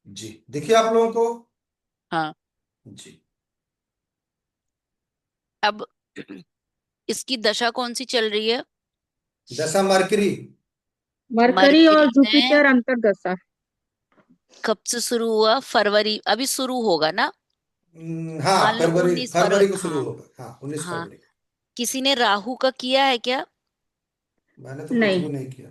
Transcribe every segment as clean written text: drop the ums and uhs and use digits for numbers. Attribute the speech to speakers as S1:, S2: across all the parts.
S1: जी, देखिए आप लोगों को।
S2: हाँ।
S1: जी।
S2: अब इसकी दशा कौन सी चल रही है?
S1: दशा मरकरी।
S3: मरकरी और
S2: मरकरी में
S3: जुपिटर अंतर्दशा।
S2: कब से शुरू हुआ? फरवरी, अभी शुरू होगा ना?
S1: हाँ,
S2: मान लो
S1: फरवरी
S2: 19 फरवरी,
S1: फरवरी को शुरू
S2: हाँ।
S1: होगा, हाँ 19 फरवरी
S2: हाँ।
S1: को।
S2: किसी ने राहु का किया है क्या?
S1: मैंने तो कुछ भी
S3: नहीं,
S1: नहीं किया।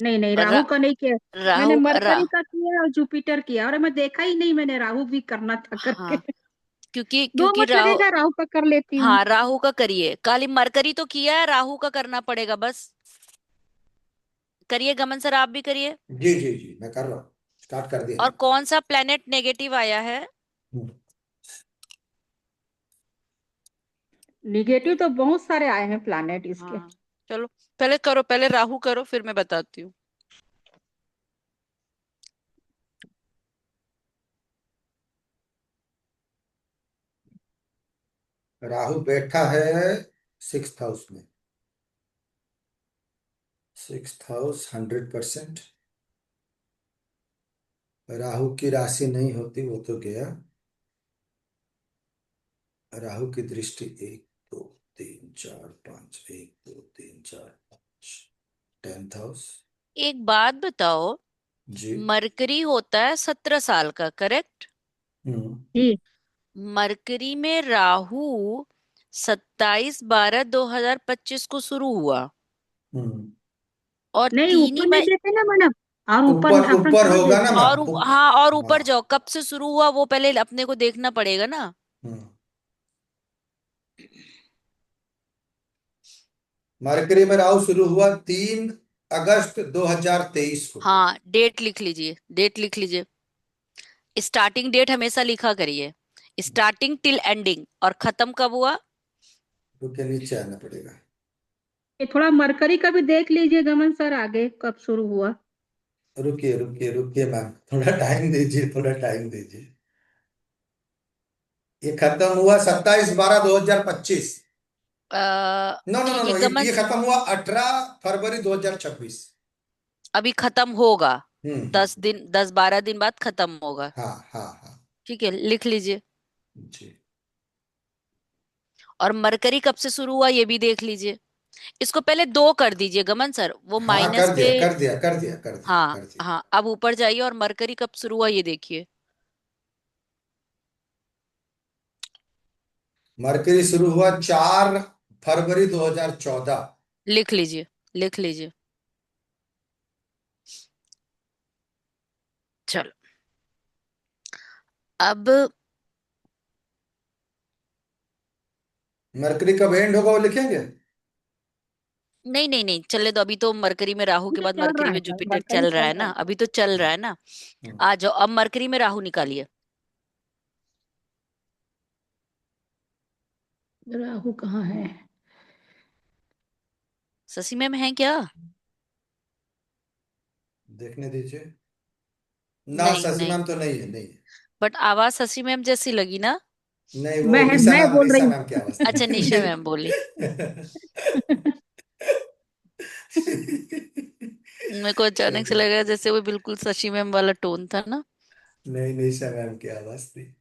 S3: नहीं, नहीं,
S2: और रा,
S3: राहु का नहीं किया। मैंने
S2: राहु
S3: मरकरी का किया और जुपिटर किया, और मैं देखा ही नहीं, मैंने राहु भी करना था करके।
S2: हाँ, क्योंकि
S3: दो
S2: क्योंकि
S3: मत
S2: राहु।
S3: लगेगा, राहु का कर लेती हूँ।
S2: हाँ, राहु का करिए। खाली मरकरी तो किया है, राहु का करना पड़ेगा बस। करिए गमन सर, आप भी करिए।
S1: जी जी जी, मैं कर रहा हूँ। स्टार्ट कर दिया
S2: और
S1: मैंने।
S2: कौन सा प्लेनेट नेगेटिव आया है?
S1: हम्म,
S3: निगेटिव तो बहुत सारे आए हैं प्लैनेट इसके।
S2: हाँ, चलो पहले करो, पहले राहु करो, फिर मैं बताती हूँ।
S1: राहु बैठा है 6th हाउस में। 6th house 100%। राहु की राशि नहीं होती, वो तो गया। राहु की दृष्टि 1 2 3 4 5, 1 2 3 4 5। 10th house.
S2: एक बात बताओ,
S1: जी।
S2: मरकरी होता है 17 साल का, करेक्ट?
S1: हम्म।
S3: जी।
S2: मरकरी में राहु 27/12/2025 को शुरू हुआ।
S1: हम्म।
S2: और
S3: नहीं,
S2: तीन ही
S3: ऊपर नहीं
S2: मही
S3: देते ना मैडम। और ऊपर
S1: ऊपर
S3: मुठाफरन
S1: ऊपर
S3: कहाँ
S1: होगा ना
S3: देते हैं?
S1: मैम,
S2: और
S1: ऊपर।
S2: हाँ, और ऊपर
S1: हाँ।
S2: जाओ, कब से शुरू हुआ वो पहले अपने को देखना पड़ेगा ना।
S1: हम्म। मरकरी में राहु शुरू हुआ 3 अगस्त 2023 को।
S2: हाँ, डेट लिख लीजिए, डेट लिख लीजिए। स्टार्टिंग डेट हमेशा लिखा करिए, स्टार्टिंग टिल एंडिंग। और खत्म कब हुआ?
S1: रुके, नीचे आना पड़ेगा।
S3: ये थोड़ा मरकरी का भी देख लीजिए गमन सर, आगे कब शुरू हुआ।
S1: रुकिए रुकिए रुकिए मैम, थोड़ा टाइम दीजिए, थोड़ा टाइम दीजिए। ये खत्म हुआ 27/12/2025। नो नो नो
S2: ठीक है
S1: नो,
S2: गमन।
S1: ये खत्म हुआ 18 फरवरी 2026।
S2: अभी खत्म होगा,
S1: हम्म।
S2: 10 दिन 10-12 दिन बाद खत्म होगा।
S1: हाँ हाँ हाँ।
S2: ठीक है, लिख लीजिए।
S1: जी।
S2: और मरकरी कब से शुरू हुआ ये भी देख लीजिए। इसको पहले 2 कर दीजिए गमन सर, वो
S1: हाँ,
S2: माइनस
S1: कर
S2: पे।
S1: दिया कर दिया कर दिया कर दिया
S2: हाँ
S1: कर दिया।
S2: हाँ, अब ऊपर जाइए और मरकरी कब शुरू हुआ ये देखिए।
S1: मरकरी शुरू हुआ 4 फरवरी 2014।
S2: लिख लीजिए, लिख लीजिए। चलो, अब।
S1: मरकरी कब एंड होगा वो लिखेंगे।
S2: नहीं नहीं नहीं, चले दो। अभी तो मरकरी में राहु
S3: अभी
S2: के
S3: तो
S2: बाद
S3: चल रहा
S2: मरकरी
S3: है
S2: में
S3: सर,
S2: जुपिटर
S3: मरकरी
S2: चल रहा
S3: चल
S2: है
S3: रहा
S2: ना,
S3: है।
S2: अभी तो चल रहा
S1: हम्म,
S2: है ना।
S1: हम्म।
S2: आ जाओ, अब मरकरी में राहु निकालिए।
S3: राहु कहाँ है?
S2: शशि मैम है क्या?
S1: देखने दीजिए। ना,
S2: नहीं
S1: शशि
S2: नहीं,
S1: मैम तो नहीं है, नहीं है।
S2: बट आवाज शशि मैम जैसी लगी ना।
S1: नहीं, वो
S3: मैं
S1: निशा
S3: मैं
S1: मैम,
S3: बोल
S1: निशा
S3: रही
S1: मैम की आवाज थी।
S2: अच्छा, निशा मैम बोली। मेरे को अचानक से
S1: चलिए।
S2: लगा जैसे वो बिल्कुल शशि मैम वाला टोन था ना।
S1: नहीं, निशा मैम की आवाज थी।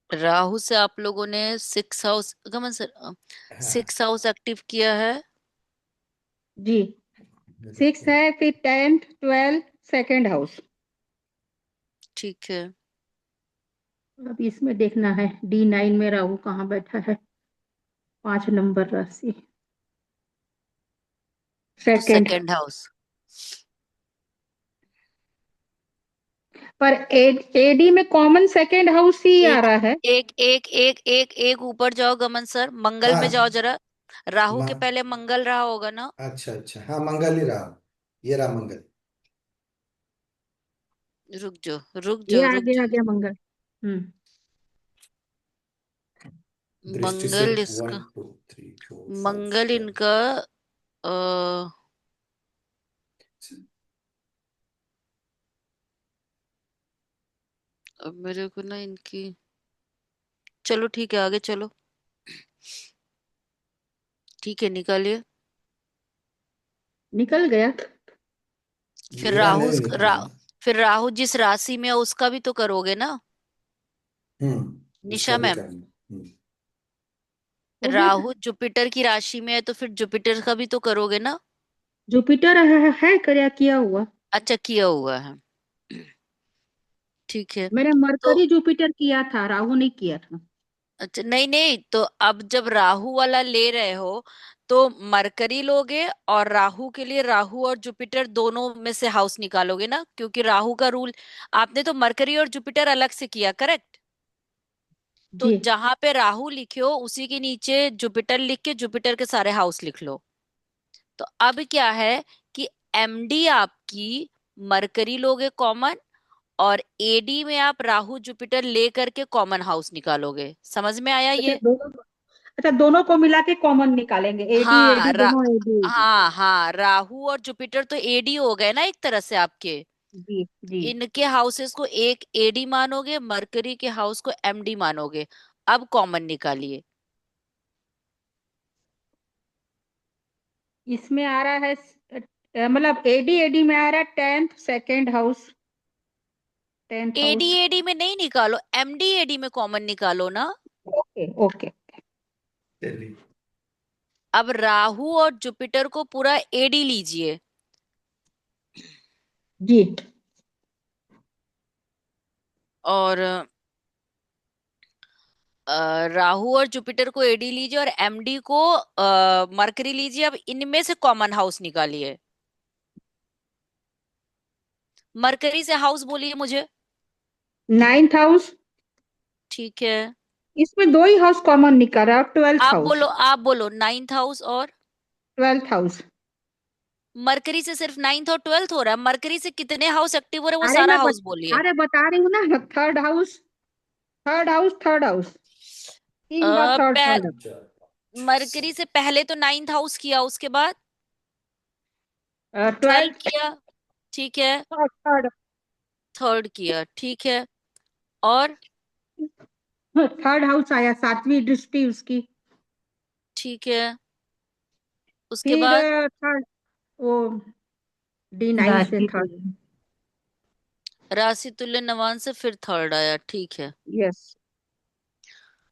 S2: राहु से आप लोगों ने 6 हाउस, गमन सर,
S1: हाँ।
S2: 6 हाउस एक्टिव किया है।
S3: जी। सिक्स है, फिर 10th 12th सेकेंड हाउस।
S2: ठीक है।
S3: अब इसमें देखना है D9 में राहु कहाँ बैठा है। 5 नंबर राशि, सेकेंड।
S2: Second house.
S3: पर एडी में कॉमन सेकेंड हाउस ही आ
S2: एक
S3: रहा है।
S2: एक एक एक एक एक ऊपर जाओ गमन सर, मंगल में
S1: हाँ।
S2: जाओ जरा। राहु के
S1: म-
S2: पहले मंगल रहा होगा ना।
S1: अच्छा अच्छा, हाँ मंगल ही रहा। ये रहा मंगल।
S2: रुक जाओ, रुक
S3: ये
S2: जाओ, रुक
S3: आगे आ
S2: जाओ।
S3: गया मंगल। हम्म।
S1: दृष्टि से
S2: मंगल
S1: वन
S2: इसका,
S1: टू थ्री फोर फाइव
S2: मंगल
S1: सेवन
S2: इनका। आ, अब मेरे को ना इनकी। चलो ठीक है, आगे चलो। ठीक है, निकालिए।
S3: निकल गया।
S2: फिर
S1: मेरा
S2: राहु
S1: नहीं निकला।
S2: फिर राहु जिस राशि में है उसका भी तो करोगे ना,
S1: उसका
S2: निशा
S1: भी
S2: मैम।
S1: करना।
S3: हो गया।
S2: राहु जुपिटर की राशि में है तो फिर जुपिटर का भी तो करोगे ना।
S3: जुपिटर है क्या किया हुआ?
S2: अच्छा, किया हुआ है, ठीक है।
S3: मैंने
S2: तो
S3: मरकरी जुपिटर किया था, राहु नहीं किया था।
S2: अच्छा, नहीं नहीं, तो अब जब राहु वाला ले रहे हो तो मरकरी लोगे, और राहु के लिए राहु और जुपिटर दोनों में से हाउस निकालोगे ना, क्योंकि राहु का रूल, आपने तो मरकरी और जुपिटर अलग से किया, करेक्ट। तो
S3: जी।
S2: जहां पे राहु लिखे हो उसी के नीचे जुपिटर लिख के जुपिटर के सारे हाउस लिख लो। तो अब क्या है कि एमडी आपकी मरकरी लोगे कॉमन, और एडी में आप राहु जुपिटर ले करके कॉमन हाउस निकालोगे। समझ में आया
S3: अच्छा
S2: ये?
S3: दोनों अच्छा, दोनों को मिला के कॉमन निकालेंगे, एडी
S2: हाँ
S3: एडी दोनों एडी एडी।
S2: हाँ हाँ, राहु और जुपिटर तो एडी हो गए ना एक तरह से आपके।
S3: जी जी।
S2: इनके हाउसेस को एक एडी मानोगे, मरकरी के हाउस को एमडी मानोगे। अब कॉमन निकालिए।
S3: इसमें आ रहा है मतलब एडी एडी में आ रहा है 10th second house, 10th
S2: AD
S3: house.
S2: AD में नहीं निकालो, एमडी एडी में कॉमन निकालो ना।
S3: Okay okay.
S1: चलिए।
S2: अब राहु और जुपिटर को पूरा एडी लीजिए,
S3: जी।
S2: और राहु और जुपिटर को एडी लीजिए और एमडी को मरकरी लीजिए। अब इनमें से कॉमन हाउस निकालिए। मरकरी से हाउस बोलिए मुझे।
S3: 9th house.
S2: ठीक है,
S3: इसमें दो ही हाउस कॉमन निकल रहा है, 12th हाउस।
S2: आप बोलो नाइन्थ हाउस और
S3: 12th हाउस।
S2: मरकरी से सिर्फ नाइन्थ और ट्वेल्थ हो रहा है। मरकरी से कितने हाउस एक्टिव हो रहे हैं वो
S3: अरे
S2: सारा हाउस बोलिए।
S3: अरे बता रही हूँ ना, third house, third house, third house. तीन बार थर्ड
S2: पहल
S3: थर्ड।
S2: मरकरी से पहले तो नाइन्थ हाउस किया, उसके बाद ट्वेल्थ
S3: 12th।
S2: किया, ठीक है,
S3: थर्ड थर्ड।
S2: थर्ड किया, ठीक है, और
S3: थर्ड हाउस आया, सातवीं दृष्टि उसकी।
S2: ठीक है, उसके
S3: फिर
S2: बाद
S3: थर्ड, वो D9 से
S4: राशि
S3: थर्ड।
S4: तुल्य।
S2: राशि तुल्य नवान से फिर थर्ड आया, ठीक है।
S3: यस।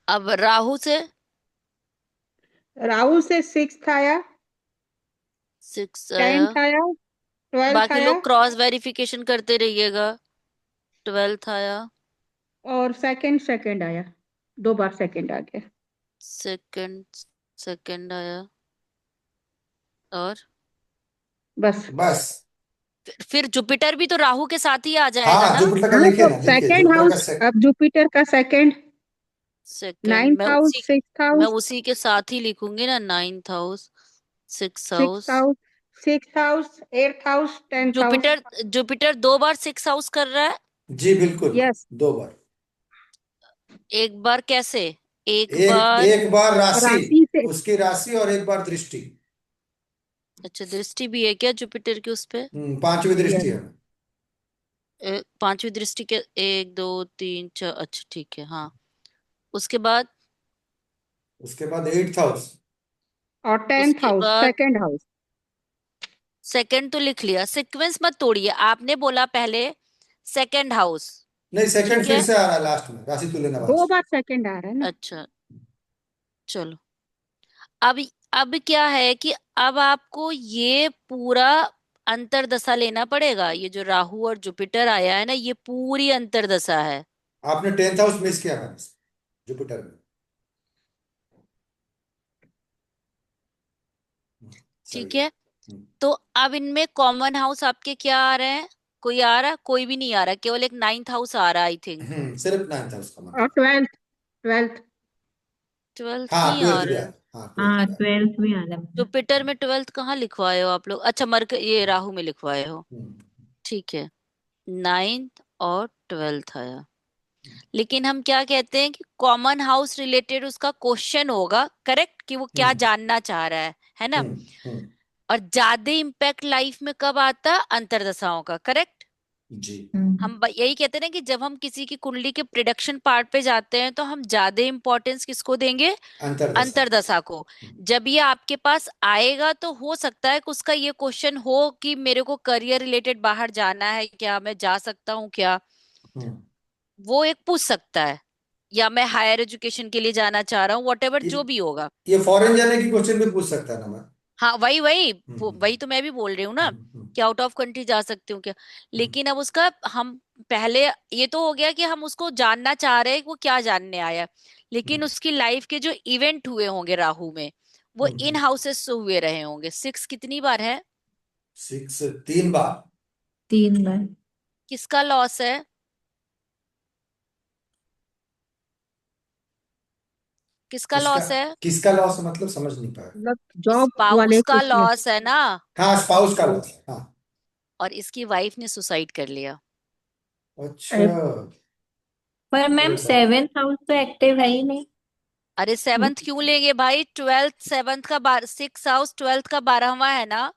S2: अब राहु से
S3: राहु से 6th आया,
S2: सिक्स आया।
S3: 10th आया, 12th
S2: बाकी
S3: आया,
S2: लोग क्रॉस वेरिफिकेशन करते रहिएगा। ट्वेल्थ आया,
S3: और सेकंड सेकंड आया, दो बार सेकंड आ गया।
S2: सेकंड सेकंड आया, और
S3: बस।
S1: बस।
S2: फिर जुपिटर भी तो राहु के साथ ही आ जाएगा
S1: हाँ,
S2: ना।
S1: जुपिटर का
S3: हाँ
S1: लिखिए
S3: तो
S1: ना, लिखिए
S3: सेकंड
S1: जुपिटर का
S3: हाउस, अब जुपिटर का second,
S2: second
S3: 9th house, 6th
S2: मैं
S3: हाउस,
S2: उसी के साथ ही लिखूंगी ना, ninth house, six
S3: 6th
S2: house.
S3: House, 6th house, 8th house, 10th house.
S2: Jupiter Jupiter दो बार सिक्स हाउस कर रहा है।
S1: जी बिल्कुल।
S3: यस।
S1: 2 बार।
S2: एक बार कैसे? एक
S1: एक
S2: बार,
S1: एक बार राशि,
S3: राशि से।
S1: उसकी राशि, और एक बार दृष्टि।
S2: अच्छा दृष्टि भी है क्या जुपिटर की उस पे?
S1: 5वीं दृष्टि
S3: यस।
S1: है।
S2: पांचवी दृष्टि के, एक दो तीन चार, अच्छा ठीक है, हाँ। उसके बाद,
S1: उसके बाद 8th हाउस।
S3: और 10th
S2: उसके
S3: हाउस,
S2: बाद
S3: सेकंड हाउस।
S2: सेकंड तो लिख लिया, सीक्वेंस मत तोड़िए, आपने बोला पहले सेकंड हाउस,
S1: नहीं, सेकंड
S2: ठीक
S1: फिर
S2: है।
S1: से आ रहा है लास्ट में, राशि तुल्य
S3: दो
S1: नवांश।
S3: बार सेकंड आ रहा है ना।
S2: अच्छा, चलो। अब अब क्या है कि अब आपको ये पूरा अंतरदशा लेना पड़ेगा। ये जो राहु और जुपिटर आया है ना, ये पूरी अंतरदशा है।
S1: आपने 10th हाउस मिस किया मैंने, जुपिटर में। सही
S2: ठीक
S1: है।
S2: है, तो अब इनमें कॉमन हाउस आपके क्या आ रहे हैं? कोई आ रहा, कोई भी नहीं आ रहा, केवल एक नाइन्थ हाउस आ रहा, आई थिंक।
S1: सिर्फ 9th हाउस का मन
S3: और
S1: है।
S3: 12th, 12th।
S2: ट्वेल्थ
S1: हाँ,
S2: नहीं आ
S1: 12th भी
S2: रहे
S1: आ
S2: हैं।
S1: रहा है। हाँ, 12th
S4: हाँ
S1: भी आ रहा
S4: 12th में आ रहा है।
S2: जुपिटर में ट्वेल्थ कहाँ लिखवाए हो आप लोग? अच्छा, मर्क ये राहु में लिखवाए हो,
S1: है।
S2: ठीक है। नाइन्थ और ट्वेल्थ आया, लेकिन हम क्या कहते हैं कि कॉमन हाउस रिलेटेड उसका क्वेश्चन होगा, करेक्ट, कि वो क्या
S1: हम्म
S2: जानना चाह रहा है ना।
S1: हम्म हम्म
S2: और ज्यादा इम्पैक्ट लाइफ में कब आता? अंतरदशाओं का, करेक्ट।
S1: जी।
S2: यही कहते हैं ना कि जब हम किसी की कुंडली के प्रिडिक्शन पार्ट पे जाते हैं तो हम ज्यादा इंपॉर्टेंस किसको देंगे?
S1: अंतरदशा।
S2: अंतरदशा को। जब ये आपके पास आएगा तो हो सकता है कि उसका ये क्वेश्चन हो कि मेरे को करियर रिलेटेड बाहर जाना है क्या, मैं जा सकता हूँ क्या,
S1: हम्म।
S2: वो एक पूछ सकता है, या मैं हायर एजुकेशन के लिए जाना चाह रहा हूँ, वॉटेवर
S1: ये
S2: जो भी होगा।
S1: ये फॉरेन जाने की क्वेश्चन भी पूछ सकता है ना मैम?
S2: हाँ वही वही
S1: हम्म।
S2: वही तो मैं भी बोल रही हूँ ना,
S1: हम्म।
S2: कि आउट ऑफ कंट्री जा सकती हूँ क्या।
S1: हम्म।
S2: लेकिन अब उसका हम पहले, ये तो हो गया कि हम उसको जानना चाह रहे हैं कि वो क्या जानने आया, लेकिन
S1: हम्म।
S2: उसकी लाइफ के जो इवेंट हुए होंगे राहु में, वो इन
S1: हम्म।
S2: हाउसेस से हुए रहे होंगे। 6 कितनी बार है?
S1: 6 3 बार।
S3: 3 बार।
S2: किसका लॉस है? किसका
S1: किसका
S2: लॉस है?
S1: किसका लॉस मतलब समझ नहीं पाया।
S3: मतलब जॉब
S2: स्पाउस
S3: वाले
S2: का
S3: के लिए।
S2: लॉस है ना।
S1: हाँ, स्पाउस का लॉस, हाँ।
S2: और इसकी वाइफ ने सुसाइड कर लिया।
S1: अच्छा।
S4: पर मैम
S1: ये बात।
S4: 7th हाउस तो एक्टिव है ही नहीं।
S2: अरे सेवंथ क्यों लेंगे भाई? 12th, 7th का 6 हाउस 12th का 12वां है ना।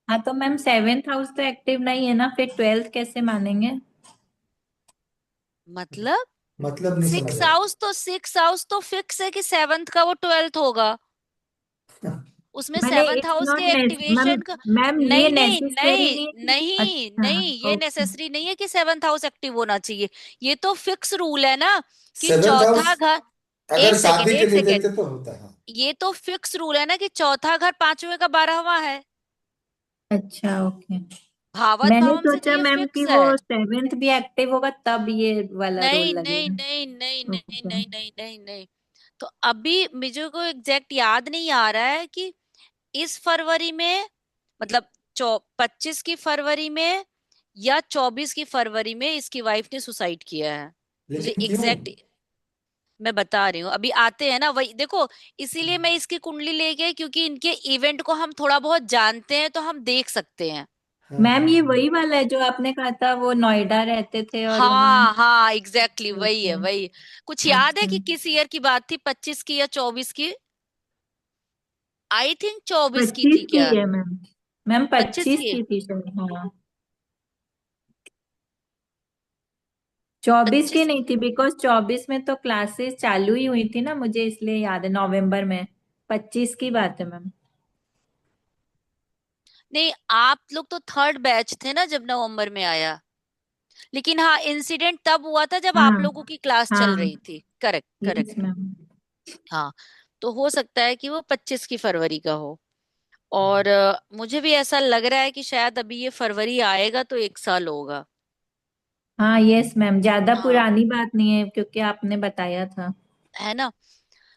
S4: हाँ तो मैम 7th हाउस तो एक्टिव नहीं है ना, फिर 12th कैसे मानेंगे?
S2: मतलब
S1: मतलब नहीं समझ
S2: सिक्स
S1: आया।
S2: हाउस तो 6 हाउस तो फिक्स है कि 7th का वो 12th होगा। उसमें
S4: मैंने
S2: 7th
S4: इट्स
S2: हाउस के
S4: नॉट मैम।
S2: एक्टिवेशन का।
S4: मैम ये
S2: नहीं नहीं
S4: नेसेसरी
S2: नहीं
S4: नहीं है
S2: नहीं
S4: अच्छा।
S2: नहीं, ये
S4: ओके।
S2: नेसेसरी नहीं है कि 7th हाउस एक्टिव होना चाहिए। ये तो फिक्स रूल है ना कि
S1: 7th हाउस
S2: चौथा घर।
S1: अगर
S2: एक सेकेंड
S1: शादी के
S2: एक
S1: लिए
S2: सेकेंड,
S1: देते तो होता है, हाँ।
S2: ये तो फिक्स रूल है ना कि चौथा घर 5वें का 12वां है।
S4: अच्छा ओके।
S2: भावत
S4: मैंने
S2: भावम से तो
S4: सोचा
S2: ये
S4: मैम कि
S2: फिक्स
S4: वो
S2: है।
S4: 7th भी एक्टिव होगा तब ये वाला रूल
S2: नहीं नहीं
S4: लगेगा।
S2: नहीं नहीं नहीं
S4: ओके।
S2: नहीं नहीं नहीं नहीं। तो अभी मुझे को एग्जैक्ट याद नहीं आ रहा है कि इस फरवरी में, मतलब 25 की फरवरी में या 24 की फरवरी में इसकी वाइफ ने सुसाइड किया है। मुझे
S1: लेकिन क्यों?
S2: एग्जैक्ट मैं बता रही हूँ, अभी आते हैं ना वही देखो। इसीलिए मैं इसकी कुंडली ले गई क्योंकि इनके इवेंट को हम थोड़ा बहुत जानते हैं तो हम देख सकते हैं।
S1: हाँ,
S4: मैम
S1: हाँ,
S4: ये
S1: हाँ।
S4: वही वाला है जो आपने कहा था, वो नोएडा रहते थे और वहाँ।
S2: हाँ हाँ एग्जैक्टली वही है
S4: ओके।
S2: वही। कुछ याद है
S4: अच्छा।
S2: कि किस ईयर की बात थी, 25 की या 24 की? आई थिंक 24 की
S4: 25
S2: थी
S4: की
S2: क्या?
S4: है मैम। मैम
S2: 25
S4: 25
S2: की।
S4: की थी शायद, हाँ। 24 की
S2: 25।
S4: नहीं थी, बिकॉज 24 में तो क्लासेस चालू ही हुई थी ना, मुझे इसलिए याद है नवंबर में। 25 की बात है मैम।
S2: नहीं आप लोग तो थर्ड बैच थे ना जब नवंबर में आया। लेकिन हाँ इंसिडेंट तब हुआ था जब आप
S4: हाँ
S2: लोगों की क्लास चल
S4: हाँ।
S2: रही थी। Correct
S4: yes
S2: correct.
S4: मैम।
S2: हाँ तो हो सकता है कि वो 25 की फरवरी का हो। और मुझे भी ऐसा लग रहा है कि शायद अभी ये फरवरी आएगा तो 1 साल होगा।
S4: हाँ यस मैम, ज्यादा
S2: हाँ
S4: पुरानी बात नहीं है क्योंकि आपने बताया था।
S2: है ना।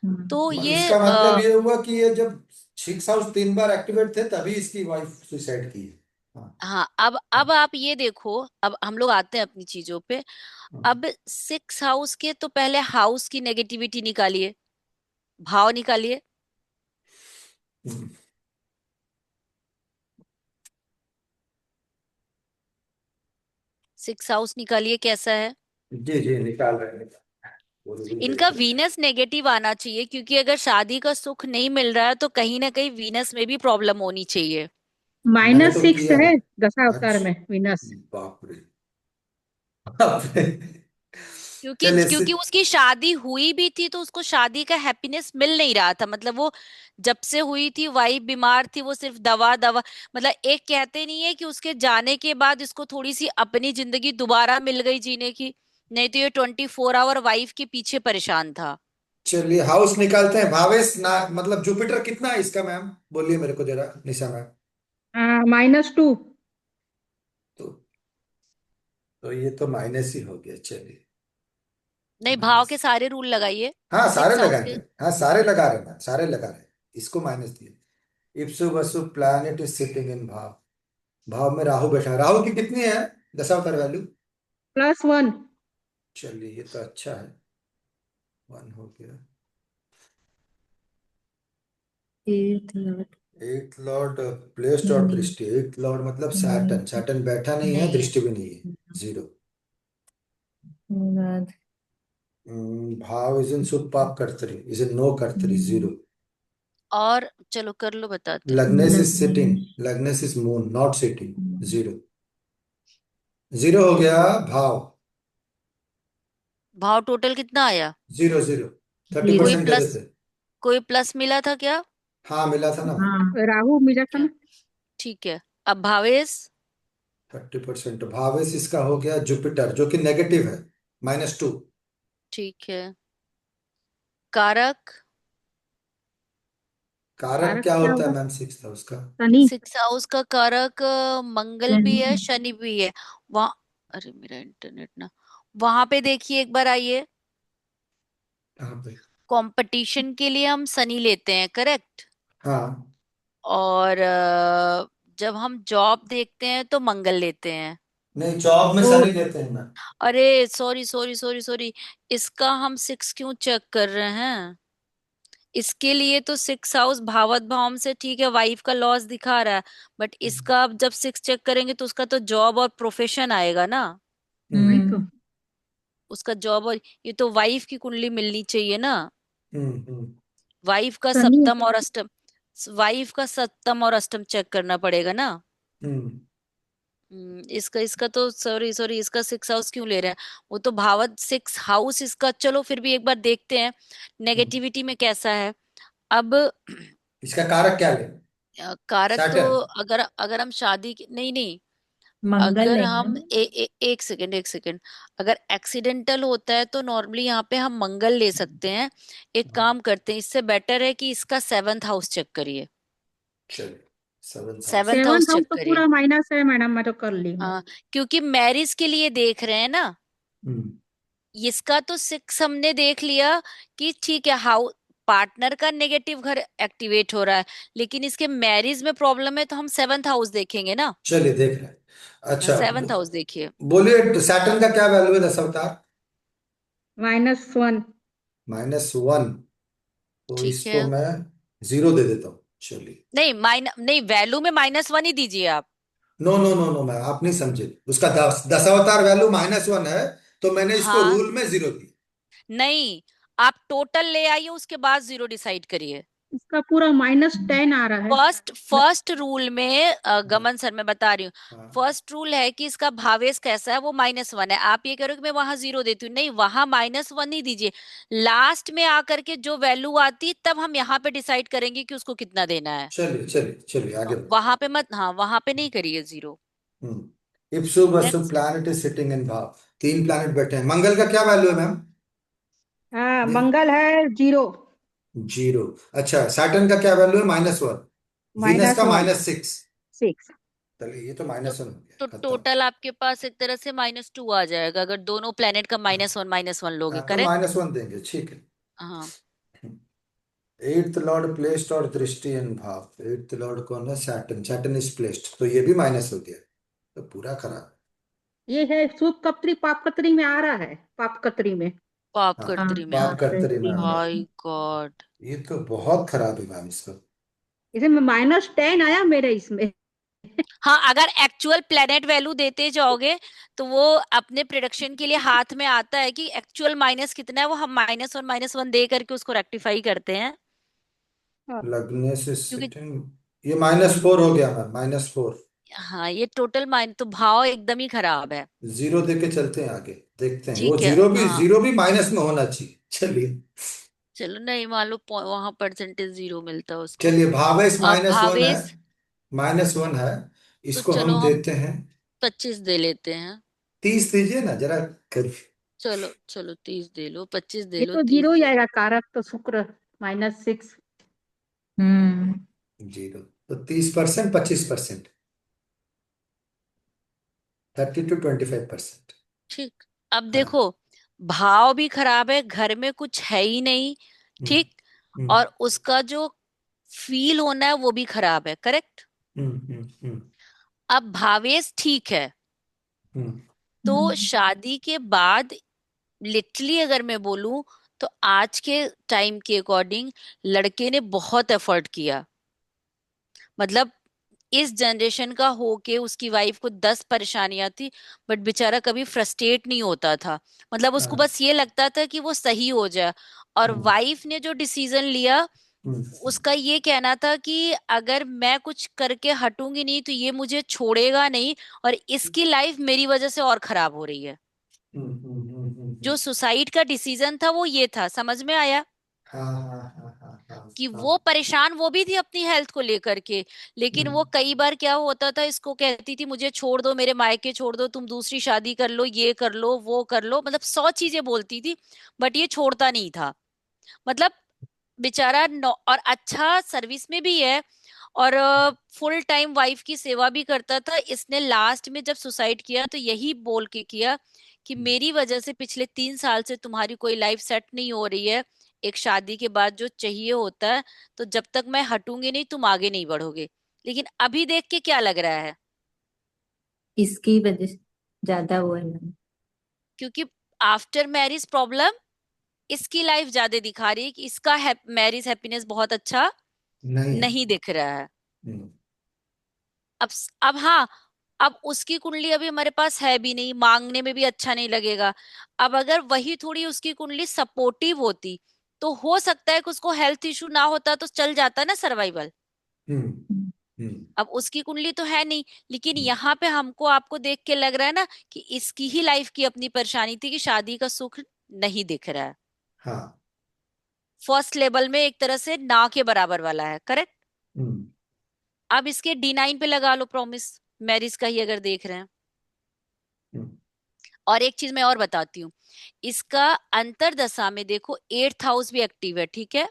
S2: तो
S4: हम्म।
S2: ये
S1: इसका मतलब ये हुआ कि ये जब 6 हाउस 3 बार एक्टिवेट थे तभी इसकी वाइफ सुसाइड की है। हाँ।
S2: हाँ अब आप ये देखो, अब हम लोग आते हैं अपनी चीजों पे।
S1: हाँ।
S2: अब 6 हाउस के तो पहले हाउस की नेगेटिविटी निकालिए, भाव निकालिए।
S1: हम्म।
S2: 6 हाउस निकालिए कैसा है।
S1: जी जी, निकाल रहे हैं, वो तो भूल गए
S2: इनका
S1: थे।
S2: वीनस नेगेटिव आना चाहिए, क्योंकि अगर शादी का सुख नहीं मिल रहा है तो कहीं ना कहीं वीनस में भी प्रॉब्लम होनी चाहिए।
S1: मैंने
S3: माइनस
S1: तो
S3: 6
S1: किया है।
S3: है दशा अवतार
S1: अच्छा।
S3: में विनस।
S1: बाप रे। बाप रे।
S2: क्योंकि
S1: चलिए इससे।
S2: क्योंकि उसकी शादी हुई भी थी तो उसको शादी का हैप्पीनेस मिल नहीं रहा था। मतलब वो जब से हुई थी वाइफ बीमार थी, वो सिर्फ दवा दवा। मतलब एक कहते नहीं है कि उसके जाने के बाद इसको थोड़ी सी अपनी जिंदगी दोबारा मिल गई जीने की। नहीं तो ये 24 आवर वाइफ के पीछे परेशान था।
S1: चलिए हाउस निकालते हैं, भावेश ना, मतलब जुपिटर कितना है इसका मैम? बोलिए मेरे को जरा, निशा मैम।
S3: -2।
S1: तो तो ये तो माइनस ही हो गया, चलिए।
S2: नहीं भाव
S1: माइनस।
S2: के सारे रूल लगाइए।
S1: हाँ, सारे
S2: 6 हाउस के।
S1: लगाएंगे, हाँ सारे लगा रहे हैं मैम, सारे लगा रहे हैं। इसको माइनस दिए। इप्सु बसु प्लैनेट इज सिटिंग इन भाव। भाव में राहु बैठा है। राहु की कितनी है दशावतार वैल्यू?
S3: +1।
S1: चलिए ये तो अच्छा है। 1 हो गया।
S4: 8th Lord.
S1: 8 लॉर्ड प्लेस्ड और
S4: नहीं
S1: दृष्टि। 8 लॉर्ड मतलब
S4: नहीं
S1: सैटन, सैटन बैठा नहीं है,
S2: नहीं
S1: दृष्टि भी नहीं है। 0।
S4: बाद।
S1: भाव इज इन सुपाप कर्तरी, इज इन नो कर्तरी, 0।
S2: और चलो कर लो बताते हैं।
S1: लग्नेश इज सिटिंग।
S4: लग्नेश।
S1: लग्नेश is moon not sitting, 0। Zero हो गया भाव।
S2: भाव टोटल कितना आया?
S1: Zero zero. Thirty
S4: zero.
S2: कोई
S1: परसेंट दे
S2: प्लस,
S1: देते।
S2: कोई प्लस मिला था क्या?
S1: हाँ मिला था ना।
S4: हाँ।
S3: राहु मिला था
S2: क्या?
S3: ना।
S2: ठीक है। अब भावेश।
S1: 30%। भावेश इसका हो गया जुपिटर, जो कि नेगेटिव है, -2।
S2: ठीक है। कारक।
S1: कारक
S3: कारक
S1: क्या
S3: क्या
S1: होता है
S3: होगा?
S1: मैम, सिक्स हाउस का?
S3: शनि।
S2: सिक्स हाउस का कारक मंगल भी है,
S4: शनि।
S2: शनि भी है। वहां, अरे मेरा इंटरनेट ना, वहां पे देखिए एक बार आइए।
S1: कहाँ पे?
S2: कंपटीशन के लिए हम शनि लेते हैं, करेक्ट।
S1: हाँ।
S2: और जब हम जॉब देखते हैं तो मंगल लेते हैं।
S1: नहीं, जॉब में
S3: तो
S1: शनि देते हैं मैम।
S2: अरे सॉरी सॉरी सॉरी सॉरी, इसका हम सिक्स क्यों चेक कर रहे हैं? इसके लिए तो सिक्स हाउस भावत भाव से ठीक है, वाइफ का लॉस दिखा रहा है, बट इसका अब जब सिक्स चेक करेंगे तो उसका तो जॉब और प्रोफेशन आएगा ना।
S3: वही तो।
S4: हम्म।
S2: उसका जॉब, और ये तो वाइफ की कुंडली मिलनी चाहिए ना।
S1: हम्म।
S2: वाइफ का
S3: शनि।
S2: सप्तम और अष्टम, वाइफ का सप्तम और अष्टम चेक करना पड़ेगा ना।
S1: हम्म।
S2: इसका इसका तो सॉरी सॉरी, इसका सिक्स हाउस क्यों ले रहा है? वो तो भावत सिक्स हाउस इसका, चलो फिर भी एक बार देखते हैं
S1: हम्म।
S2: नेगेटिविटी में कैसा है। अब
S1: इसका कारक क्या ले?
S2: कारक तो,
S1: सैटर्न।
S2: अगर अगर हम शादी नहीं नहीं,
S4: मंगल
S2: अगर
S4: लेंगे
S2: हम
S4: ना।
S2: एक सेकंड एक सेकंड, अगर एक्सीडेंटल होता है तो नॉर्मली यहाँ पे हम मंगल ले सकते हैं। एक काम करते हैं, इससे बेटर है कि इसका सेवंथ हाउस चेक करिए।
S1: चलिए, seventh house.
S2: Seventh house
S3: seven house
S2: check
S3: तो
S2: करिए।
S3: पूरा माइनस है मैडम, मैं तो कर ली हूँ।
S2: हाँ, क्योंकि मैरिज के लिए देख रहे हैं ना।
S1: हम्म।
S2: इसका तो सिक्स हमने देख लिया कि ठीक है, हाउ पार्टनर का नेगेटिव घर एक्टिवेट हो रहा है, लेकिन इसके मैरिज में प्रॉब्लम है तो हम सेवंथ हाउस देखेंगे ना।
S1: चलिए देख रहे हैं। अच्छा,
S2: सेवंथ हाउस देखिए।
S1: बोलिए सैटर्न का क्या वैल्यू है दशावतार?
S3: -1।
S1: -1। तो
S2: ठीक है।
S1: इसको मैं जीरो दे देता हूँ, चलिए।
S2: नहीं नहीं, वैल्यू में -1 ही दीजिए आप।
S1: No no no no ma'am, आप नहीं समझे। उसका दशावतार वैल्यू -1 है, तो मैंने इसको
S2: हाँ,
S1: रूल में जीरो दिया।
S2: नहीं, आप टोटल ले आइए, उसके बाद जीरो डिसाइड करिए।
S3: इसका पूरा -10 आ रहा है।
S2: फर्स्ट
S3: मैं-
S2: फर्स्ट रूल में
S1: हाँ।
S2: गमन सर मैं बता रही हूँ।
S1: हाँ।
S2: फर्स्ट रूल है कि इसका भावेश कैसा है, वो -1 है। आप ये कह रहे हो कि मैं वहां जीरो देती हूँ, नहीं, वहां -1 ही दीजिए। लास्ट में आकर के जो वैल्यू आती तब हम यहाँ पे डिसाइड करेंगे कि उसको कितना देना है।
S1: चलिए चलिए चलिए, आगे बढ़ो।
S2: वहां पे मत, हाँ वहां पे नहीं करिए जीरो।
S1: इप्सु बसु
S2: next.
S1: Planet is sitting in भाव। तीन प्लैनेट बैठे हैं। मंगल का क्या वैल्यू है मैम?
S3: हाँ,
S1: दे-
S3: मंगल है 0।
S1: जीरो। अच्छा, सैटर्न का क्या वैल्यू है? -1। वीनस का
S3: -1।
S1: -6।
S3: 6।
S1: चलिए, ये तो
S2: तो
S1: -1 हो गया,
S2: तो
S1: खत्म।
S2: टोटल आपके पास एक तरह से -2 आ जाएगा, अगर दोनों प्लेनेट का
S1: हाँ।
S2: -1 लोगे,
S1: हाँ, तो
S2: करेक्ट।
S1: -1 देंगे, ठीक है।
S2: हाँ।
S1: एट्थ लॉर्ड प्लेस्ड और दृष्टि इन भाव। एट्थ लॉर्ड कौन है? सैटर्न। सैटर्न इज प्लेस्ड, तो ये भी माइनस हो गया, तो पूरा खराब।
S3: ये है शुभ कत्री पाप कत्री में आ रहा है, पाप कत्री में।
S2: पाप
S1: हाँ,
S2: करतरी
S4: हाँ,
S2: में आ
S1: पाप
S2: रहा है।
S1: कर्तरी में आ रहा है।
S2: भाई गॉड।
S1: ये तो बहुत खराब है मैम इसका।
S3: इसमें -10 आया मेरे इसमें।
S2: हाँ, अगर एक्चुअल प्लेनेट वैल्यू देते जाओगे तो वो अपने प्रिडिक्शन के लिए हाथ में आता है कि एक्चुअल माइनस कितना है, वो हम -1 -1 दे करके उसको रेक्टिफाई करते हैं।
S3: हाँ।
S1: लगने से
S2: क्योंकि
S1: सिटिंग। ये -4 हो गया मैम, -4।
S2: हाँ, ये टोटल माइन तो भाव एकदम ही खराब है।
S1: जीरो दे के चलते हैं आगे, देखते हैं। वो
S2: ठीक है।
S1: जीरो भी,
S2: हाँ,
S1: जीरो भी माइनस में होना चाहिए, चलिए।
S2: चलो, नहीं मान लो वहां परसेंटेज जीरो मिलता है उसको।
S1: चलिए, भावेश
S2: अब
S1: -1 है।
S2: भावेश,
S1: -1 है।
S2: तो
S1: इसको
S2: चलो
S1: हम
S2: हम
S1: देते हैं
S2: 25 दे लेते हैं।
S1: 30। दीजिए ना जरा कर।
S2: चलो चलो, 30 दे लो, 25 दे
S3: ये
S2: लो,
S3: तो
S2: 30
S3: जीरो ही
S2: दे लो।
S3: आएगा, कारक तो शुक्र -6।
S4: हम्म।
S1: जीरो। तो 30%, 25%। 30 to 25%।
S2: ठीक। अब
S1: हाँ।
S2: देखो, भाव भी खराब है, घर में कुछ है ही नहीं।
S1: हम्म।
S2: ठीक।
S1: हम्म।
S2: और उसका जो फील होना है वो भी खराब है, करेक्ट।
S1: हम्म। हम्म। हम्म।
S2: अब भावेश ठीक है,
S1: हम्म।
S2: तो शादी के बाद लिटरली अगर मैं बोलूं तो आज के टाइम के अकॉर्डिंग लड़के ने बहुत एफर्ट किया। मतलब इस जनरेशन का हो के उसकी वाइफ को 10 परेशानियां थी, बट बेचारा कभी फ्रस्ट्रेट नहीं होता था। मतलब उसको
S1: हाँ।
S2: बस ये लगता था कि वो सही हो जाए। और
S1: हम्म।
S2: वाइफ ने जो डिसीजन लिया
S1: हम्म,
S2: उसका ये कहना था कि अगर मैं कुछ करके हटूंगी नहीं तो ये मुझे छोड़ेगा नहीं, और इसकी लाइफ मेरी वजह से और खराब हो रही है। जो सुसाइड का डिसीजन था वो ये था, समझ में आया?
S1: हाँ हाँ हाँ हाँ हाँ
S2: कि
S1: हाँ।
S2: वो परेशान वो भी थी अपनी हेल्थ को लेकर के, लेकिन वो
S1: हम्म,
S2: कई बार क्या होता था, इसको कहती थी मुझे छोड़ दो, मेरे मायके छोड़ दो, तुम दूसरी शादी कर लो, ये कर लो, वो कर लो, मतलब 100 चीजें बोलती थी, बट ये छोड़ता नहीं था। मतलब बेचारा और अच्छा सर्विस में भी है, और फुल टाइम वाइफ की सेवा भी करता था। इसने लास्ट में जब सुसाइड किया तो यही बोल के किया कि मेरी वजह से पिछले 3 साल से तुम्हारी कोई लाइफ सेट नहीं हो रही है, एक शादी के बाद जो चाहिए होता है, तो जब तक मैं हटूंगी नहीं तुम आगे नहीं बढ़ोगे। लेकिन अभी देख के क्या लग रहा है?
S4: इसकी वजह से ज्यादा हुआ है मैम।
S2: क्योंकि आफ्टर मैरिज प्रॉब्लम इसकी लाइफ ज्यादा दिखा रही है कि इसका मैरिज हैप्पीनेस बहुत अच्छा
S1: नहीं है।
S2: नहीं दिख रहा है।
S1: हम्म,
S2: अब हाँ, अब उसकी कुंडली अभी हमारे पास है भी नहीं, मांगने में भी अच्छा नहीं लगेगा। अब अगर वही थोड़ी उसकी कुंडली सपोर्टिव होती तो हो सकता है कि उसको हेल्थ इशू ना होता तो चल जाता ना सर्वाइवल।
S1: हम्म, हम्म,
S2: अब उसकी कुंडली तो है नहीं, लेकिन
S1: हम्म,
S2: यहाँ पे हमको आपको देख के लग रहा है ना कि इसकी ही लाइफ की अपनी परेशानी थी कि शादी का सुख नहीं दिख रहा है।
S1: हाँ।
S2: फर्स्ट लेवल में एक तरह से ना के बराबर वाला है, करेक्ट?
S1: हम्म,
S2: अब इसके D9 पे लगा लो प्रॉमिस, मैरिज का ही अगर देख रहे हैं।
S1: हम्म,
S2: और एक चीज मैं और बताती हूँ, इसका अंतरदशा में देखो 8th हाउस भी एक्टिव है, ठीक है?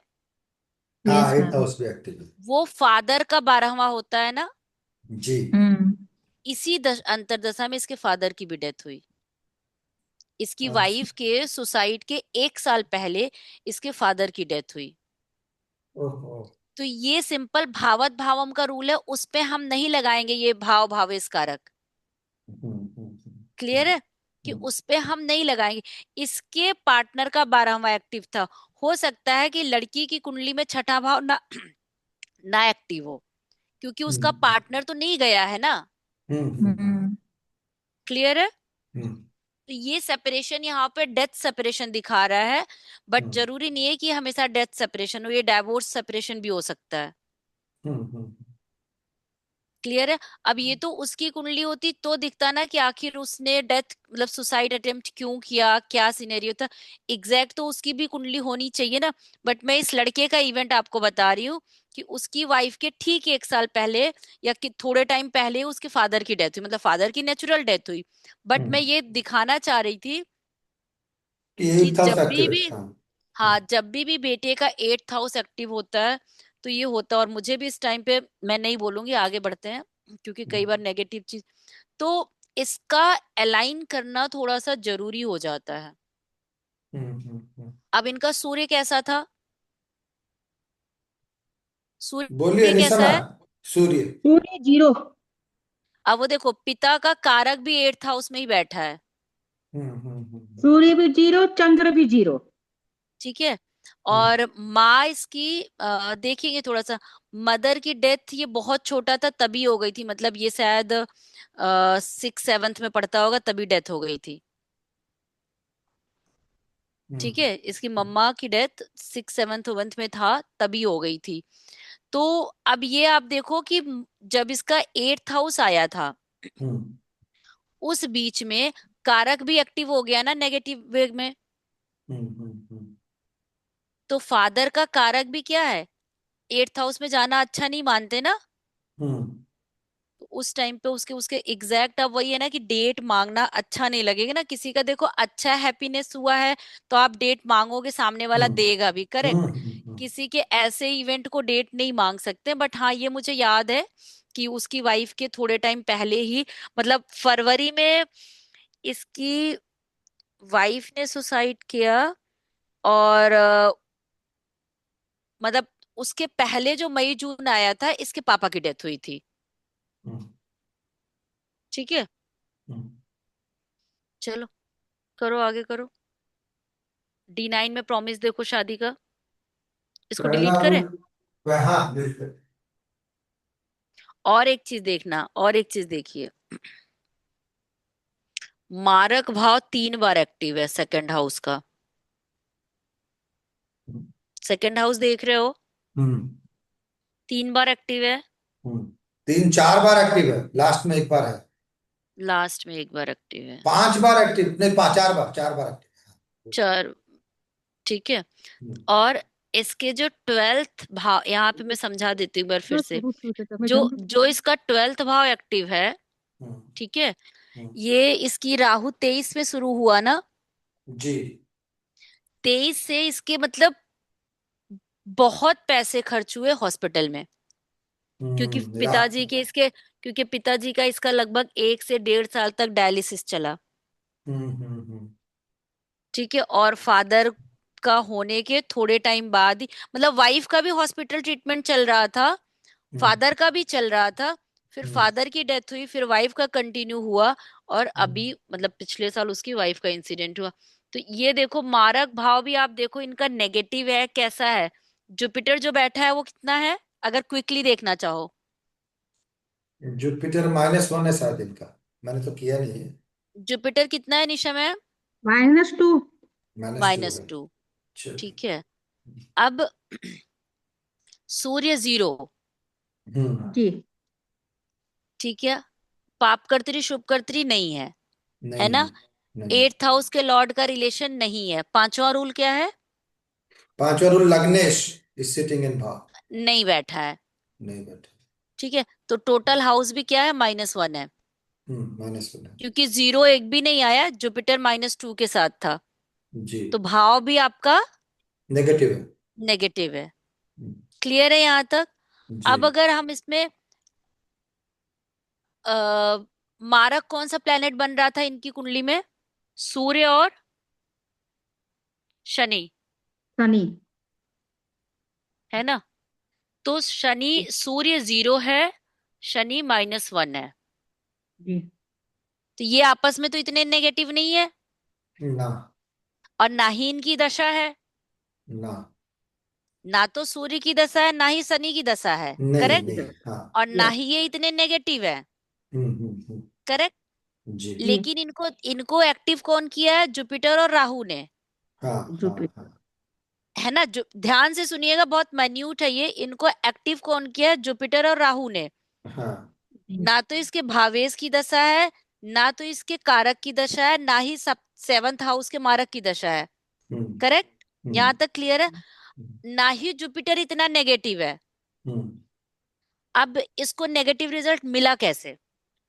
S1: हाँ
S4: यस
S1: एट
S4: मैम।
S1: हाउस भी एक्टिव है।
S2: वो फादर का 12वां होता है ना।
S1: जी।
S4: हम्म।
S2: इसी अंतरदशा में इसके फादर की भी डेथ हुई। इसकी
S1: अच्छा।
S2: वाइफ के सुसाइड के 1 साल पहले इसके फादर की डेथ हुई।
S1: ओहो।
S2: तो ये सिंपल भावत भावम का रूल है, उस पे हम नहीं लगाएंगे ये भाव भावेश कारक। क्लियर है? कि
S1: हम्म,
S2: उस पे हम नहीं लगाएंगे। इसके पार्टनर का 12वां एक्टिव था। हो सकता है कि लड़की की कुंडली में छठा भाव ना ना एक्टिव हो, क्योंकि उसका
S1: हम्म,
S2: पार्टनर तो नहीं गया है ना।
S1: हम्म,
S4: हम्म।
S2: क्लियर है?
S1: हम्म,
S2: तो ये सेपरेशन यहाँ पे डेथ सेपरेशन दिखा रहा है, बट
S1: हम्म,
S2: जरूरी नहीं है कि हमेशा डेथ सेपरेशन हो, ये डाइवोर्स सेपरेशन भी हो सकता है।
S1: हम्म,
S2: क्लियर है? अब ये तो उसकी कुंडली होती तो दिखता ना कि आखिर उसने डेथ मतलब सुसाइड अटेम्प्ट क्यों किया, क्या सिनेरियो था। एग्जैक्ट तो उसकी भी कुंडली होनी चाहिए ना। बट मैं इस लड़के का इवेंट आपको बता रही हूँ कि उसकी वाइफ के ठीक 1 साल पहले या कि थोड़े टाइम पहले उसके फादर की डेथ हुई, मतलब फादर की नेचुरल डेथ हुई। बट मैं
S1: हम्म।
S2: ये दिखाना चाह रही थी
S1: कि
S2: कि
S1: एट हाउस
S2: जब
S1: एक्टिव है,
S2: भी
S1: हाँ।
S2: हाँ, जब भी बेटे का 8th हाउस एक्टिव होता है तो ये होता है। और मुझे भी इस टाइम पे, मैं नहीं बोलूंगी, आगे बढ़ते हैं, क्योंकि कई बार नेगेटिव चीज, तो इसका अलाइन करना थोड़ा सा जरूरी हो जाता है। अब इनका सूर्य कैसा था?
S1: बोलिए
S2: सूर्य कैसा
S1: निशा।
S2: है?
S1: सूर्य।
S3: सूर्य जीरो।
S2: अब वो देखो, पिता का कारक भी 8th हाउस में ही बैठा है।
S3: सूर्य भी जीरो, चंद्र भी जीरो।
S2: ठीक है?
S1: हम्म,
S2: और माँ इसकी देखेंगे थोड़ा सा, मदर की डेथ ये बहुत छोटा था तभी हो गई थी, मतलब ये शायद 6th 7th में पढ़ता होगा तभी डेथ हो गई थी। ठीक
S1: हम्म,
S2: है? इसकी मम्मा की डेथ 6th 7th में था तभी हो गई थी। तो अब ये आप देखो कि जब इसका 8th हाउस आया था,
S1: हम्म,
S2: उस बीच में कारक भी एक्टिव हो गया ना नेगेटिव वे में।
S1: हम्म,
S2: तो फादर का कारक भी क्या है? 8th हाउस में जाना अच्छा नहीं मानते ना।
S1: हम्म,
S2: तो उस टाइम पे उसके उसके एग्जैक्ट, अब वही है ना कि डेट मांगना अच्छा नहीं लगेगा ना किसी का। देखो अच्छा हैप्पीनेस हुआ है तो आप डेट मांगोगे, सामने वाला
S1: हम्म,
S2: देगा भी, करेक्ट?
S1: हम्म,
S2: किसी के ऐसे इवेंट को डेट नहीं मांग सकते। बट हाँ, ये मुझे याद है कि उसकी वाइफ के थोड़े टाइम पहले ही, मतलब फरवरी में इसकी वाइफ ने सुसाइड किया, और मतलब उसके पहले जो मई जून आया था इसके पापा की डेथ हुई थी।
S1: हम्म,
S2: ठीक है?
S1: हम्म।
S2: चलो, करो आगे करो। D9 में प्रॉमिस देखो शादी का, इसको
S1: पहला
S2: डिलीट करें?
S1: वह, हाँ बिल्कुल।
S2: और एक चीज देखना, और एक चीज देखिए, मारक भाव 3 बार एक्टिव है 2nd हाउस का। 2nd हाउस देख रहे हो?
S1: हम्म
S2: 3 बार एक्टिव है,
S1: हम्म 3 4 बार एक्टिव है, लास्ट में 1 बार है।
S2: लास्ट में 1 बार एक्टिव है।
S1: 5 बार एक्टिव नहीं, 4 बार एक्टिव।
S2: चार, ठीक है।
S1: हम्म
S2: और इसके जो 12th भाव, यहाँ पे मैं समझा देती हूँ एक बार फिर से। जो जो इसका 12th भाव एक्टिव है,
S1: हम्म
S2: ठीक है,
S1: हम्म,
S2: ये इसकी राहु 23 में शुरू हुआ ना,
S1: जी
S2: 23 से इसके मतलब बहुत पैसे खर्च हुए हॉस्पिटल में, क्योंकि
S1: हम्म रा
S2: पिताजी के इसके क्योंकि पिताजी का इसका लगभग 1 से 1.5 साल तक डायलिसिस चला,
S1: हम्म
S2: ठीक है। और फादर का होने के थोड़े टाइम बाद ही, मतलब वाइफ का भी हॉस्पिटल ट्रीटमेंट चल रहा था,
S1: हम्म
S2: फादर का भी चल रहा था, फिर
S1: हम्म
S2: फादर की डेथ हुई, फिर वाइफ का कंटिन्यू हुआ, और
S1: हम्म
S2: अभी मतलब पिछले साल उसकी वाइफ का इंसिडेंट हुआ। तो ये देखो, मारक भाव भी आप देखो इनका नेगेटिव है, कैसा है। जुपिटर जो बैठा है वो कितना है, अगर क्विकली देखना चाहो।
S1: जुपिटर -1 है शायद इनका, मैंने तो किया नहीं है।
S2: जुपिटर कितना है निशा में?
S3: -2।
S1: -2 है।
S2: -2,
S1: चलिए।
S2: ठीक है। अब सूर्य 0,
S3: जी।
S2: ठीक है, पापकर्त्री शुभकर्त्री नहीं है
S1: नहीं
S2: ना।
S1: है, नहीं।
S2: 8th हाउस के लॉर्ड का रिलेशन नहीं है। 5वां रूल क्या है?
S1: पांचवा रूल, लग्नेश इज सिटिंग इन भाव।
S2: नहीं बैठा है,
S1: नहीं बैठे।
S2: ठीक है। तो टोटल हाउस भी क्या है, -1 है,
S1: -1 है।
S2: क्योंकि 0 एक भी नहीं आया, जुपिटर -2 के साथ था।
S1: जी
S2: तो भाव भी आपका
S1: नेगेटिव है।
S2: नेगेटिव है।
S1: हम्म,
S2: क्लियर है यहाँ तक?
S1: जी।
S2: अब अगर हम इसमें आ, मारक कौन सा प्लेनेट बन रहा था इनकी कुंडली में? सूर्य और शनि,
S3: शनि।
S2: है ना। तो शनि, सूर्य 0 है, शनि -1 है।
S3: जी।
S2: तो ये आपस में तो इतने नेगेटिव नहीं है,
S1: ना
S2: और ना ही इनकी दशा है।
S1: ना
S2: ना तो सूर्य की दशा है, ना ही शनि की दशा है,
S1: नहीं
S2: करेक्ट।
S1: नहीं, हाँ।
S2: और ना ही ये इतने नेगेटिव है,
S1: हम्म।
S2: करेक्ट।
S1: जी।
S3: जी।
S2: लेकिन इनको इनको एक्टिव कौन किया है? जुपिटर और राहु ने,
S1: हाँ हाँ
S3: जुपिटर।
S1: हाँ।
S2: है ना। जो ध्यान से सुनिएगा, बहुत मान्यूट है ये। इनको एक्टिव कौन किया है? जुपिटर और राहु ने।
S1: हाँ।
S3: जी।
S2: ना तो इसके भावेश की दशा है, ना तो इसके कारक की दशा है, ना ही सब 7th हाउस के मारक की दशा है,
S1: हम्म
S2: करेक्ट।
S1: हम्म
S2: यहां तक क्लियर है? ना ही जुपिटर इतना नेगेटिव है।
S1: हम्म
S2: अब इसको नेगेटिव रिजल्ट मिला कैसे?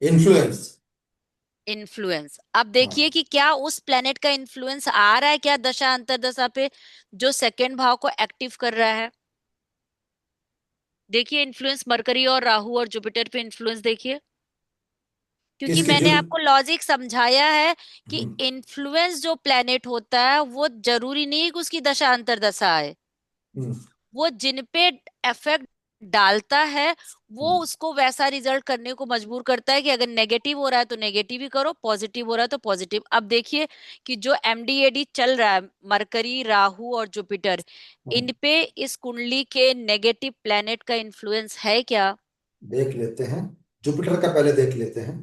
S1: इन्फ्लुएंस।
S2: इन्फ्लुएंस। अब देखिए
S1: हाँ।
S2: कि क्या उस प्लेनेट का इन्फ्लुएंस आ रहा है क्या दशा अंतरदशा पे, जो सेकंड भाव को एक्टिव कर रहा है। देखिए इन्फ्लुएंस मरकरी और राहु और जुपिटर पे इन्फ्लुएंस देखिए, क्योंकि
S1: किसकी
S2: मैंने
S1: जो।
S2: आपको लॉजिक समझाया है कि
S1: हम्म
S2: इन्फ्लुएंस जो प्लेनेट होता है वो जरूरी नहीं है कि उसकी दशा अंतरदशा आए।
S1: हम्म
S2: वो जिन पे इफेक्ट डालता है, वो
S1: हम्म
S2: उसको वैसा रिजल्ट करने को मजबूर करता है कि अगर नेगेटिव हो रहा है तो नेगेटिव ही करो, पॉजिटिव हो रहा है तो पॉजिटिव। अब देखिए कि जो एमडीएडी चल रहा है, मरकरी, राहु और जुपिटर, इन
S1: हम्म।
S2: पे इस कुंडली के नेगेटिव प्लेनेट का इन्फ्लुएंस है क्या?
S1: देख लेते हैं, जुपिटर का पहले देख लेते हैं।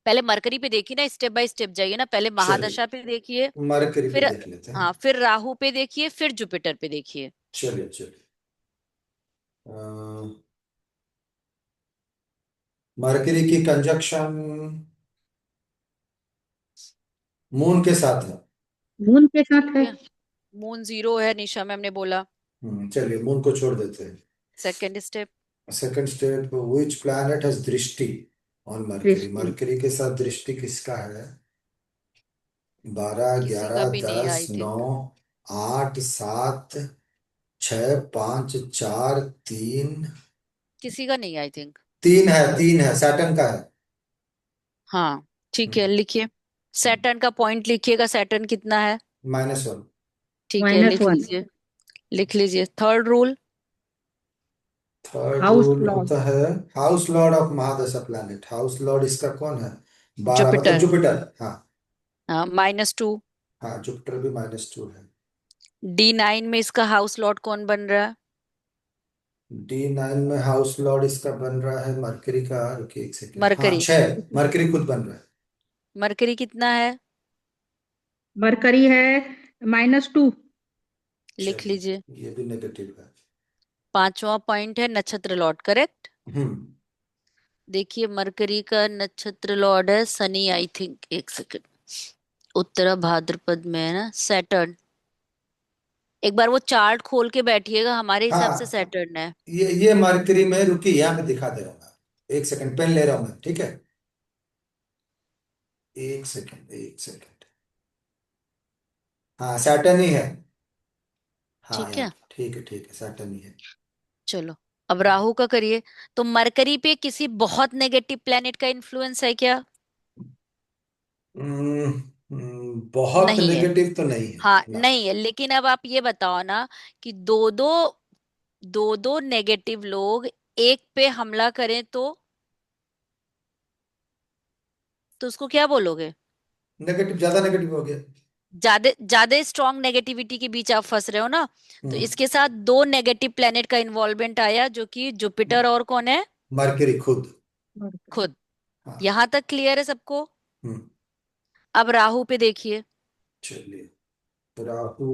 S2: पहले मरकरी पे देखिए ना, स्टेप बाय स्टेप जाइए ना। पहले
S1: चलिए,
S2: महादशा पे देखिए,
S1: मरकरी पे
S2: फिर
S1: देख लेते हैं।
S2: हाँ, फिर राहु पे देखिए, फिर जुपिटर पे देखिए।
S1: चलिए चलिए। अ, मरकरी की कंजक्शन मून के साथ है।
S3: मून के साथ
S2: ठीक
S3: है।
S2: है, मून 0 है, निशा मैम ने बोला।
S1: चलिए, मून को छोड़ देते हैं।
S2: Second step,
S1: second step, which planet has दृष्टि ऑन मरकरी।
S3: दृष्टि।
S1: मरकरी के साथ दृष्टि किसका है? 12
S2: किसी का
S1: 11
S2: भी नहीं
S1: 10
S2: आई
S1: 9
S2: थिंक।
S1: 8 7 6 5 4 3।
S2: किसी का नहीं आई थिंक।
S1: 3 है, सैटर्न का है।
S2: हाँ, ठीक है, लिखिए। सैटर्न का पॉइंट लिखिएगा, सैटर्न कितना है?
S1: -1।
S2: ठीक है, लिख
S3: -1।
S2: लीजिए, लिख लीजिए। Third rule,
S1: third
S3: house
S1: rule
S3: lord.
S1: होता है हाउस लॉर्ड ऑफ महादशा प्लैनेट। हाउस लॉर्ड इसका कौन है? 12 मतलब
S2: जुपिटर।
S1: जुपिटर। हाँ।
S2: हाँ, -2।
S1: हाँ, जुपिटर भी -2 है।
S2: D9 में इसका हाउस लॉर्ड कौन बन रहा है?
S1: D9 में हाउस लॉर्ड इसका बन रहा है मरकरी का। रुकिए एक सेकेंड, हाँ
S2: मरकरी।
S1: 6, मरकरी खुद बन रहा है।
S2: मरकरी कितना है?
S3: मरकरी है -2।
S2: लिख लीजिए।
S1: चलिए, ये भी नेगेटिव है।
S2: 5वां पॉइंट है नक्षत्र लॉर्ड, करेक्ट।
S1: हम्म।
S2: देखिए मरकरी का नक्षत्र लॉर्ड है शनि, आई थिंक, एक सेकंड, उत्तरा भाद्रपद में है ना, सैटर्न। एक बार वो चार्ट खोल के बैठिएगा, हमारे हिसाब से
S1: हाँ,
S2: सैटर्न है।
S1: ये मरकरी में, रुकी यहाँ पे दिखा दे रहा हूँ मैं, एक सेकंड, पेन ले रहा हूँ मैं, ठीक है। एक सेकंड, एक सेकंड। हाँ, सैटर्न ही है। हाँ
S2: ठीक
S1: यार,
S2: है,
S1: ठीक है, ठीक है, सैटर्न ही है।
S2: चलो अब राहु का करिए। तो मरकरी पे किसी बहुत नेगेटिव प्लेनेट का इन्फ्लुएंस है क्या?
S1: बहुत
S2: नहीं है।
S1: नेगेटिव तो नहीं है
S2: हाँ
S1: ना।
S2: नहीं है, लेकिन अब आप ये बताओ ना कि दो दो नेगेटिव लोग एक पे हमला करें तो उसको क्या बोलोगे?
S1: नेगेटिव, ज्यादा नेगेटिव हो गया।
S2: ज्यादा ज्यादा स्ट्रॉन्ग नेगेटिविटी के बीच आप फंस रहे हो ना। तो
S1: हम्म।
S2: इसके साथ दो नेगेटिव प्लेनेट का इन्वॉल्वमेंट आया, जो कि जुपिटर और कौन है?
S1: मरकरी खुद।
S2: खुद।
S1: हाँ।
S2: यहां तक क्लियर है सबको?
S1: हम्म।
S2: अब राहु पे देखिए।
S1: चलिए, तो राहु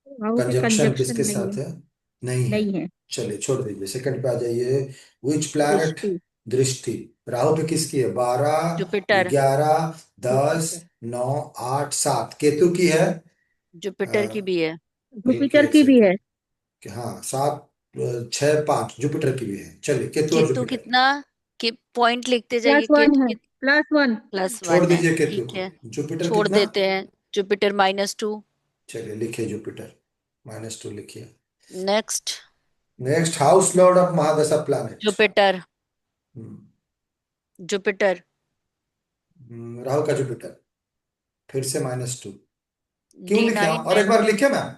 S3: राहु के
S1: कंजंक्शन
S3: कंजक्शन
S1: किसके
S3: नहीं
S1: साथ
S3: है।
S1: है? नहीं है।
S3: नहीं है।
S1: चलिए छोड़ दीजिए, सेकंड पे आ जाइए। Which planet?
S3: दृष्टि।
S1: दृष्टि। राहु पे किसकी है? 12,
S2: जुपिटर।
S1: 11, 10,
S3: जुपिटर।
S1: 9, 8, 7। केतु की है।
S2: जुपिटर की
S1: अ,
S2: भी है।
S1: रुकिए
S3: जुपिटर
S1: एक
S3: की भी
S1: सेकंड।
S3: है।
S1: हाँ, 7, 6, 5 जुपिटर की भी है। चलिए, केतु और
S2: केतु
S1: जुपिटर।
S2: कितना? के पॉइंट लिखते जाइए,
S3: +1
S2: केतु
S3: है।
S2: कित
S3: +1।
S1: छोड़
S2: +1 है,
S1: दीजिए केतु
S2: ठीक
S1: को।
S2: है।
S1: जुपिटर
S2: छोड़
S1: कितना?
S2: देते हैं। जुपिटर -2।
S1: चलिए, लिखिए जुपिटर -2 लिखिए।
S2: Next.
S1: Next, house lord of महादशा प्लैनेट।
S2: जुपिटर। जुपिटर।
S1: राहु का जुपिटर, फिर से -2। क्यों लिखे
S2: D9
S1: आप? और
S2: में।
S1: एक बार लिखे मैम।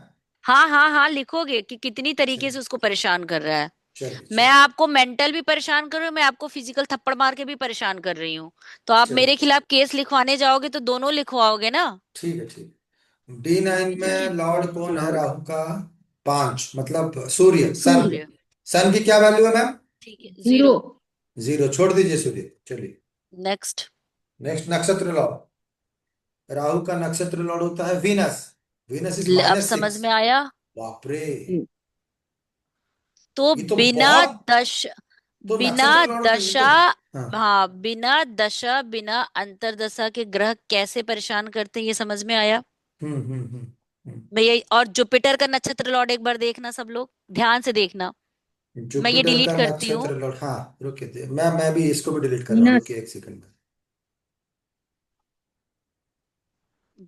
S2: हाँ हाँ हाँ, लिखोगे कि कितनी तरीके
S1: चलिए,
S2: से उसको परेशान कर रहा है।
S1: चलिए,
S2: मैं
S1: चलिए,
S2: आपको मेंटल भी परेशान कर रही हूँ, मैं आपको फिजिकल थप्पड़ मार के भी परेशान कर रही हूँ। तो आप
S1: चलिए।
S2: मेरे खिलाफ केस लिखवाने जाओगे तो दोनों लिखवाओगे ना।
S1: ठीक है, ठीक है। D9
S2: ठीक है।
S1: में लॉर्ड कौन है राहु का? 5, मतलब सूर्य, सन।
S3: सूर्य।
S2: सूर्य।
S1: सन की क्या वैल्यू है मैम?
S2: ठीक है,
S3: 0।
S2: 0।
S1: 0, छोड़ दीजिए सूर्य। चलिए,
S2: नेक्स्ट।
S1: नेक्स्ट नक्षत्र लॉर्ड। राहु का नक्षत्र लॉर्ड होता है वीनस। वीनस इज
S2: अब
S1: -6।
S2: समझ में आया।
S1: बाप रे,
S2: तो
S1: ये तो
S2: बिना
S1: बहुत।
S2: दश
S1: तो
S2: बिना
S1: नक्षत्र लॉर्ड तो ये
S2: दशा,
S1: तो। हाँ।
S2: हाँ बिना दशा बिना अंतर्दशा के ग्रह कैसे परेशान करते हैं, ये समझ में आया
S1: हम्म, हम्म, हम्म।
S2: भैया। और जुपिटर का नक्षत्र लॉर्ड एक बार देखना, सब लोग ध्यान से देखना। मैं ये
S1: जुपिटर
S2: डिलीट
S1: का
S2: करती हूँ।
S1: नक्षत्र लॉर्ड, हाँ रुकिए मैं भी इसको भी डिलीट कर रहा हूँ,
S3: वीनस।
S1: रुकिए एक सेकंड में।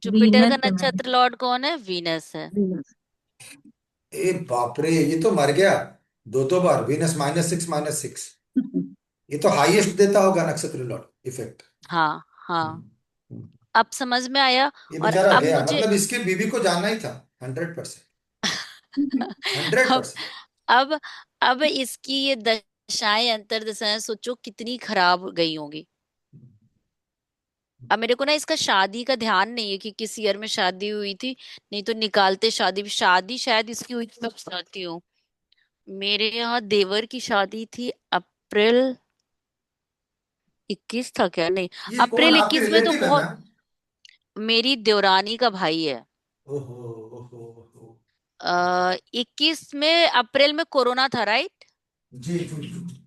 S2: जुपिटर का
S4: वीनस है मैम।
S2: नक्षत्र लॉर्ड कौन है? वीनस है।
S3: वीनस।
S1: ए बाप रे, ये तो मर गया। दो बार वीनस -6, -6। ये तो हाईएस्ट देता होगा नक्षत्र लॉर्ड इफेक्ट।
S2: हाँ हाँ,
S1: हम्म, हम्म।
S2: अब समझ में आया।
S1: ये
S2: और
S1: बेचारा
S2: अब
S1: गया,
S2: मुझे
S1: मतलब इसकी बीवी को जानना ही था। 100%। हंड्रेड
S2: अब
S1: परसेंट
S2: अब अब इसकी ये दशाएं अंतर्दशाएं सोचो कितनी खराब गई होंगी। अब मेरे को ना इसका शादी का ध्यान नहीं है कि किस ईयर में शादी हुई थी, नहीं तो निकालते। शादी शादी शायद इसकी हुई थी, मैं बताती हूँ। मेरे यहाँ देवर की शादी थी अप्रैल 21 था क्या? नहीं,
S1: ये कौन,
S2: अप्रैल
S1: आपकी
S2: 21 में तो
S1: रिलेटिव है
S2: बहुत।
S1: मैम?
S2: मेरी देवरानी का भाई है।
S1: ओहो, ओहो, ओहो।
S2: 21 में अप्रैल में कोरोना था, राइट?
S1: जी, जी, जी।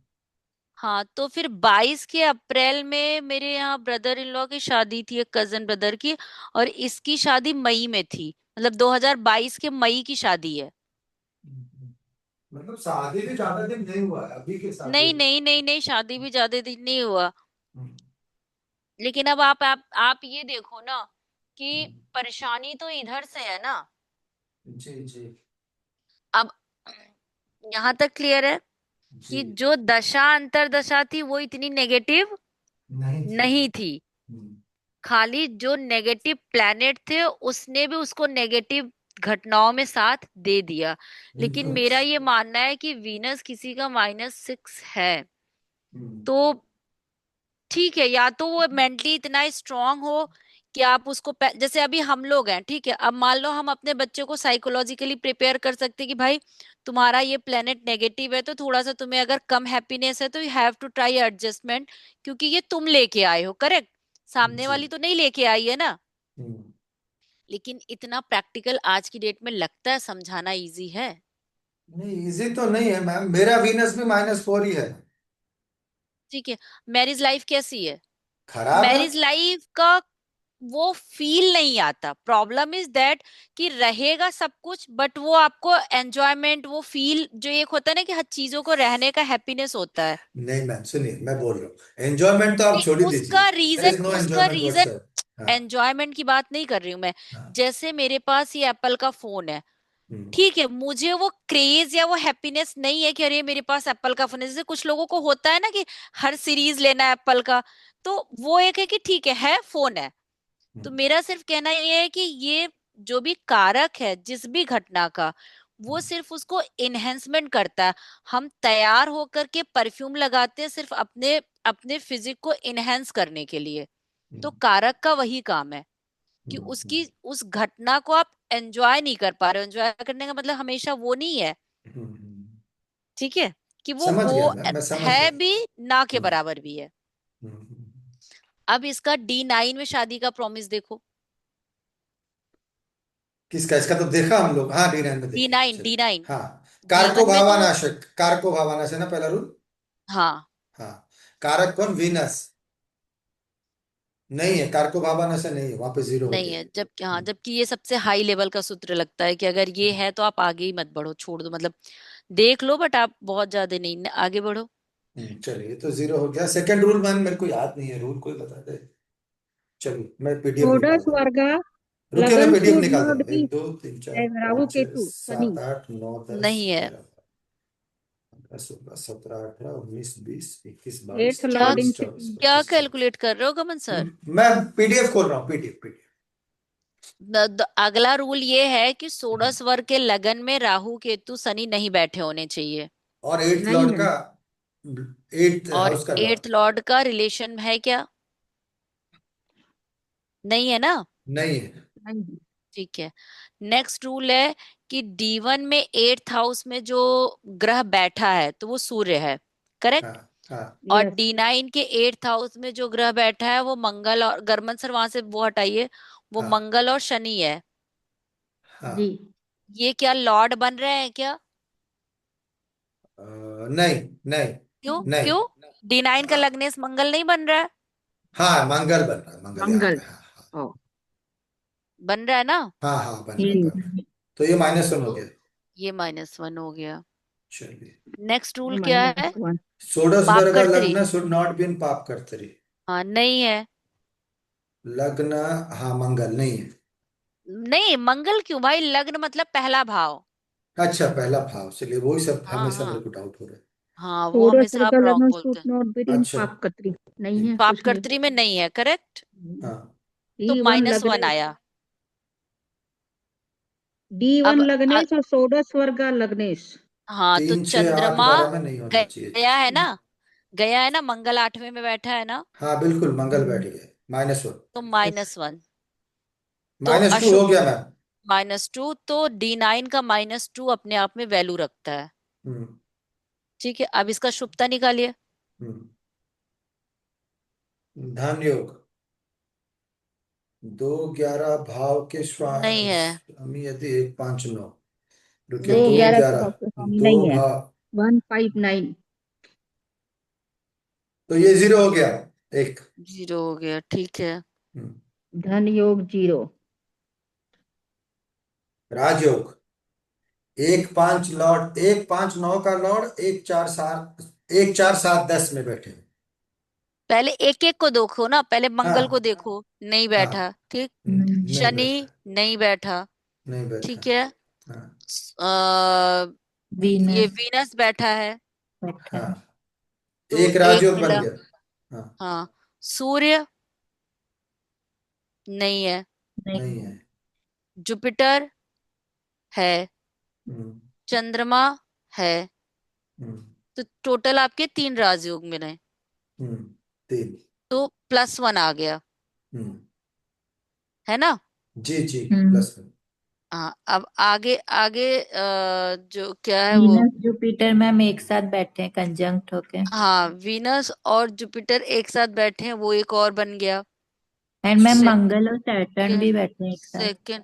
S2: हाँ, तो फिर 22 के अप्रैल में मेरे यहाँ ब्रदर इन लॉ की शादी थी, एक कजन ब्रदर की। और इसकी शादी मई में थी, मतलब 2022 के मई की शादी है।
S1: मतलब शादी भी ज्यादा दिन नहीं हुआ है, अभी के शादी
S2: नहीं
S1: हुई।
S2: नहीं नहीं नहीं, शादी भी ज्यादा दिन नहीं हुआ।
S1: हम्म,
S2: लेकिन अब आप ये देखो ना कि
S1: हम्म।
S2: परेशानी तो इधर से है ना।
S1: जी, जी,
S2: अब यहाँ तक क्लियर है
S1: जी।
S2: कि जो दशा अंतरदशा थी वो इतनी नेगेटिव
S1: नहीं थी।
S2: नहीं थी।
S1: हम्म,
S2: खाली जो नेगेटिव प्लैनेट थे उसने भी उसको नेगेटिव घटनाओं में साथ दे दिया। लेकिन
S1: बिल्कुल।
S2: मेरा ये मानना है कि वीनस किसी का -6 है
S1: हम्म,
S2: तो ठीक है। या तो वो मेंटली इतना स्ट्रांग हो कि आप उसको जैसे अभी हम लोग हैं, ठीक है, अब मान लो हम अपने बच्चे को साइकोलॉजिकली प्रिपेयर कर सकते हैं कि भाई तुम्हारा ये प्लेनेट नेगेटिव है, तो थोड़ा सा तुम्हें अगर कम हैप्पीनेस है तो you have to try adjustment, क्योंकि ये तुम लेके आए हो, करेक्ट। सामने
S1: जी।
S2: वाली तो नहीं लेके आई है ना।
S1: हम्म।
S2: लेकिन इतना प्रैक्टिकल आज की डेट में लगता है समझाना इजी है?
S1: नहीं, इजी तो नहीं है मैम, मेरा वीनस भी -4 ही है।
S2: ठीक है, मैरिज लाइफ कैसी है?
S1: खराब है।
S2: मैरिज लाइफ का वो फील नहीं आता। प्रॉब्लम इज दैट कि रहेगा सब कुछ, बट वो आपको एंजॉयमेंट, वो फील जो एक होता है ना कि हर चीजों को रहने का हैप्पीनेस होता है।
S1: नहीं मैम सुनिए, मैं बोल रहा हूँ एंजॉयमेंट तो आप
S2: नहीं,
S1: छोड़ ही दीजिए।
S2: उसका
S1: देयर
S2: रीजन,
S1: इज नो
S2: उसका
S1: एंजॉयमेंट
S2: रीजन
S1: व्हाटसएवर। हाँ।
S2: एंजॉयमेंट की बात नहीं कर रही हूँ मैं।
S1: हाँ।
S2: जैसे मेरे पास ये एप्पल का फोन है,
S1: हम्म।
S2: ठीक है, मुझे वो क्रेज या वो हैप्पीनेस नहीं है कि अरे मेरे पास एप्पल का फोन है। जैसे कुछ लोगों को होता है ना कि हर सीरीज लेना है एप्पल का, तो वो एक है कि ठीक है फोन है। तो
S1: हम्म।
S2: मेरा सिर्फ कहना ये है कि ये जो भी कारक है जिस भी घटना का, वो
S1: हम्म।
S2: सिर्फ उसको इनहेंसमेंट करता है। हम तैयार होकर के परफ्यूम लगाते हैं सिर्फ अपने अपने फिजिक को इनहेंस करने के लिए। तो
S1: हम्म।
S2: कारक का वही काम है कि
S1: हम्म।
S2: उसकी उस घटना को आप एंजॉय नहीं कर पा रहे हो। एंजॉय करने का मतलब हमेशा वो नहीं है, ठीक है, कि वो
S1: समझ
S2: हो
S1: गया मैम, मैं समझ
S2: है
S1: गया।
S2: भी, ना के
S1: हम्म।
S2: बराबर भी है।
S1: हम्म।
S2: अब इसका D9 में शादी का प्रॉमिस देखो।
S1: किसका? इसका तो देखा हम लोग, हाँ D9 में
S2: डी
S1: देखे,
S2: नाइन
S1: चलिए।
S2: डी नाइन
S1: हाँ। कारको
S2: D1 में तो
S1: भावानाशक, कारको भावानाश है ना पहला रूल।
S2: हाँ
S1: हाँ। कारक कौन? वीनस। नहीं है, कारको भावानाश नहीं है, वहां पे जीरो हो
S2: नहीं
S1: गया।
S2: है, जबकि हाँ,
S1: हम्म।
S2: जबकि ये सबसे हाई लेवल का सूत्र लगता है कि अगर ये है तो आप आगे ही मत बढ़ो, छोड़ दो, मतलब देख लो बट आप बहुत ज्यादा नहीं आगे बढ़ो।
S1: चलिए, तो जीरो हो गया। सेकंड रूल मैम मेरे को याद नहीं है, रूल कोई बता दे। चलिए मैं पीडीएफ
S3: षोडश
S1: निकालता हूँ।
S3: वर्ग
S1: रुकिए, मैं
S3: लगन
S1: पीडीएफ
S3: शुड
S1: निकालता
S3: नॉट
S1: हूँ।
S3: बी
S1: 1 2 3 4
S3: राहु
S1: 5 6
S3: केतु शनि।
S1: 7 8 9 10
S2: नहीं है।
S1: 11 12 16 17 18 19 20 21
S3: एट्थ
S1: 22
S2: क्या
S3: लॉर्ड इन
S1: 23 24
S3: सिटिंग।
S2: क्या
S1: 25 26।
S2: कैलकुलेट कर रहे हो गमन सर?
S1: मैं पीडीएफ खोल रहा हूँ, पीडीएफ पीडीएफ।
S2: अगला रूल ये है कि षोडश वर्ग के लगन में राहु केतु शनि नहीं बैठे होने चाहिए।
S1: और एट्थ
S3: नहीं
S1: लॉर्ड
S3: है।
S1: का, एट्थ
S2: और
S1: हाउस का लॉर्ड।
S2: एट्थ लॉर्ड का रिलेशन है क्या? नहीं है ना?
S1: नहीं है।
S3: नहीं है।
S2: ठीक है। नेक्स्ट रूल है कि D1 में एट्थ हाउस में जो ग्रह बैठा है तो वो सूर्य है,
S1: हाँ।
S2: करेक्ट।
S1: हाँ।
S2: और
S3: यस।
S2: D9 के एट्थ हाउस में जो ग्रह बैठा है वो मंगल और गर्मन सर वहां से वो हटाइए, वो
S1: हाँ।
S2: मंगल और शनि है।
S3: जी।
S1: हाँ।
S2: ये क्या लॉर्ड बन रहे हैं क्या?
S1: नहीं। नहीं।
S2: क्यों
S1: नहीं।
S2: क्यों? D9 का
S1: हाँ।
S2: लग्नेश मंगल नहीं बन रहा है?
S1: हाँ, मंगल बन रहा है, मंगल यहाँ पे,
S3: मंगल।
S1: हाँ हाँ।
S3: ओ।
S2: बन रहा है ना?
S1: हाँ हाँ, बन रहा है, बन रहा है।
S3: हम्म।
S1: तो ये -1 हो
S2: तो
S1: गया।
S2: ये -1 हो गया।
S1: चलिए।
S2: नेक्स्ट रूल क्या है?
S3: -1।
S1: षोडश
S2: पाप
S1: वर्ग
S2: करतरी।
S1: लग्न शुड नॉट बी इन पाप कर्तरी।
S2: हाँ नहीं है।
S1: लग्न, हाँ मंगल नहीं है।
S2: नहीं, मंगल क्यों भाई? लग्न मतलब पहला भाव।
S1: अच्छा, पहला भाव, चलिए वही सब
S2: हाँ
S1: हमेशा मेरे
S2: हाँ
S1: को डाउट हो रहा
S2: हाँ, वो
S3: षोडश
S2: हमेशा
S3: वर्ग
S2: आप रॉन्ग
S3: लगन शुड
S2: बोलते हैं।
S3: नॉट बी
S1: है।
S3: इन
S1: अच्छा।
S3: पापकत्री। नहीं है,
S1: ठीक।
S2: पाप
S3: कुछ नहीं।
S2: कर्तरी में नहीं है, करेक्ट।
S1: हाँ।
S2: तो
S3: D1
S2: -1
S3: लग्नेश।
S2: आया।
S3: D1
S2: अब
S3: लग्नेश और षोडश वर्ग लग्नेश।
S2: हाँ, तो
S1: 3 6 8
S2: चंद्रमा
S1: 12 में नहीं होना चाहिए।
S2: गया है ना, गया है ना, मंगल 8वें में बैठा है ना,
S1: हाँ बिल्कुल, मंगल बैठ
S3: हम्म।
S1: गए। -1।
S2: तो
S3: यस।
S2: -1। तो
S1: -2 हो
S2: अशुभ
S1: गया मैम।
S2: -2, तो D9 का -2 अपने आप में वैल्यू रखता है।
S1: हम्म।
S2: ठीक है, अब इसका शुभता निकालिए।
S1: हम्म। धन योग, 2 11 भाव के
S2: नहीं है।
S1: स्वामी यदि 1 5 9। रुकिए,
S3: दो
S1: 2
S3: 11 के
S1: 11,
S3: भाव पे स्वामी
S1: दो
S3: नहीं है।
S1: भाव,
S3: 159।
S1: तो ये जीरो हो गया एक।
S2: 0 हो गया, ठीक है।
S1: हम्म।
S3: धन योग 0।
S1: राजयोग, 1 5 लॉर्ड, 1 5 9 का लॉर्ड, 1 4 7, 1 4 7 10 में बैठे।
S2: पहले एक एक को देखो ना, पहले मंगल को
S1: हाँ।
S2: देखो, नहीं
S1: हाँ।
S2: बैठा, ठीक।
S1: नहीं
S2: शनि
S1: बैठा।
S2: नहीं बैठा,
S1: नहीं बैठा।
S2: ठीक है।
S1: हाँ।
S2: ये
S4: वीनस
S2: वीनस बैठा है,
S4: बैठा है।
S1: हाँ।
S2: तो
S1: एक
S2: एक
S1: राजयोग बन
S2: मिला।
S1: गया। हाँ।
S2: हाँ, सूर्य नहीं है,
S1: नहीं
S4: नहीं।
S1: है।
S2: जुपिटर है,
S1: हम्म।
S2: चंद्रमा है।
S1: हम्म।
S2: तो टोटल आपके 3 राजयोग मिले,
S1: हम्म। 3।
S2: तो +1 आ गया,
S1: हम्म।
S2: है ना?
S1: जी जी,
S4: हम्म।
S1: +1।
S2: हाँ, अब आगे आगे जो क्या है वो।
S4: वीनस जुपिटर मैम एक साथ बैठे हैं कंजंक्ट होके।
S2: हाँ, वीनस और जुपिटर एक साथ बैठे हैं, वो एक और बन गया।
S4: एंड मैम
S2: सेकंड,
S4: मंगल और सैटर्न भी बैठे हैं एक साथ।
S2: सेकंड,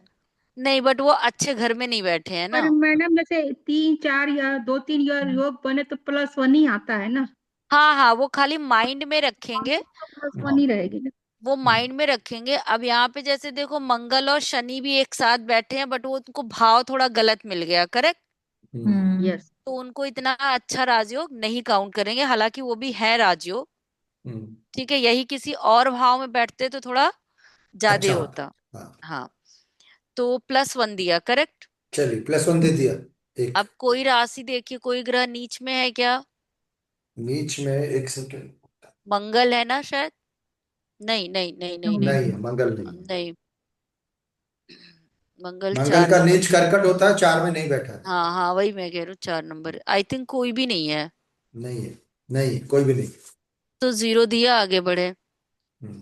S2: नहीं, बट वो अच्छे घर में नहीं बैठे हैं ना।
S3: पर मैडम जैसे 3 4 या 2 3 योग बने तो +1 ही आता है ना।
S2: हाँ हाँ, वो खाली माइंड में रखेंगे।
S3: कॉन्सेप्ट तो +1 ही रहेगी ना।
S2: वो
S1: हम्म
S2: माइंड में रखेंगे। अब यहाँ पे जैसे देखो, मंगल और शनि भी एक साथ बैठे हैं, बट वो उनको भाव थोड़ा गलत मिल गया, करेक्ट।
S1: हम्म
S3: यस।
S2: तो उनको इतना अच्छा राजयोग नहीं काउंट करेंगे, हालांकि वो भी है राजयोग।
S1: हम्म,
S2: ठीक है, यही किसी और भाव में बैठते तो थोड़ा ज्यादा
S1: अच्छा होता।
S2: होता।
S1: हाँ,
S2: हाँ, तो +1 दिया, करेक्ट।
S1: चलिए +1 दे दिया। एक
S2: अब कोई राशि देखिए, कोई ग्रह नीच में है क्या?
S1: नीच में, 1 सेकंड।
S2: मंगल है ना शायद। नहीं नहीं नहीं नहीं नहीं
S1: नहीं है, मंगल नहीं है।
S2: नहीं। मंगल
S1: मंगल
S2: 4
S1: का
S2: नंबर
S1: नीच
S2: पे।
S1: कर्कट होता है, 4 में नहीं बैठा है।
S2: हाँ हाँ, वही मैं कह रही हूँ, 4 नंबर आई थिंक कोई भी नहीं है।
S1: नहीं है, नहीं कोई भी नहीं।
S2: तो 0 दिया, आगे बढ़े।
S1: हम्म,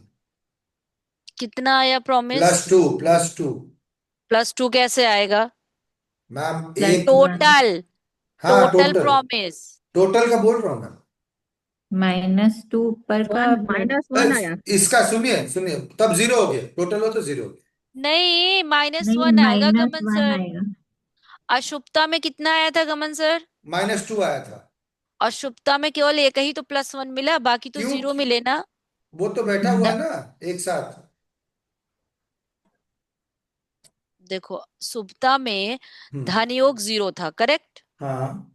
S2: कितना आया प्रॉमिस?
S1: +2, +2।
S2: +2 कैसे आएगा?
S1: मैम एक,
S4: +1
S2: टोटल।
S1: हाँ
S2: टोटल
S1: टोटल।
S2: प्रॉमिस।
S1: टोटल का बोल रहा हूँ मैम।
S4: -2 ऊपर का
S3: 1 -1 आया।
S1: इसका सुनिए सुनिए, तब 0 हो गया, टोटल हो तो 0 हो गया।
S2: नहीं,
S4: नहीं,
S2: -1 आएगा गमन
S4: -1
S2: सर।
S4: आएगा।
S2: अशुभता में कितना आया था गमन सर?
S1: -2 आया था।
S2: अशुभता में केवल एक ही तो +1 मिला, बाकी तो
S1: क्यों?
S2: 0 मिले ना।
S1: वो तो बैठा हुआ है
S4: न-
S1: ना एक साथ।
S2: देखो, शुभता में
S1: हम्म,
S2: धन योग 0 था, करेक्ट।
S1: हाँ।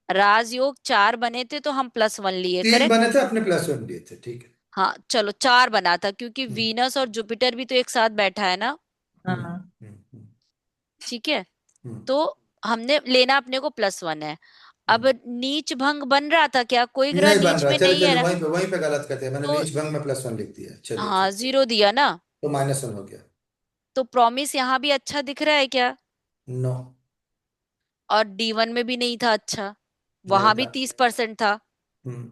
S2: राजयोग 4 बने थे तो हम +1 लिए,
S1: 3
S2: करेक्ट।
S1: बने थे, अपने +1 लिए थे, ठीक है।
S2: हाँ चलो, 4 बना था क्योंकि
S1: हम्म
S2: वीनस और जुपिटर भी तो एक साथ बैठा है ना।
S1: हम्म
S4: हाँ।
S1: हम्म
S2: ठीक है।
S1: हम्म
S2: तो हमने लेना अपने को +1 है। अब
S1: हम्म।
S2: नीच भंग बन रहा था क्या? कोई ग्रह
S1: नहीं बन
S2: नीच
S1: रहा,
S2: में
S1: चलिए
S2: नहीं है
S1: चलिए,
S2: ना।
S1: वहीं पे गलत करते हैं, मैंने
S2: तो
S1: नीच भंग में +1 लिख दिया, चलिए
S2: हाँ,
S1: ठीक।
S2: 0 दिया ना।
S1: तो -1 हो गया।
S2: तो प्रॉमिस यहाँ भी अच्छा दिख रहा है क्या?
S1: नो,
S2: और D1 में भी नहीं था अच्छा,
S1: नहीं
S2: वहां भी
S1: था।
S2: 30% था,
S1: हम्म,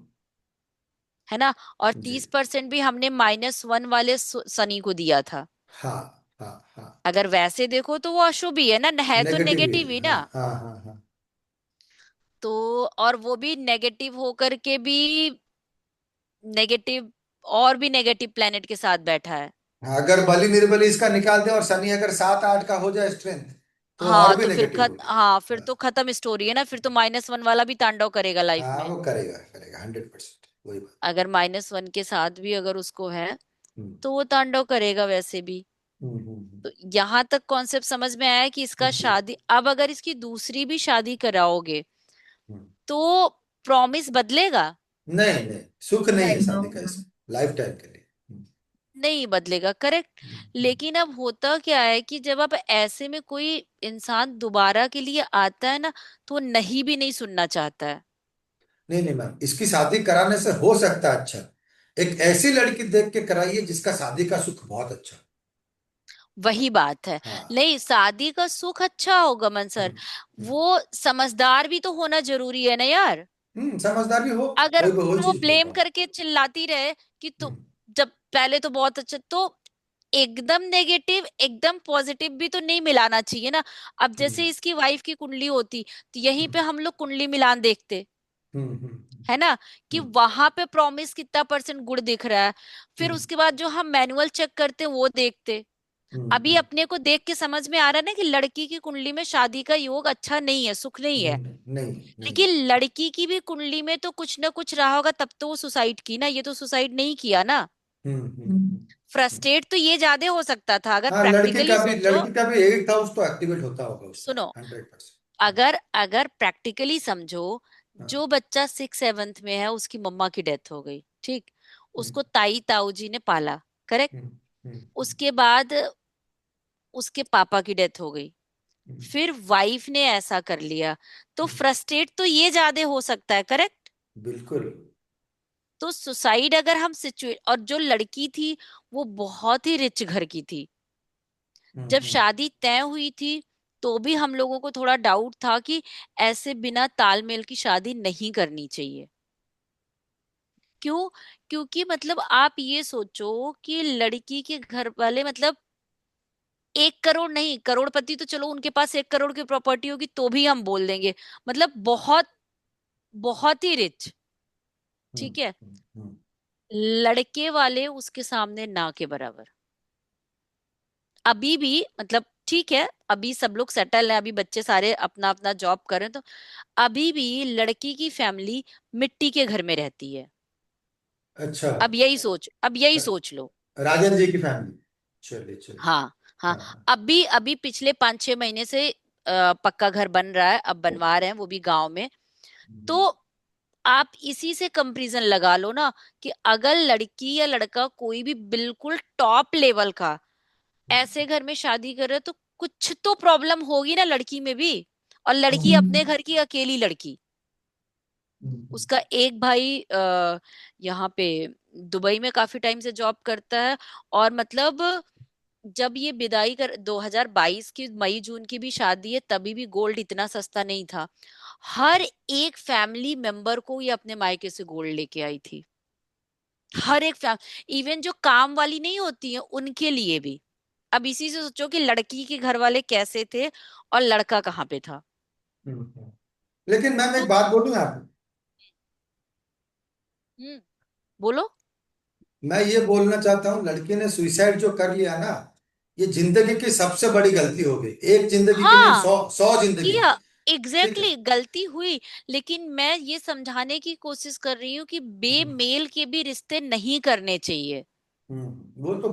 S2: है ना। और
S1: जी।
S2: 30% भी हमने -1 वाले शनि को दिया था।
S1: हाँ हाँ हाँ।
S2: अगर वैसे देखो तो वो अशुभ ही है ना, है तो
S1: नेगेटिव ही
S2: नेगेटिव
S1: है,
S2: ही
S1: हाँ
S2: ना।
S1: हाँ हाँ हाँ।
S2: तो और वो भी नेगेटिव होकर के भी नेगेटिव, और भी नेगेटिव प्लेनेट के साथ बैठा है।
S1: हाँ, अगर बलि निर्बली इसका निकाल दे और शनि अगर 7 8 का हो जाए स्ट्रेंथ, तो और
S2: हाँ
S1: भी
S2: तो फिर
S1: नेगेटिव हो गया।
S2: हाँ, फिर
S1: हाँ
S2: तो खत्म स्टोरी है ना, फिर तो -1 वाला भी तांडव करेगा लाइफ
S1: हाँ,
S2: में।
S1: वो करेगा करेगा 100%, वही बात।
S2: अगर -1 के साथ भी अगर उसको है,
S1: हम्म
S2: तो वो तांडव करेगा वैसे भी। तो यहाँ तक कॉन्सेप्ट समझ में आया कि इसका
S1: जी।
S2: शादी, अब अगर इसकी दूसरी भी शादी कराओगे
S1: हम्म,
S2: तो प्रॉमिस बदलेगा?
S1: नहीं नहीं, सुख नहीं है
S4: नहीं
S1: शादी का
S4: होगा।
S1: इसमें, लाइफ टाइम के लिए।
S2: नहीं बदलेगा, करेक्ट।
S1: हम्म।
S2: लेकिन अब होता क्या है कि जब अब ऐसे में कोई इंसान दोबारा के लिए आता है ना, तो वो नहीं भी नहीं सुनना चाहता है।
S1: नहीं नहीं मैम, इसकी शादी कराने से हो सकता है अच्छा। एक ऐसी लड़की देख के कराइए जिसका शादी का सुख बहुत अच्छा।
S2: वही बात है।
S1: हाँ।
S2: नहीं, शादी का सुख अच्छा होगा मन सर,
S1: हम्म
S2: वो समझदार भी तो होना जरूरी है ना यार।
S1: समझदार भी हो।
S2: अगर
S1: वही वही
S2: वो
S1: चीज बोल
S2: ब्लेम
S1: रहा हूँ।
S2: करके चिल्लाती रहे कि तू,
S1: हम्म
S2: जब पहले तो बहुत अच्छा, तो एकदम नेगेटिव एकदम पॉजिटिव भी तो नहीं मिलाना चाहिए ना। अब
S1: हम्म
S2: जैसे इसकी वाइफ की कुंडली होती, तो यहीं पे
S1: हम्म
S2: हम लोग कुंडली मिलान देखते,
S1: हम्म हम्म
S2: है ना, कि
S1: हम्म
S2: वहां पे प्रॉमिस कितना परसेंट गुड़ दिख रहा है। फिर
S1: हम्म
S2: उसके बाद जो हम मैनुअल चेक करते हैं वो देखते। अभी
S1: हम्म।
S2: अपने को देख के समझ में आ रहा है ना कि लड़की की कुंडली में शादी का योग अच्छा नहीं है, सुख नहीं है।
S1: नहीं नहीं।
S2: लेकिन लड़की की भी कुंडली में तो कुछ ना कुछ रहा होगा, तब तो वो सुसाइड की ना, ये तो सुसाइड नहीं किया ना।
S4: हम्म।
S1: हम्म।
S2: फ्रस्ट्रेट तो ये ज्यादा हो सकता था, अगर
S1: हाँ,
S2: प्रैक्टिकली सोचो।
S1: लड़की का भी 8 हाउस तो एक्टिवेट होता होगा उसका,
S2: सुनो,
S1: 100%।
S2: अगर अगर प्रैक्टिकली समझो,
S1: हाँ।
S2: जो बच्चा 6 7th में है उसकी मम्मा की डेथ हो गई, ठीक।
S1: हम्म
S2: उसको ताई ताऊ जी ने पाला, करेक्ट।
S1: हम्म हम्म
S2: उसके बाद उसके पापा की डेथ हो गई,
S1: हम्म,
S2: फिर वाइफ ने ऐसा कर लिया, तो
S1: हम्म,
S2: फ्रस्ट्रेट तो ये ज्यादा हो सकता है, करेक्ट।
S1: बिल्कुल।
S2: तो सुसाइड अगर हम सिचुए, और जो लड़की थी वो बहुत ही रिच घर की थी, जब
S1: हम्म।
S2: शादी तय हुई थी तो भी हम लोगों को थोड़ा डाउट था कि ऐसे बिना तालमेल की शादी नहीं करनी चाहिए। क्यों? क्योंकि मतलब आप ये सोचो कि लड़की के घर वाले मतलब 1 करोड़ नहीं, करोड़पति तो चलो उनके पास 1 करोड़ की प्रॉपर्टी होगी तो भी हम बोल देंगे, मतलब बहुत बहुत ही रिच,
S1: हम्म
S2: ठीक है।
S1: हम्म हम्म
S2: लड़के वाले उसके सामने ना के बराबर। अभी भी मतलब ठीक है, अभी सब लोग सेटल है, अभी बच्चे सारे अपना अपना जॉब कर रहे हैं, तो अभी भी लड़की की फैमिली मिट्टी के घर में रहती है।
S1: अच्छा।
S2: अब यही सोच लो।
S1: राजन जी की फैमिली। चलिए चलिए।
S2: हाँ हाँ।
S1: हाँ हाँ।
S2: अभी अभी पिछले 5-6 महीने से पक्का घर बन रहा है, अब बनवा रहे हैं, वो भी गांव में। तो आप इसी से कंपैरिजन लगा लो ना, कि अगर लड़की या लड़का कोई भी बिल्कुल टॉप लेवल का ऐसे घर में शादी कर रहे हो, तो कुछ तो प्रॉब्लम होगी ना लड़की में भी। और लड़की अपने घर की अकेली लड़की, उसका एक भाई यहाँ पे दुबई में काफी टाइम से जॉब करता है। और मतलब जब ये विदाई कर 2022 की मई जून की भी शादी है, तभी भी गोल्ड इतना सस्ता नहीं था। हर एक फैमिली मेंबर को ये अपने मायके से गोल्ड लेके आई थी, हर एक फैमिली, इवन जो काम वाली नहीं होती है उनके लिए भी। अब इसी से सोचो कि लड़की के घर वाले कैसे थे और लड़का कहाँ पे था।
S1: लेकिन मैम
S2: तो
S1: एक बात बोलूं यहाँ पे।
S2: बोलो।
S1: मैं ये बोलना चाहता हूँ, लड़की ने सुइसाइड जो कर लिया ना, ये जिंदगी की सबसे बड़ी गलती हो गई। एक जिंदगी की नहीं,
S2: हाँ,
S1: 100 100 जिंदगी
S2: किया,
S1: की। ठीक है।
S2: एग्जैक्टली गलती हुई। लेकिन मैं ये समझाने की कोशिश कर रही हूँ कि
S1: हम्म
S2: बेमेल के भी रिश्ते नहीं करने चाहिए।
S1: वो तो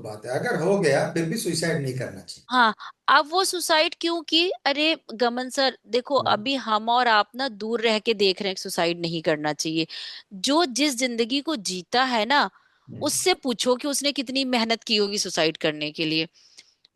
S1: बात है, अगर हो गया फिर भी सुइसाइड नहीं करना चाहिए।
S2: हाँ। अब वो सुसाइड क्यों की? अरे गमन सर देखो,
S1: हम्म
S2: अभी हम और आप ना दूर रह के देख रहे हैं, सुसाइड नहीं करना चाहिए। जो जिस जिंदगी को जीता है ना,
S1: हम्म।
S2: उससे पूछो कि उसने कितनी मेहनत की होगी सुसाइड करने के लिए।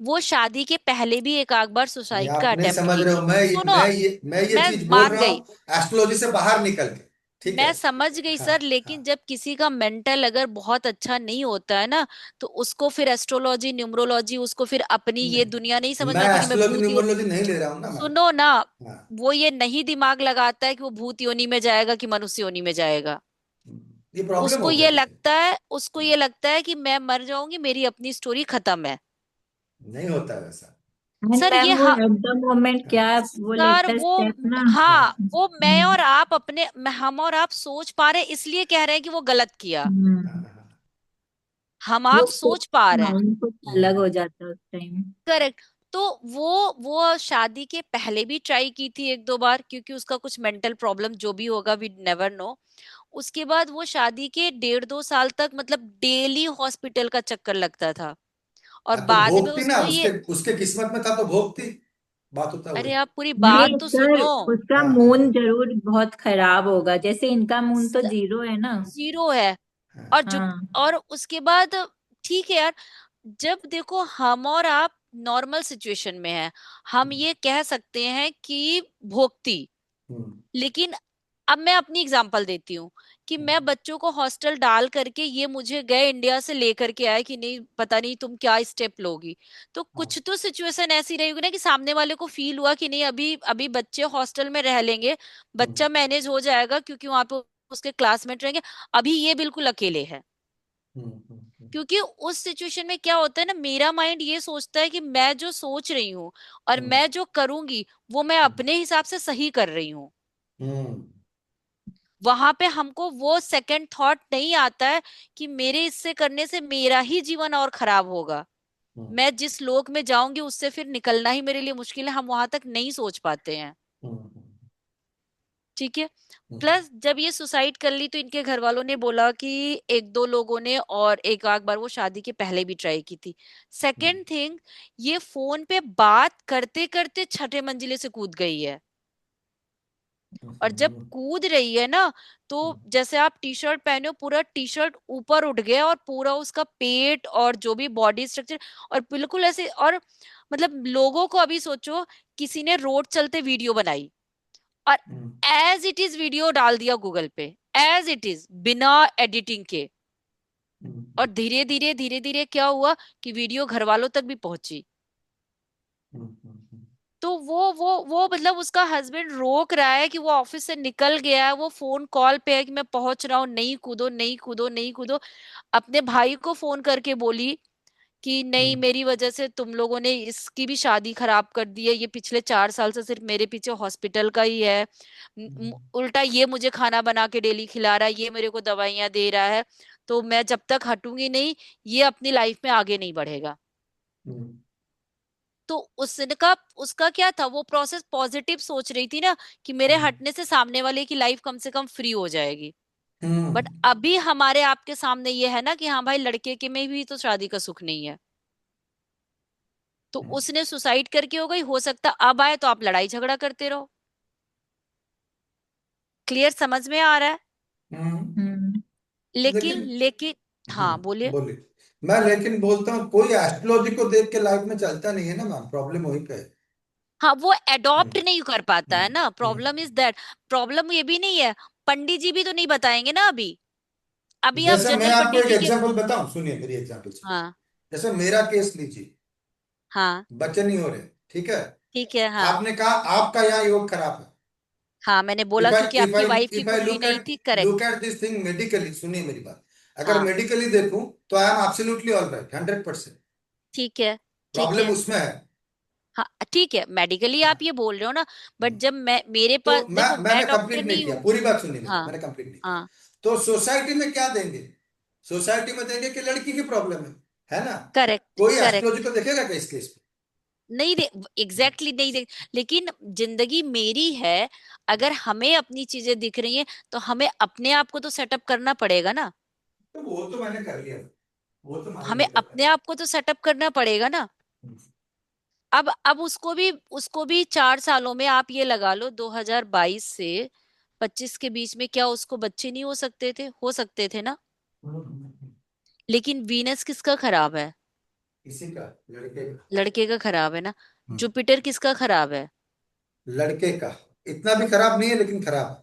S2: वो शादी के पहले भी एक आध बार
S1: नहीं,
S2: सुसाइड का
S1: आप नहीं
S2: अटेम्प्ट
S1: समझ
S2: की
S1: रहे हो।
S2: थी,
S1: मैं
S2: सुनो।
S1: मैं ये
S2: मैं
S1: चीज बोल
S2: मान
S1: रहा
S2: गई,
S1: हूँ एस्ट्रोलॉजी से बाहर निकल के। ठीक है।
S2: मैं समझ गई
S1: हाँ
S2: सर, लेकिन
S1: हाँ।
S2: जब किसी का मेंटल अगर बहुत अच्छा नहीं होता है ना, तो उसको फिर एस्ट्रोलॉजी न्यूमरोलॉजी, उसको फिर अपनी ये दुनिया नहीं
S1: नहीं,
S2: समझ
S1: मैं
S2: में आती कि मैं
S1: एस्ट्रोलॉजी
S2: भूत यो।
S1: न्यूमरोलॉजी नहीं ले रहा हूँ ना मैम।
S2: सुनो ना,
S1: हाँ।
S2: वो ये नहीं दिमाग लगाता है कि वो भूत योनि में जाएगा कि मनुष्य योनि में जाएगा।
S1: ये प्रॉब्लम हो गया देखिए।
S2: उसको ये लगता है कि मैं मर जाऊंगी, मेरी अपनी स्टोरी खत्म है।
S1: नहीं होता वैसा।
S4: एंड
S2: सर
S4: मैम
S2: ये
S4: वो एट द मोमेंट
S1: हाँ
S4: क्या वो
S2: सर
S4: लेता है
S2: वो,
S4: स्टेप ना।
S2: हाँ, वो मैं
S4: हम्म,
S2: और आप अपने हम और आप सोच पा रहे हैं, इसलिए कह रहे हैं कि वो गलत किया।
S1: हाँ
S4: हम्म,
S1: हाँ।
S2: हम
S4: वो
S2: आप सोच पा रहे हैं।
S4: माइंड कुछ अलग
S1: हम्म
S4: हो जाता है उस टाइम।
S2: करेक्ट। तो वो शादी के पहले भी ट्राई की थी एक दो बार, क्योंकि उसका कुछ मेंटल प्रॉब्लम जो भी होगा वी नेवर नो। उसके बाद वो शादी के 1.5-2 साल तक मतलब डेली हॉस्पिटल का चक्कर लगता था। और
S1: हाँ, तो
S2: बाद में
S1: भोगती ना,
S2: उसको
S1: उसके
S2: ये,
S1: उसके किस्मत में था तो भोगती। बात होता है वही।
S2: अरे आप पूरी बात
S4: नहीं
S2: तो
S4: सर,
S2: सुनो।
S4: उसका
S1: हाँ हाँ
S4: मून जरूर बहुत खराब होगा, जैसे इनका मून तो
S2: स-
S4: जीरो है ना।
S2: जीरो है। और
S1: हाँ।
S2: जो,
S4: हाँ
S2: और उसके बाद ठीक है यार, जब देखो हम और आप नॉर्मल सिचुएशन में है, हम
S1: हम्म
S2: ये कह सकते हैं कि भोगती।
S1: हम्म
S2: लेकिन अब मैं अपनी एग्जांपल देती हूँ कि मैं बच्चों को हॉस्टल डाल करके, ये मुझे गए इंडिया से लेकर के आए कि नहीं पता नहीं तुम क्या स्टेप लोगी। तो
S1: हाँ।
S2: कुछ तो सिचुएशन ऐसी रही होगी ना कि सामने वाले को फील हुआ कि नहीं, अभी अभी बच्चे हॉस्टल में रह लेंगे,
S1: हम्म
S2: बच्चा मैनेज हो जाएगा क्योंकि वहां पे उसके क्लासमेट रहेंगे। अभी ये बिल्कुल अकेले है।
S1: हम्म हम्म हम्म
S2: क्योंकि उस सिचुएशन में क्या होता है ना, मेरा माइंड ये सोचता है कि मैं जो सोच रही हूँ और
S1: हम्म
S2: मैं जो करूंगी, वो मैं अपने हिसाब से सही कर रही हूँ।
S1: हम्म
S2: वहां पे हमको वो सेकंड थॉट नहीं आता है कि मेरे इससे करने से मेरा ही जीवन और खराब होगा।
S1: हम्म
S2: मैं जिस लोक में जाऊंगी उससे फिर निकलना ही मेरे लिए मुश्किल है, हम वहां तक नहीं सोच पाते हैं।
S1: हम्म
S2: ठीक है।
S1: हम्म
S2: प्लस जब ये सुसाइड कर ली, तो इनके घर वालों ने बोला कि एक दो लोगों ने और एक आध बार वो शादी के पहले भी ट्राई की थी। सेकंड थिंग, ये फोन पे बात करते करते छठे मंजिले से कूद गई है। और जब
S1: हम्म
S2: कूद रही है ना, तो जैसे आप टी शर्ट पहने हो, पूरा टी शर्ट ऊपर उठ गया और पूरा उसका पेट और जो भी बॉडी स्ट्रक्चर, और बिल्कुल ऐसे, और मतलब लोगों को अभी सोचो, किसी ने रोड चलते वीडियो बनाई और
S1: हम्म
S2: एज इट इज वीडियो डाल दिया गूगल पे, एज इट इज बिना एडिटिंग के। और धीरे धीरे क्या हुआ कि वीडियो घर वालों तक भी पहुंची।
S1: हम्म
S2: तो वो मतलब उसका हस्बैंड रोक रहा है कि वो ऑफिस से निकल गया है, वो फोन कॉल पे है कि मैं पहुंच रहा हूँ, नहीं कूदो नहीं कूदो नहीं कूदो। अपने भाई को फोन करके बोली कि नहीं,
S1: हम्म
S2: मेरी वजह से तुम लोगों ने इसकी भी शादी खराब कर दी है, ये पिछले 4 साल से सिर्फ मेरे पीछे हॉस्पिटल का ही है। उल्टा ये मुझे खाना बना के डेली खिला रहा है, ये मेरे को दवाइयां दे रहा है। तो मैं जब तक हटूंगी नहीं, ये अपनी लाइफ में आगे नहीं बढ़ेगा।
S1: हम्म
S2: तो उसका उसका क्या था, वो प्रोसेस पॉजिटिव सोच रही थी ना, कि मेरे हटने से सामने वाले की लाइफ कम से कम फ्री हो जाएगी। बट
S1: हम्म
S2: अभी हमारे आपके सामने ये है ना कि हाँ भाई, लड़के के में भी तो शादी का सुख नहीं है। तो
S1: हम्म
S2: उसने सुसाइड करके हो गई, हो सकता अब आए तो आप लड़ाई झगड़ा करते रहो। क्लियर समझ में आ रहा है?
S1: हम्म।
S4: हम्म
S2: लेकिन
S1: लेकिन
S2: लेकिन हाँ
S1: हाँ
S2: बोलिए।
S1: बोलिए। मैं लेकिन बोलता हूँ कोई एस्ट्रोलॉजी को देख के लाइफ में चलता नहीं है ना मैम, प्रॉब्लम वहीं पे है।
S2: हाँ, वो
S1: हम्म
S2: एडॉप्ट नहीं कर पाता है ना, problem is
S1: hmm.
S2: That. Problem ये भी नहीं है, पंडित जी भी तो नहीं बताएंगे ना अभी। अभी आप
S1: जैसे मैं
S2: जनरल
S1: आपको
S2: पंडित
S1: एक
S2: जी के।
S1: एग्जांपल बताऊं, सुनिए मेरी एग्जांपल सुनिए।
S2: हाँ
S1: जैसे मेरा केस लीजिए,
S2: हाँ
S1: बच्चे नहीं हो रहे, ठीक है।
S2: ठीक है। हाँ
S1: आपने कहा आपका यहाँ योग खराब है।
S2: हाँ, मैंने बोला
S1: इफ आई
S2: क्योंकि
S1: इफ
S2: आपकी
S1: आई
S2: वाइफ की
S1: इफ आई
S2: कुंडली नहीं थी, correct.
S1: Look at this thing medically, सुनिए मेरी बात। अगर
S2: हाँ
S1: मेडिकली देखूं तो I am absolutely all right, 100%।
S2: ठीक है। ठीक
S1: प्रॉब्लम
S2: है।
S1: उसमें है।
S2: हाँ ठीक है, मेडिकली आप
S1: हाँ।
S2: ये बोल रहे हो ना। बट
S1: हम्म।
S2: जब मैं, मेरे
S1: तो
S2: पास देखो,
S1: मैंने
S2: मैं डॉक्टर
S1: कंप्लीट नहीं
S2: नहीं
S1: किया,
S2: हूँ।
S1: पूरी बात सुनिए मेरी,
S2: हाँ
S1: मैंने कंप्लीट नहीं किया।
S2: हाँ
S1: तो सोसाइटी में क्या देंगे? सोसाइटी में देंगे कि लड़की की प्रॉब्लम है ना।
S2: करेक्ट
S1: कोई
S2: करेक्ट।
S1: एस्ट्रोलॉजी को देखेगा क्या इस केस पे?
S2: नहीं दे, एग्जैक्टली नहीं दे। लेकिन जिंदगी मेरी है, अगर हमें अपनी चीजें दिख रही हैं तो हमें अपने आप को तो सेटअप करना पड़ेगा ना।
S1: तो वो तो मैंने कर लिया, वो तो मान
S2: हमें
S1: लेता था।
S2: अपने आप को तो सेटअप करना पड़ेगा ना। अब उसको भी 4 सालों में आप ये लगा लो, 2022 से 25 के बीच में क्या उसको बच्चे नहीं हो सकते थे? हो सकते थे ना।
S1: हम्म।
S2: लेकिन वीनस किसका खराब है?
S1: इसी का, लड़के का।
S2: लड़के का खराब है ना।
S1: हम्म।
S2: जुपिटर किसका खराब है?
S1: लड़के का। इतना भी खराब नहीं है लेकिन खराब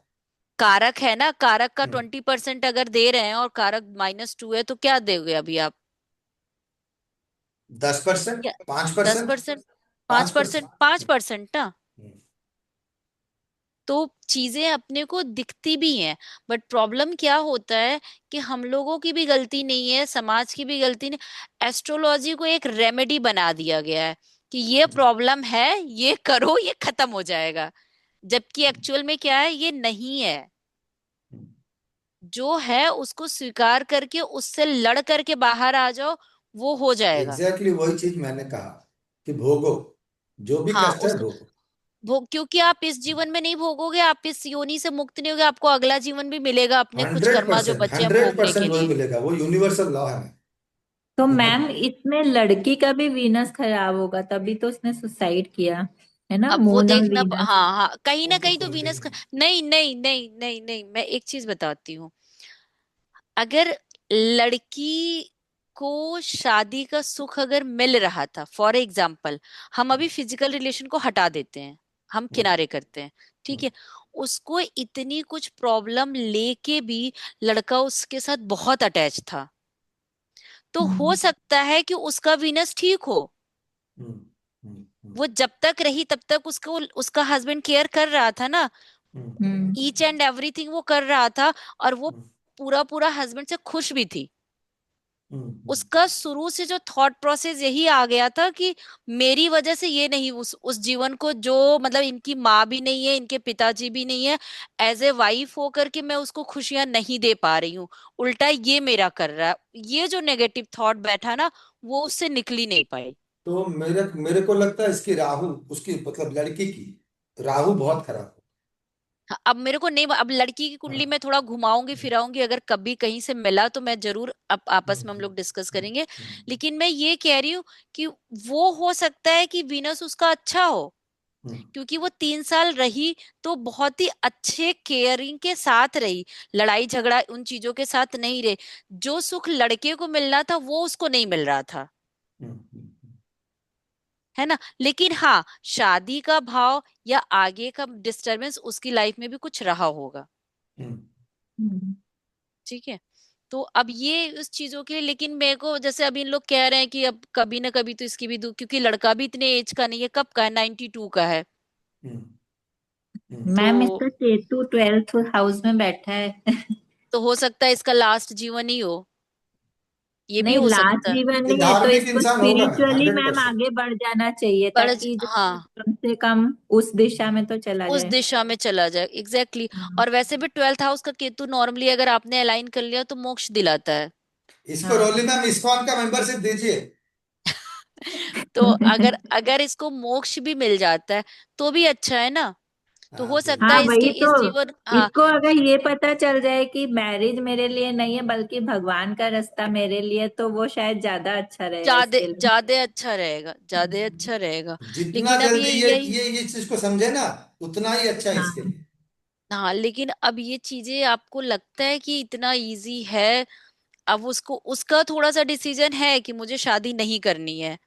S2: कारक है ना, कारक का
S1: है।
S2: 20% अगर दे रहे हैं और कारक -2 है, तो क्या दोगे अभी आप?
S1: 10%,
S2: क्या?
S1: पांच
S2: दस
S1: परसेंट
S2: परसेंट पांच
S1: पांच
S2: परसेंट
S1: परसेंट
S2: 5% ना। तो चीजें अपने को दिखती भी हैं। बट प्रॉब्लम क्या होता है कि हम लोगों की भी गलती नहीं है, समाज की भी गलती नहीं। एस्ट्रोलॉजी को एक रेमेडी बना दिया गया है कि ये प्रॉब्लम है, ये करो, ये खत्म हो जाएगा। जबकि एक्चुअल में क्या है, ये नहीं है। जो है उसको स्वीकार करके उससे लड़ करके बाहर आ जाओ, वो हो जाएगा।
S1: एग्जैक्टली वही चीज मैंने कहा कि भोगो, जो भी
S2: हाँ
S1: कष्ट है भोगो।
S2: क्योंकि आप इस जीवन में नहीं भोगोगे, आप इस योनि से मुक्त नहीं होगे, आपको अगला जीवन भी मिलेगा अपने कुछ
S1: हंड्रेड
S2: कर्मा जो
S1: परसेंट
S2: बचे हैं
S1: हंड्रेड
S2: भोगने
S1: परसेंट
S2: के
S1: वही
S2: लिए।
S1: मिलेगा, वो यूनिवर्सल लॉ है।
S4: तो मैम इसमें लड़की का भी वीनस खराब होगा, तभी तो उसने सुसाइड किया, है ना,
S2: अब वो
S4: मून और
S2: देखना
S4: वीनस।
S2: हाँ हाँ, कहीं
S1: वो
S2: ना
S1: तो
S2: कहीं तो
S1: फुल
S2: वीनस
S1: नहीं।
S2: नहीं नहीं नहीं नहीं नहीं, मैं एक चीज बताती हूँ। अगर लड़की को शादी का सुख अगर मिल रहा था, फॉर एग्जाम्पल, हम अभी फिजिकल रिलेशन को हटा देते हैं, हम किनारे करते हैं, ठीक है। उसको इतनी कुछ प्रॉब्लम लेके भी लड़का उसके साथ बहुत अटैच था, तो हो
S4: हम्म
S2: सकता है कि उसका वीनस ठीक हो।
S1: हम्म हम्म हम्म
S2: वो जब तक रही तब तक उसको उसका हस्बैंड केयर कर रहा था ना,
S1: हम्म
S4: हम्म
S2: ईच एंड एवरीथिंग वो कर रहा था, और वो
S1: हम्म
S2: पूरा पूरा हस्बैंड से खुश भी थी।
S1: हम्म
S2: उसका शुरू से जो थॉट प्रोसेस यही आ गया था कि मेरी वजह से ये नहीं, उस जीवन को, जो मतलब इनकी माँ भी नहीं है, इनके पिताजी भी नहीं है, एज ए वाइफ होकर के मैं उसको खुशियां नहीं दे पा रही हूँ, उल्टा ये मेरा कर रहा है। ये जो नेगेटिव थॉट बैठा ना, वो उससे निकली नहीं पाई।
S1: तो मेरे मेरे को लगता है इसकी राहु, उसकी मतलब लड़की की राहु बहुत खराब
S2: हाँ, अब मेरे को नहीं, अब लड़की की
S1: है।
S2: कुंडली
S1: हाँ।
S2: में थोड़ा घुमाऊंगी
S1: हम्म,
S2: फिराऊंगी, अगर कभी कहीं से मिला तो मैं जरूर अब
S1: हम्म,
S2: आपस में हम लोग डिस्कस करेंगे।
S1: हम्म,
S2: लेकिन मैं ये कह रही हूँ कि वो हो सकता है कि वीनस उसका अच्छा हो,
S1: हम्म,
S2: क्योंकि वो 3 साल रही तो बहुत ही अच्छे केयरिंग के साथ रही, लड़ाई झगड़ा उन चीजों के साथ नहीं रहे। जो सुख लड़के को मिलना था वो उसको नहीं मिल रहा था,
S1: हम्म,
S2: है ना। लेकिन हाँ, शादी का भाव या आगे का डिस्टरबेंस उसकी लाइफ में भी कुछ रहा होगा,
S1: हम्म,
S4: हम्म।
S2: ठीक है। तो अब ये उस चीजों के लिए, लेकिन मेरे को जैसे अभी इन लोग कह रहे हैं कि अब कभी ना कभी तो इसकी भी क्योंकि लड़का भी इतने एज का नहीं है, कब का है, 92 का है।
S1: हम्म, हम्म,
S2: तो
S4: मैम इसका केतु 12th हाउस में बैठा है।
S2: हो सकता है इसका लास्ट जीवन ही हो, ये भी
S4: नहीं,
S2: हो
S4: लास्ट
S2: सकता है।
S4: जीवन
S1: ये
S4: नहीं है तो
S1: धार्मिक
S4: इसको
S1: इंसान होगा ma'am,
S4: spiritually
S1: hundred
S4: ma'am
S1: percent
S4: आगे बढ़ जाना चाहिए, ताकि जो
S2: हाँ,
S4: कम से कम उस दिशा में तो चला
S2: उस
S4: जाए।
S2: दिशा में चला जाए, एग्जैक्टली
S4: हम्म,
S2: और वैसे भी 12th हाउस का केतु नॉर्मली अगर आपने अलाइन कर लिया तो मोक्ष दिलाता है।
S1: इसको
S4: हाँ।
S1: रोली मैम इस्कॉन का मेंबरशिप दीजिए।
S2: तो अगर अगर इसको मोक्ष भी मिल जाता है तो भी अच्छा है ना। तो
S1: हाँ
S2: हो सकता
S4: हाँ
S2: है इसके
S4: वही तो,
S2: इस जीवन, हाँ,
S4: इसको अगर ये पता चल जाए कि मैरिज मेरे लिए नहीं है बल्कि भगवान का रास्ता मेरे लिए, तो वो शायद ज्यादा अच्छा रहेगा
S2: ज्यादा
S4: इसके लिए।
S2: ज्यादा अच्छा रहेगा, ज्यादा अच्छा रहेगा।
S1: जितना
S2: लेकिन अब
S1: जल्दी ये
S2: यही,
S1: ये चीज को समझे ना, उतना ही अच्छा है इसके
S4: हाँ
S1: लिए।
S2: हाँ, लेकिन अब ये चीजें आपको लगता है कि इतना इजी है? अब उसको उसका थोड़ा सा डिसीजन है कि मुझे शादी नहीं करनी है,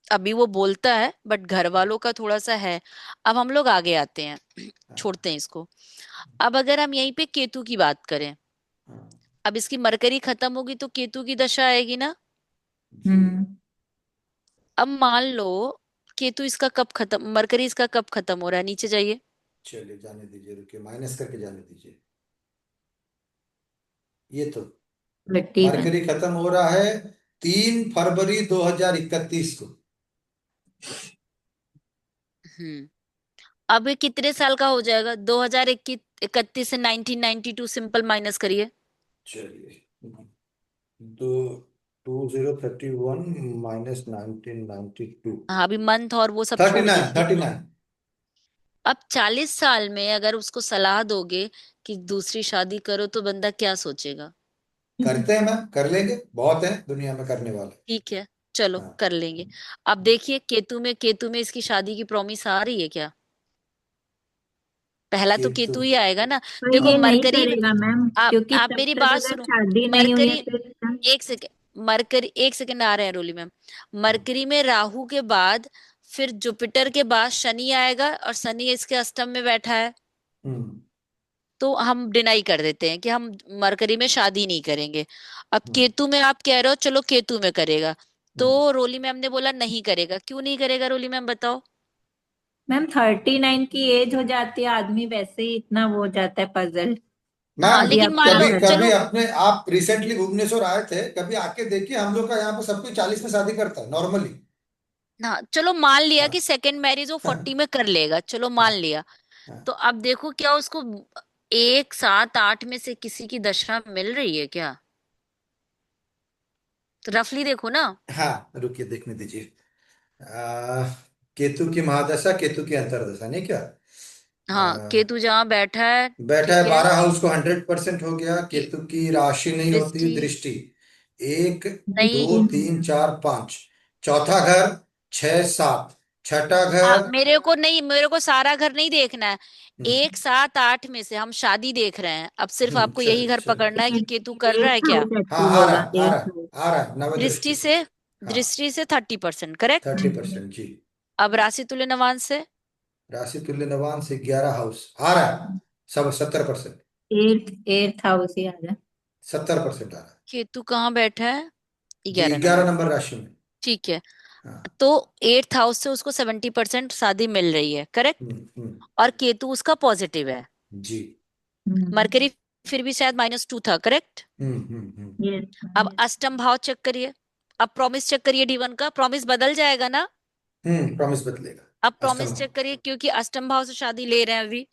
S2: अभी वो बोलता है, बट घर वालों का थोड़ा सा है। अब हम लोग आगे आते हैं,
S1: हाँ,
S2: छोड़ते हैं इसको। अब अगर हम यहीं पे केतु की बात करें,
S1: हाँ,
S2: अब इसकी मरकरी खत्म होगी तो केतु की दशा आएगी ना।
S1: जी।
S2: अब मान लो केतु इसका कब खत्म, मरकरी इसका कब खत्म हो रहा है, नीचे जाइए।
S1: चलिए जाने दीजिए, रुकिए माइनस करके जाने दीजिए। ये तो
S4: 31।
S1: मरकरी खत्म हो रहा है 3 फरवरी 2031 को।
S2: हम्म। अब ये कितने साल का हो जाएगा? 2021, 31 से 1992 सिंपल माइनस करिए।
S1: चलिए, दो 2031 माइनस 1992,
S2: हाँ, अभी मंथ और वो सब
S1: थर्टी
S2: छोड़
S1: नाइन
S2: दीजिए।
S1: 39।
S2: अब 40 साल में अगर उसको सलाह दोगे कि दूसरी शादी करो तो बंदा क्या सोचेगा?
S1: करते हैं मैम, कर लेंगे, बहुत है दुनिया में करने वाले।
S2: ठीक है, चलो
S1: हाँ।
S2: कर लेंगे। अब देखिए केतु में इसकी शादी की प्रॉमिस आ रही है क्या? पहला तो
S1: केतु।
S2: केतु ही आएगा ना।
S4: पर
S2: देखो
S4: ये नहीं
S2: मरकरी में,
S4: करेगा मैम, क्योंकि
S2: आप
S4: तब
S2: मेरी
S4: तक
S2: बात
S4: अगर
S2: सुनो।
S4: शादी नहीं हुई है
S2: मरकरी,
S4: फिर
S2: एक सेकेंड, मरकरी, एक सेकेंड, आ रहे हैं रोली मैम। मरकरी में राहु के बाद फिर जुपिटर के बाद शनि आएगा, और शनि इसके अष्टम में बैठा है।
S1: हम्म।
S2: तो हम डिनाई कर देते हैं कि हम मरकरी में शादी नहीं करेंगे। अब
S1: हम्म।
S2: केतु में आप कह रहे हो चलो केतु में करेगा, तो
S1: हम्म।
S2: रोली मैम ने बोला नहीं करेगा, क्यों नहीं करेगा रोली मैम बताओ।
S4: मैम 39 की एज हो जाती है, आदमी वैसे ही इतना वो हो जाता है पजल।
S2: हाँ,
S1: मैम,
S4: कि
S2: लेकिन
S4: अब
S2: मान
S4: क्या
S2: लो
S1: कभी
S4: करें।
S1: कभी
S2: चलो,
S1: अपने आप रिसेंटली भुवनेश्वर आए थे, कभी आके देखिए, हम लोग का यहाँ पे सब कोई 40 में शादी करता है नॉर्मली।
S2: हाँ चलो मान लिया
S1: हाँ।
S2: कि सेकंड मैरिज वो 40 में कर लेगा, चलो मान
S1: हाँ।
S2: लिया।
S1: हाँ।
S2: तो अब देखो क्या उसको 1, 7, 8 में से किसी की दशा मिल रही है क्या? तो रफली देखो ना।
S1: हाँ, रुकिए देखने दीजिए। केतु की महादशा, केतु की अंतर्दशा, नहीं क्या?
S2: हाँ, केतु जहाँ बैठा है,
S1: बैठा है
S2: ठीक है,
S1: 12 हाउस को 100% हो गया।
S2: कि
S1: केतु की राशि नहीं होती
S2: दृष्टि
S1: दृष्टि। एक,
S2: नहीं।
S1: दो, तीन, चार, पांच, चौथा घर, 6, 7, छठा घर।
S2: मेरे को सारा घर नहीं देखना है।
S1: हम्म।
S2: 1, 7, 8 में से हम शादी देख रहे हैं, अब सिर्फ आपको यही
S1: चलिए
S2: घर
S1: चलिए।
S2: पकड़ना है कि केतु कर रहा है
S4: एट्थ
S2: क्या।
S4: हाउस
S1: हाँ,
S4: एक्टिव
S1: आ रहा
S4: होगा,
S1: है, आ रहा
S4: एट्थ
S1: है,
S4: हाउस।
S1: आ रहा है, नव दृष्टि।
S2: दृष्टि से,
S1: हाँ,
S2: दृष्टि से 30%, करेक्ट।
S1: 30% जी।
S2: अब राशि तुल्य नवांश से,
S1: राशि तुल्य नवान से 11 हाउस आ रहा है, सब 70%।
S4: एट्थ हाउस ही आ जाए।
S1: 70% आ रहा है
S2: केतु कहाँ बैठा है?
S1: जी,
S2: 11 नंबर।
S1: 11 नंबर राशि में।
S2: ठीक है,
S1: हाँ।
S2: तो 8th हाउस से उसको 70% शादी मिल रही है, करेक्ट।
S1: हम्म।
S2: और केतु उसका पॉजिटिव है।
S1: जी।
S4: हम्म।
S2: मरकरी फिर भी शायद -2 था, करेक्ट।
S1: हम्म।
S4: यस।
S2: अब अष्टम भाव चेक करिए, अब प्रॉमिस चेक करिए, D1 का प्रॉमिस बदल जाएगा ना।
S1: प्रॉमिस बदलेगा।
S2: अब
S1: अष्टम
S2: प्रॉमिस
S1: भाव।
S2: चेक करिए क्योंकि अष्टम भाव से शादी ले रहे हैं अभी।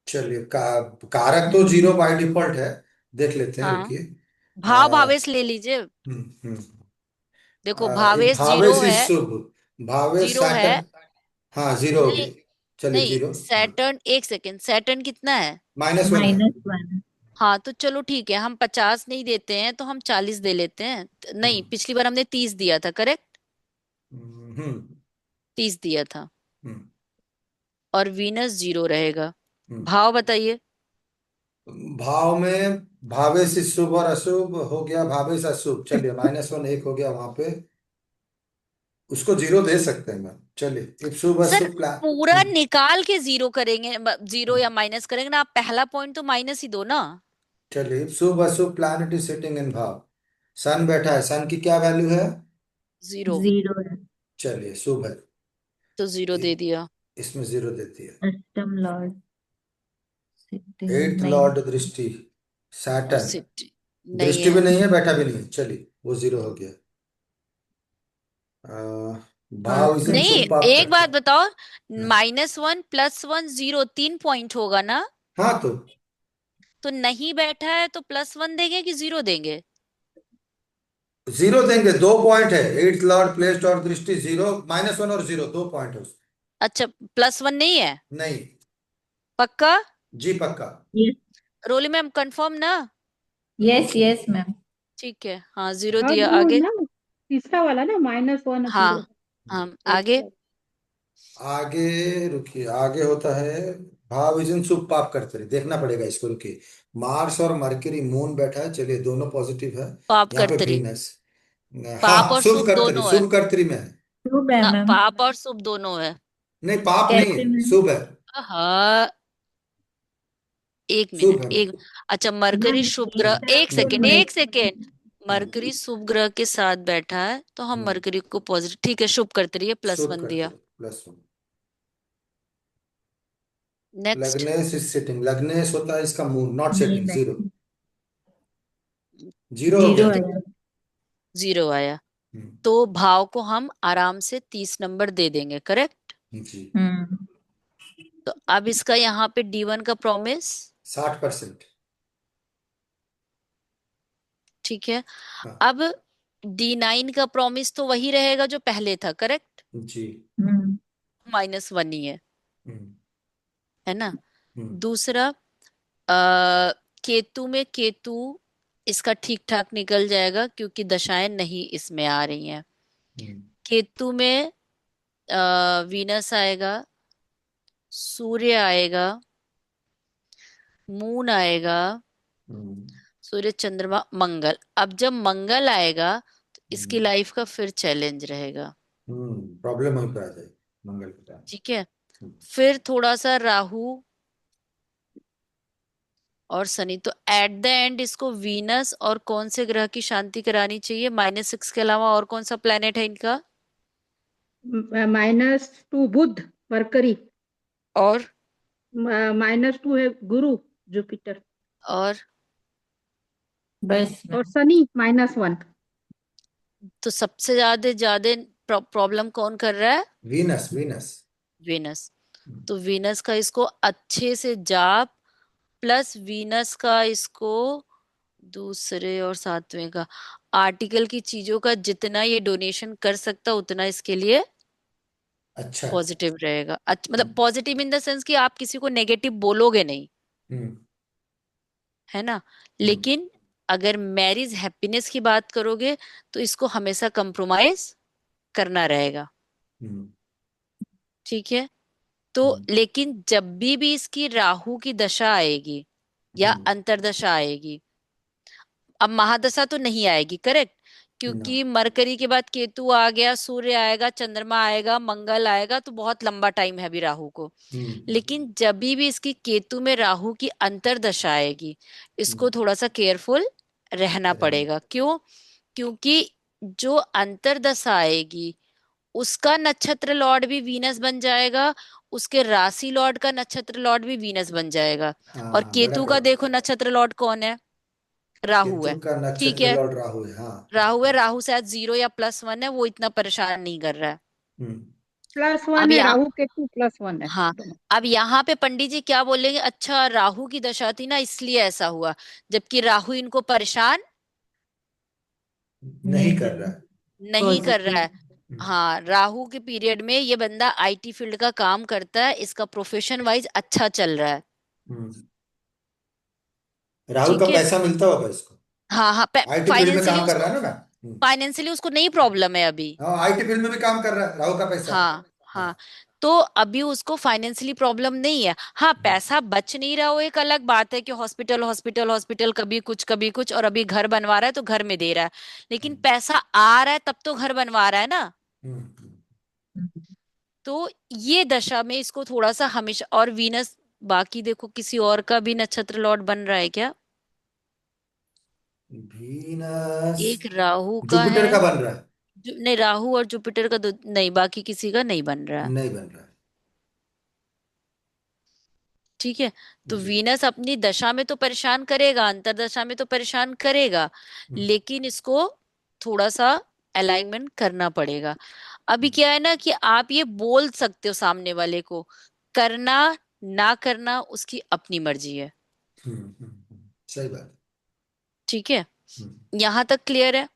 S1: चलिए, कारक तो जीरो बाय डिफॉल्ट है। देख लेते हैं,
S2: हाँ,
S1: रुकिए।
S2: भाव भावेश ले लीजिए।
S1: हम्म।
S2: देखो
S1: ये
S2: भावेश जीरो
S1: भावेश ही
S2: है,
S1: शुभ। भावेश
S2: जीरो है।
S1: सैटर्न। हाँ, जीरो हो
S2: नहीं,
S1: गई। चलिए,
S2: नहीं,
S1: जीरो। हाँ,
S2: सैटर्न, एक सेकेंड, सैटर्न कितना है?
S1: -1 है।
S4: -1।
S2: हाँ तो चलो ठीक है, हम 50 नहीं देते हैं तो हम 40 दे लेते हैं। नहीं,
S1: हम्म।
S2: पिछली बार हमने 30 दिया था, करेक्ट।
S1: हम्म।
S2: 30 दिया था।
S1: हम्म।
S2: और वीनस जीरो रहेगा।
S1: हम्म।
S2: भाव बताइए।
S1: भाव में भावेश शुभ और अशुभ हो गया, भावेश अशुभ, चलिए -1 एक हो गया वहां पे। उसको जीरो दे सकते हैं मैम, चलिए, इफ शुभ
S2: सर
S1: अशुभ प्लान।
S2: पूरा निकाल के जीरो करेंगे, जीरो या माइनस करेंगे ना, आप पहला पॉइंट तो माइनस ही दो ना।
S1: चलिए, शुभ अशुभ प्लैनेट इज सिटिंग इन भाव। सन बैठा है, सन की क्या वैल्यू है?
S2: जीरो,
S4: 0 है।
S1: चलिए, शुभ है।
S2: तो जीरो
S1: इ-
S2: दे दिया।
S1: इसमें जीरो देती है।
S4: अष्टम लॉर्ड सिटिंग
S1: एट्थ
S4: नहीं।
S1: लॉर्ड दृष्टि,
S2: और
S1: सैटर्न।
S2: सिटी नहीं
S1: दृष्टि
S2: है।
S1: भी नहीं है, बैठा भी नहीं है, चलिए वो जीरो हो गया। भाव
S4: पाप
S1: इसे
S4: ग्रह।
S2: नहीं,
S1: शुभ पाप
S2: एक
S1: करते
S2: बात
S1: हैं।
S2: बताओ,
S1: हाँ।
S2: -1 +1 0 3 पॉइंट होगा ना।
S1: हाँ, तो
S2: तो नहीं बैठा है तो +1 देंगे कि जीरो देंगे?
S1: जीरो देंगे, 2 पॉइंट है। एट्थ लॉर्ड प्लेस्ड और दृष्टि जीरो, -1 और जीरो, 2 पॉइंट है उसमें।
S2: अच्छा, +1 नहीं है?
S1: नहीं।
S2: पक्का?
S1: जी पक्का।
S4: यस
S2: रोली मैम कंफर्म ना?
S4: Yes yes ma'am.
S2: ठीक है, हाँ, 0
S3: और
S2: दिया।
S3: वो
S2: आगे।
S3: ना तीसरा वाला ना, -1
S2: हाँ,
S3: 0।
S2: हम
S3: एट।
S2: आगे।
S1: आगे रुकिए, आगे होता है भाविजन शुभ पाप करते रहे, देखना पड़ेगा इसको, रुकिए। मार्स और मरकरी मून बैठा है, चलिए दोनों पॉजिटिव है।
S2: पाप
S1: यहाँ पे
S2: करतरी।
S1: वीनस।
S2: पाप
S1: हाँ
S2: और
S1: शुभ
S2: शुभ
S1: करतरी,
S2: दोनों है।
S1: शुभ करतरी में है।
S4: शुभ है
S2: ना,
S4: मैम।
S2: पाप और शुभ दोनों है।
S1: नहीं पाप नहीं
S4: कैसे
S1: है,
S4: मैम?
S1: शुभ है।
S2: हाँ, एक
S1: शुभ
S2: मिनट,
S1: है
S2: एक।
S1: मैम।
S2: अच्छा,
S4: मैम
S2: मरकरी शुभ
S4: एक
S2: ग्रह,
S4: तरफ
S2: एक
S4: से
S2: सेकेंड,
S4: मर
S2: एक सेकेंड।
S1: हम्म,
S2: मरकरी शुभ ग्रह के साथ बैठा है, तो हम
S1: हम्म,
S2: मरकरी को पॉजिटिव, ठीक है, शुभ करते रहिए,
S1: शुभ
S2: +1 दिया।
S1: करतरी +1।
S2: नेक्स्ट।
S1: लग्नेश इज सिटिंग, लग्नेश होता है इसका मून, नॉट
S4: नहीं
S1: सिटिंग, जीरो।
S4: मैम।
S1: जीरो हो गया।
S4: 0 आया।
S2: 0 आया।
S1: हम्म,
S2: तो भाव को हम आराम से 30 नंबर दे देंगे, करेक्ट?
S1: जी।
S4: हम्म।
S2: तो अब इसका यहाँ पे D1 का प्रॉमिस।
S1: 60%।
S2: ठीक है।
S1: हाँ।
S2: अब D9 का प्रॉमिस तो वही रहेगा जो पहले था, करेक्ट?
S1: जी।
S4: हम्म।
S2: -1 ही
S1: हम्म,
S2: है ना?
S1: हम्म,
S2: दूसरा, केतु में केतु इसका ठीक ठाक निकल जाएगा, क्योंकि दशाएं नहीं इसमें आ रही हैं।
S1: हम्म,
S2: केतु में वीनस आएगा, सूर्य आएगा, मून आएगा,
S1: हम्म,
S2: सूर्य, चंद्रमा, मंगल। अब जब मंगल आएगा तो इसकी
S1: हम्म,
S2: लाइफ का फिर चैलेंज रहेगा।
S1: प्रॉब्लम वहीं पे आ जाएगी मंगल के टाइम।
S2: ठीक है।
S1: हम्म,
S2: फिर थोड़ा सा राहु और शनि, तो एट द एंड इसको वीनस और कौन से ग्रह की शांति करानी चाहिए? -6 के अलावा और कौन सा प्लेनेट है इनका?
S3: -2 बुध, मरकरी।
S2: और
S3: -2 है गुरु, जुपिटर।
S2: और
S4: बस
S3: और
S4: मैम।
S3: शनि -1।
S2: तो सबसे ज्यादा ज्यादा प्रॉब्लम कौन कर रहा है?
S1: Venus, Venus.
S2: वीनस। तो वीनस का इसको अच्छे से जाप, प्लस वीनस का इसको दूसरे और सातवें का आर्टिकल की चीजों का जितना ये डोनेशन कर सकता उतना इसके लिए
S1: अच्छा।
S2: पॉजिटिव रहेगा। अच्छा, मतलब
S1: हम्म,
S2: पॉजिटिव इन द सेंस कि आप किसी को नेगेटिव बोलोगे नहीं,
S1: हम्म,
S2: है ना?
S1: हम्म,
S2: लेकिन अगर मैरिज हैप्पीनेस की बात करोगे तो इसको हमेशा कंप्रोमाइज करना रहेगा।
S1: हम्म,
S2: ठीक है। तो
S1: हम्म,
S2: लेकिन जब भी इसकी राहु की दशा आएगी या
S1: हम्म,
S2: अंतर्दशा आएगी, अब महादशा तो नहीं आएगी, करेक्ट?
S1: ना।
S2: क्योंकि मरकरी के बाद केतु आ गया, सूर्य आएगा, चंद्रमा आएगा, मंगल आएगा, तो बहुत लंबा टाइम है अभी राहु को।
S1: हम्म,
S2: लेकिन जब भी इसकी केतु में राहु की अंतर्दशा आएगी,
S1: हम्म,
S2: इसको थोड़ा सा केयरफुल रहना
S1: रहना।
S2: पड़ेगा। क्यों? क्योंकि जो अंतर्दशा आएगी उसका नक्षत्र लॉर्ड भी वीनस बन जाएगा, उसके राशि लॉर्ड का नक्षत्र लॉर्ड भी वीनस बन जाएगा। और
S1: हाँ बड़ा
S2: केतु का
S1: प्रॉब्लम।
S2: देखो नक्षत्र लॉर्ड कौन है? राहु
S1: केतु
S2: है।
S1: का
S2: ठीक
S1: नक्षत्र
S2: है,
S1: लॉर्ड राहु है, हाँ।
S2: राहु है, राहु शायद 0 या +1 है, वो इतना परेशान नहीं कर रहा है।
S1: हम्म,
S3: +1
S2: अब
S3: है,
S2: यहाँ,
S3: राहु केतु +1 है
S2: हाँ,
S3: दोनों।
S2: अब यहाँ पे पंडित जी क्या बोलेंगे? अच्छा, राहु की दशा थी ना इसलिए ऐसा हुआ, जबकि राहु इनको परेशान
S1: नहीं
S4: नहीं
S1: कर
S4: कर
S1: रहा
S4: रहा।
S1: है।
S2: नहीं कर रहा
S4: पॉजिटिव।
S2: है। हाँ, राहु के पीरियड में ये बंदा IT फील्ड का काम करता है, इसका प्रोफेशन वाइज अच्छा चल रहा है।
S1: हम्म, राहु का
S2: ठीक है।
S1: पैसा मिलता होगा इसको।
S2: हाँ हाँ,
S1: आईटी फील्ड में
S2: फाइनेंशियली
S1: काम कर
S2: उसको,
S1: रहा है ना।
S2: फाइनेंशियली उसको नहीं प्रॉब्लम है अभी।
S1: हाँ आईटी फील्ड में भी काम कर रहा है, राहु का पैसा।
S2: हाँ
S1: हाँ।
S2: हाँ। तो अभी उसको फाइनेंशियली प्रॉब्लम नहीं है। हाँ, पैसा बच नहीं रहा, वो एक अलग बात है कि हॉस्पिटल हॉस्पिटल हॉस्पिटल, कभी कुछ, और अभी घर बनवा रहा है तो घर में दे रहा है। लेकिन
S1: हम्म,
S2: पैसा आ रहा है तब तो घर बनवा रहा है ना।
S1: हम्म,
S2: तो ये दशा में इसको थोड़ा सा हमेशा, और वीनस, बाकी देखो किसी और का भी नक्षत्र लॉर्ड बन रहा है क्या?
S1: वीनस।
S2: एक राहु का है।
S1: जुपिटर का बन रहा है।
S2: नहीं, राहु और जुपिटर का नहीं, बाकी किसी का नहीं बन रहा है।
S1: नहीं बन रहा है।
S2: ठीक है। तो
S1: जी।
S2: वीनस अपनी दशा में तो परेशान करेगा, अंतरदशा में तो परेशान करेगा,
S1: हम्म,
S2: लेकिन इसको थोड़ा सा अलाइनमेंट करना पड़ेगा। अभी
S1: हम्म,
S2: क्या है ना कि आप ये बोल सकते हो सामने वाले को, करना ना करना उसकी अपनी मर्जी है।
S1: सही बात
S2: ठीक है।
S1: है।
S2: यहां तक क्लियर है?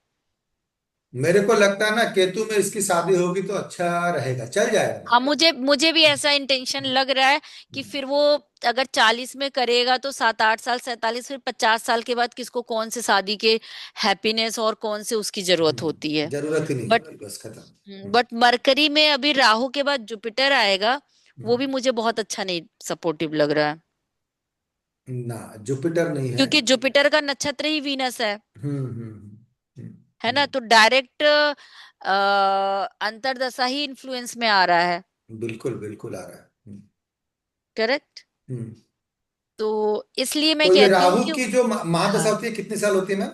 S1: मेरे को लगता है ना केतु में इसकी शादी होगी तो अच्छा रहेगा, चल जाएगा
S2: हाँ,
S1: मतलब।
S2: मुझे मुझे भी ऐसा इंटेंशन लग रहा है कि फिर वो अगर 40 में करेगा तो 7 8 साल, 47, फिर 50 साल के बाद किसको कौन से शादी के हैप्पीनेस और कौन से उसकी जरूरत होती है।
S1: जरूरत ही नहीं
S2: बट
S1: होगी, बस खत्म।
S2: बट मरकरी में अभी राहु के बाद जुपिटर आएगा, वो
S1: हम्म,
S2: भी मुझे बहुत अच्छा नहीं सपोर्टिव लग रहा है।
S1: ना जुपिटर नहीं है।
S2: क्योंकि जुपिटर का नक्षत्र ही वीनस
S1: हम्म,
S2: है ना, तो डायरेक्ट अंतरदशा ही इन्फ्लुएंस में आ रहा है।
S1: बिल्कुल बिल्कुल आ रहा है।
S2: करेक्ट।
S1: हम्म।
S2: तो इसलिए मैं
S1: तो ये
S2: कहती हूँ
S1: राहु
S2: कि
S1: की जो महादशा
S2: हाँ,
S1: होती है कितनी साल होती है मैम?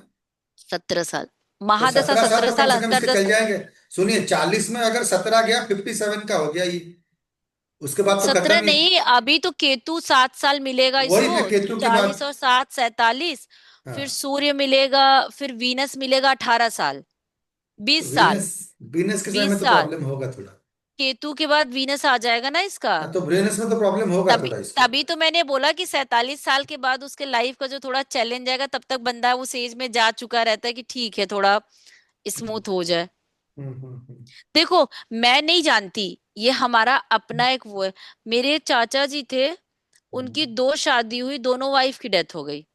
S2: 17 साल
S1: तो
S2: महादशा,
S1: 17 साल
S2: सत्रह
S1: तो कम
S2: साल
S1: से कम इसके चल
S2: अंतरदशा।
S1: जाएंगे। सुनिए, 40 में अगर 17 गया, 57 का हो गया ये, उसके बाद तो खत्म
S2: 17
S1: ही।
S2: नहीं, अभी तो केतु 7 साल मिलेगा
S1: वही
S2: इसको,
S1: ना,
S2: तो
S1: केतु की बात।
S2: 40 और 7 47। फिर
S1: हाँ,
S2: सूर्य मिलेगा, फिर वीनस मिलेगा 18 साल,
S1: तो
S2: 20 साल।
S1: वीनस, वीनस के समय में
S2: बीस
S1: तो
S2: साल
S1: प्रॉब्लम होगा थोड़ा।
S2: केतु के बाद वीनस आ जाएगा ना इसका।
S1: हाँ, तो वीनस में तो प्रॉब्लम होगा
S2: तभी
S1: थोड़ा इसको।
S2: तभी तो मैंने बोला कि 47 साल के बाद उसके लाइफ का जो थोड़ा चैलेंज आएगा, तब तक बंदा उस एज में जा चुका रहता है कि ठीक है, थोड़ा
S1: हम्म
S2: स्मूथ हो जाए।
S1: हम्म हम्म हम्म,
S2: देखो, मैं नहीं जानती, ये हमारा अपना एक वो है। मेरे चाचा जी थे, उनकी
S1: हम्म।
S2: 2 शादी हुई, दोनों वाइफ की डेथ हो गई।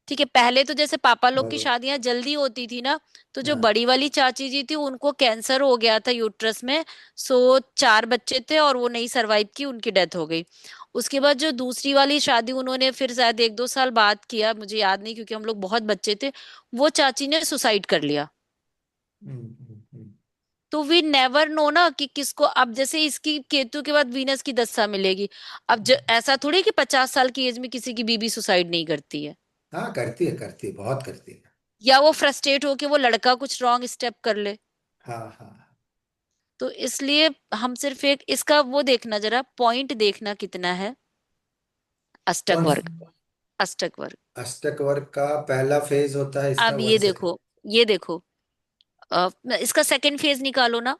S2: ठीक है, पहले तो जैसे पापा लोग की
S1: भगवान।
S2: शादियां जल्दी होती थी ना, तो जो
S1: हाँ।
S2: बड़ी वाली चाची जी थी उनको कैंसर हो गया था यूट्रस में। सो 4 बच्चे थे और वो नहीं सरवाइव की, उनकी डेथ हो गई। उसके बाद जो दूसरी वाली शादी उन्होंने फिर शायद 1 2 साल बाद किया, मुझे याद नहीं क्योंकि हम लोग बहुत बच्चे थे। वो चाची ने सुसाइड कर लिया।
S1: हम्म।
S2: तो वी नेवर नो ना कि किसको, अब जैसे इसकी केतु के बाद वीनस की दशा मिलेगी। अब ऐसा थोड़ी कि 50 साल की एज में किसी की बीबी सुसाइड नहीं करती है,
S1: हाँ, करती है, बहुत करती है।
S2: या वो फ्रस्ट्रेट होके वो लड़का कुछ रॉन्ग स्टेप कर ले।
S1: हाँ हाँ।
S2: तो इसलिए हम सिर्फ एक इसका वो देखना, जरा पॉइंट देखना कितना है। अष्टक
S1: कौन?
S2: वर्ग, अष्टक वर्ग।
S1: अष्टक वर्ग का पहला फेज होता है इसका
S2: अब ये
S1: 1 सेकेंड।
S2: देखो, ये देखो, इसका सेकंड फेज निकालो ना।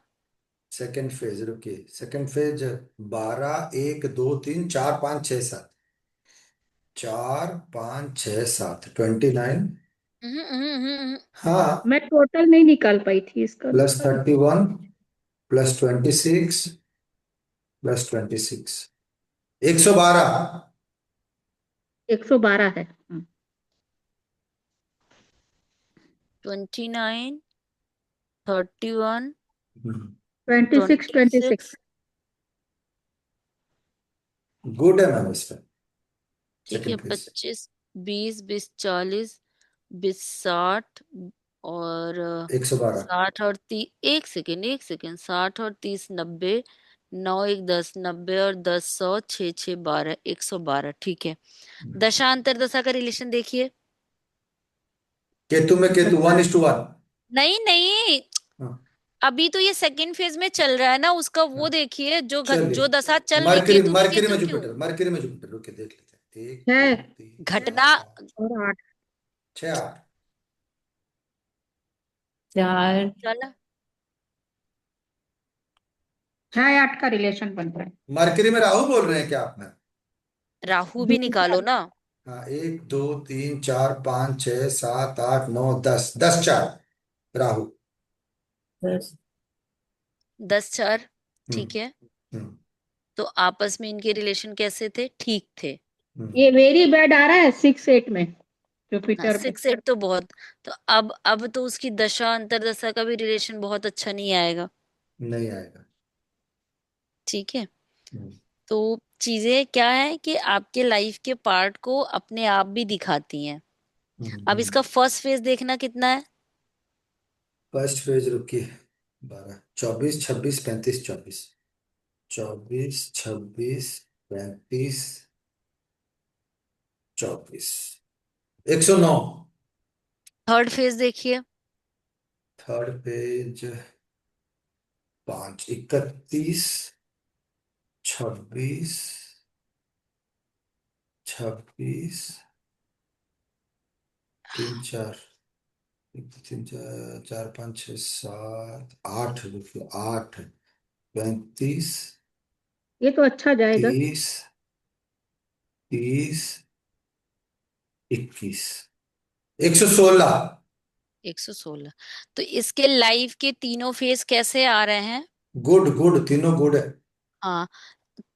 S1: सेकंड फेज, रुकिए, सेकंड फेज 12, 1 2 3 4 5 6 7, 4 5 6 7, 29। हाँ,
S3: मैं टोटल नहीं निकाल पाई थी इसका
S1: प्लस
S3: दूसरा।
S1: 31, प्लस 26 112।
S3: 112 है।
S2: 29, 31,
S3: 26 26।
S2: 26।
S1: गुड है मैम इस पर,
S2: ठीक है,
S1: सेकंड फेज।
S2: 25, 20, 20, 40, 20, 60, और
S1: 112।
S2: 60 और 30। एक सेकेंड, एक सेकेंड, 60 और 30, 90। 9 1 10, 90 और 10 100, 6 6 12, 112। ठीक है, दशांतर दशा का रिलेशन देखिए।
S1: केतु में केतु
S3: दशा
S1: 1:1।
S2: नहीं नहीं,
S1: हाँ,
S2: अभी तो ये सेकंड फेज में चल रहा है ना, उसका वो
S1: हाँ,
S2: देखिए जो
S1: चलिए।
S2: दशा चल रही,
S1: मरकरी,
S2: केतु की
S1: मरकरी में
S2: केतु क्यों।
S1: जुपिटर, मरकरी में जुपिटर, रुके देख लेते हैं, एक दो
S3: है
S1: तीन
S2: घटना।
S1: चार पाँच
S3: और 8।
S1: छः आठ।
S4: 4।
S2: चला,
S3: 6 8 का रिलेशन बन रहा है।
S1: मरकरी में राहु बोल रहे हैं क्या आप में?
S2: राहु भी
S3: दूसरा।
S2: निकालो ना।
S1: हाँ, 1 2 3 4 5 6 7 8 9 10, 10 4 राहु।
S4: 10।
S2: 10 4।
S1: हम्म
S2: ठीक है,
S1: हम्म
S2: तो आपस में इनके रिलेशन कैसे थे, ठीक थे।
S1: हम्म।
S3: ये वेरी बैड आ रहा है 6 8 में,
S2: हाँ,
S3: जुपिटर पे।
S2: 6 8 तो बहुत। तो अब तो उसकी दशा अंतरदशा का भी रिलेशन बहुत अच्छा नहीं आएगा।
S1: नहीं आएगा।
S2: ठीक है,
S1: हम्म
S2: तो चीजें क्या है कि आपके लाइफ के पार्ट को अपने आप भी दिखाती हैं। अब
S1: हम्म।
S2: इसका फर्स्ट फेज देखना कितना है।
S1: फर्स्ट फेज, रुकिए, 12 24 26 35 24, 24 26 35 24, 109।
S2: थर्ड फेज देखिए।
S1: थर्ड पेज 5 31 26 26 3 4, 1 2 3 4 4 5 6 7 8, रुकिए, 8 35
S3: ये तो अच्छा जाएगा।
S1: 30 30 21, 116।
S2: 116। तो इसके लाइफ के तीनों फेज कैसे आ रहे हैं?
S1: गुड गुड, तीनों गुड है।
S2: हाँ।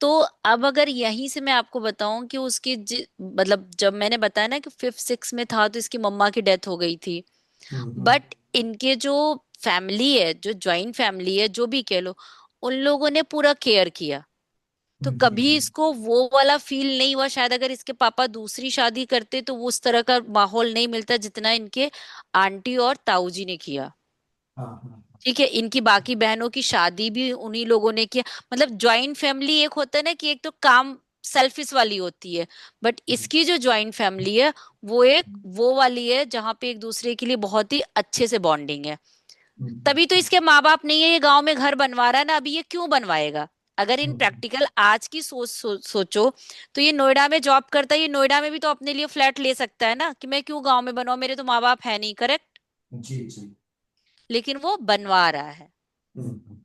S2: तो अब अगर यहीं से मैं आपको बताऊं कि उसकी मतलब जब मैंने बताया ना कि फिफ्थ सिक्स में था तो इसकी मम्मा की डेथ हो गई थी।
S1: हम्म
S2: बट इनके जो फैमिली है, जो ज्वाइंट फैमिली है, जो भी कह लो, उन लोगों ने पूरा केयर किया। तो कभी
S1: हम्म
S2: इसको वो वाला फील नहीं हुआ। शायद अगर इसके पापा दूसरी शादी करते तो वो उस तरह का माहौल नहीं मिलता जितना इनके आंटी और ताऊ जी ने किया।
S1: हाँ हाँ।
S2: ठीक है, इनकी बाकी बहनों की शादी भी उन्हीं लोगों ने किया। मतलब ज्वाइंट फैमिली एक होता है ना कि एक तो काम सेल्फिश वाली होती है, बट इसकी जो ज्वाइंट फैमिली है वो एक वो वाली है जहां पे एक दूसरे के लिए बहुत ही अच्छे से बॉन्डिंग है। तभी तो इसके माँ बाप नहीं है, ये गांव में घर बनवा रहा है ना। अभी ये क्यों बनवाएगा? अगर इन
S1: हम्म,
S2: प्रैक्टिकल आज की सोचो तो ये नोएडा में जॉब करता है, ये नोएडा में भी तो अपने लिए फ्लैट ले सकता है ना, कि मैं क्यों गांव में बनवाऊं, मेरे तो माँ बाप है नहीं, करेक्ट?
S1: जी जी।
S2: लेकिन वो बनवा रहा है।
S1: हम्म।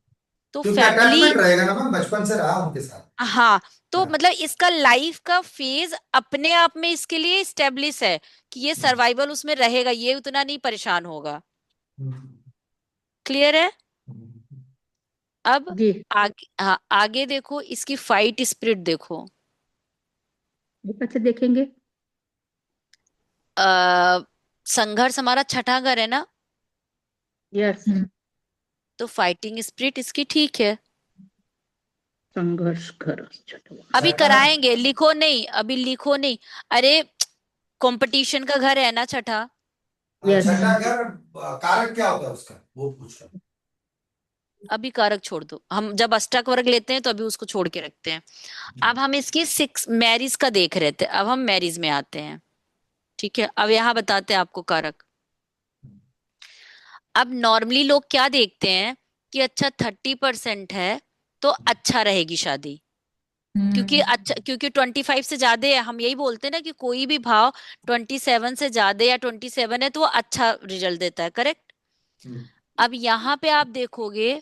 S2: तो
S1: क्योंकि
S2: फैमिली,
S1: अटैचमेंट रहेगा ना मैम, बचपन से रहा उनके साथ।
S2: हाँ, तो
S1: हाँ।
S2: मतलब इसका लाइफ का फेज अपने आप में इसके लिए स्टेब्लिश है कि ये
S1: हम्म,
S2: सर्वाइवल उसमें रहेगा, ये उतना नहीं परेशान होगा।
S1: हम्म,
S2: क्लियर है?
S1: हम्म।
S2: अब
S3: जी।
S2: आगे, हाँ, आगे देखो, इसकी फाइट स्पिरिट देखो।
S3: एक अच्छे देखेंगे।
S2: संघर्ष हमारा छठा घर है ना,
S3: यस।
S4: हम्म।
S2: तो फाइटिंग स्पिरिट इसकी ठीक है।
S3: संघर्ष घर छठवा।
S2: अभी
S1: छठा।
S2: कराएंगे, लिखो नहीं, अभी लिखो नहीं। अरे, कंपटीशन का घर है ना छठा।
S3: यस।
S1: छठा घर कारक क्या होता है उसका, वो पूछ रहा
S2: अभी कारक छोड़ दो, हम जब अष्टक वर्ग लेते हैं तो अभी उसको छोड़ के रखते हैं। अब हम इसकी सिक्स मैरिज का देख रहे थे, अब हम मैरिज में आते हैं। ठीक है, अब यहाँ बताते हैं आपको कारक। अब नॉर्मली लोग क्या देखते हैं कि अच्छा 30% है तो अच्छा रहेगी शादी। क्योंकि
S4: हम्म।
S2: अच्छा, क्योंकि 25 से ज्यादा है, हम यही बोलते हैं ना कि कोई भी भाव 27 से ज्यादा या 27 है तो वो अच्छा रिजल्ट देता है, करेक्ट?
S1: हूँ।
S2: अब यहाँ पे आप देखोगे,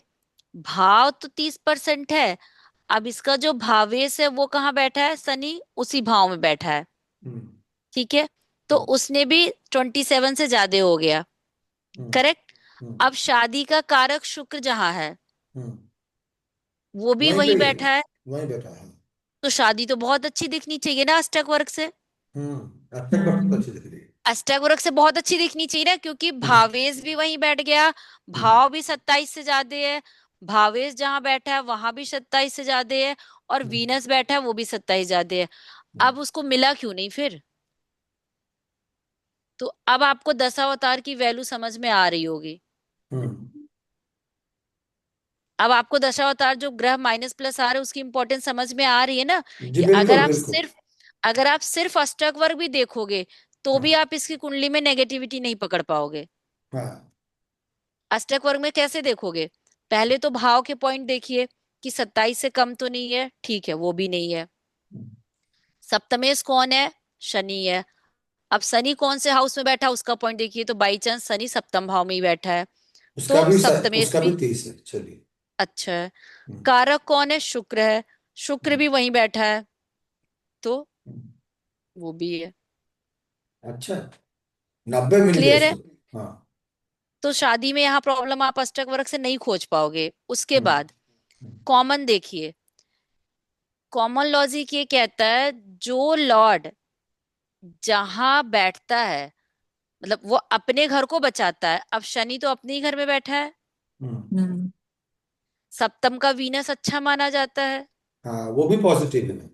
S2: भाव तो 30% है। अब इसका जो भावेश है वो कहाँ बैठा है? शनि उसी भाव में बैठा है।
S1: हम्म
S2: ठीक है, तो उसने भी 27 से ज्यादा हो गया,
S1: हम्म
S2: करेक्ट?
S1: हम्म
S2: अब शादी का कारक शुक्र जहां है
S1: हम्म।
S2: वो भी
S1: वहीं पे
S2: वहीं
S1: ही है,
S2: बैठा है।
S1: वहीं बैठा है।
S2: तो शादी तो बहुत अच्छी दिखनी चाहिए ना अष्टक वर्ग से।
S1: अब तक बहुत अच्छी दिख रही है।
S2: अष्टक वर्ग से बहुत अच्छी दिखनी चाहिए ना, क्योंकि
S1: हम्म
S2: भावेश भी वहीं बैठ गया,
S1: हम्म
S2: भाव भी 27 से ज्यादा है, भावेश जहां बैठा है वहां भी 27 से ज्यादा है, और
S1: हम्म
S2: वीनस बैठा है वो भी 27 ज्यादा है।
S1: हम्म
S2: अब उसको मिला क्यों नहीं फिर? तो अब आपको दशावतार की वैल्यू समझ में आ रही होगी।
S1: हम्म।
S2: अब आपको दशावतार जो ग्रह माइनस प्लस आ रहे हैं उसकी इंपॉर्टेंस समझ में आ रही है ना,
S1: जी
S2: कि
S1: बिल्कुल बिल्कुल।
S2: अगर आप सिर्फ अष्टक वर्ग भी देखोगे तो भी
S1: हाँ
S2: आप इसकी कुंडली में नेगेटिविटी नहीं पकड़ पाओगे।
S1: हाँ।
S2: अष्टक वर्ग में कैसे देखोगे? पहले तो भाव के पॉइंट देखिए कि 27 से कम तो नहीं है, ठीक है, वो भी नहीं है। सप्तमेश कौन है? शनि है। अब शनि कौन से हाउस में बैठा उसका पॉइंट देखिए, तो बाई चांस शनि सप्तम भाव में ही बैठा है, तो सप्तमेश
S1: उसका भी
S2: भी
S1: 30 है, चलिए।
S2: अच्छा है।
S1: हम्म
S2: कारक कौन है? शुक्र है, शुक्र
S1: हम्म
S2: भी वहीं बैठा है, तो
S1: हम्म।
S2: वो भी है।
S1: अच्छा, 90 मिल गया
S2: क्लियर है?
S1: इसको। हाँ।
S2: तो शादी में यहाँ प्रॉब्लम आप अष्टक वर्ग से नहीं खोज पाओगे। उसके
S1: हम्म
S2: बाद कॉमन देखिए, कॉमन लॉजिक ये कहता है जो लॉर्ड जहां बैठता है, मतलब वो अपने घर को बचाता है। अब शनि तो अपने ही घर में बैठा है,
S1: हम्म।
S4: हम्म।
S2: सप्तम का वीनस अच्छा माना जाता है,
S1: हाँ, वो भी पॉजिटिव है।